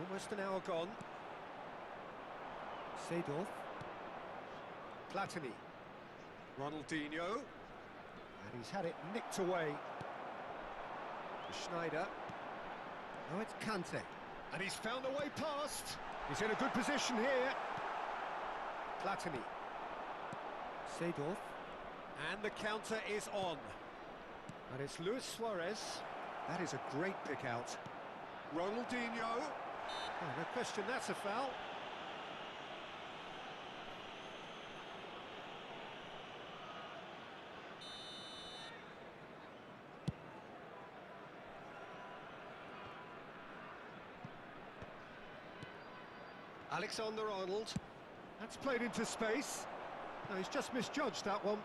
[SPEAKER 1] Almost an hour gone. Seedorf. Platini. Ronaldinho. And he's had it nicked away. Schneider. Now it's Kante. And he's found a way past. He's in a good position here. Platini. Seedorf. And the counter is on. And it's Luis Suarez. That is a great pick out. Ronaldinho. Oh, no question, that's a foul. Alexander-Arnold. That's played into space. No, he's just misjudged that one.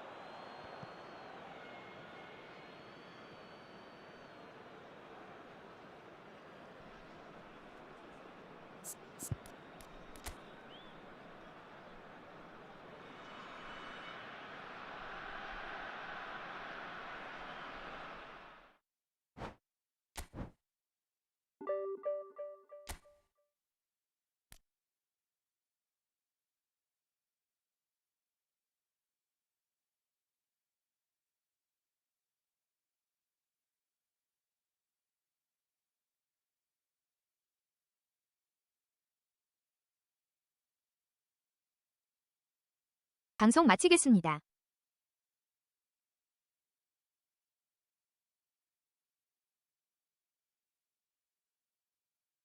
[SPEAKER 3] 방송 마치겠습니다.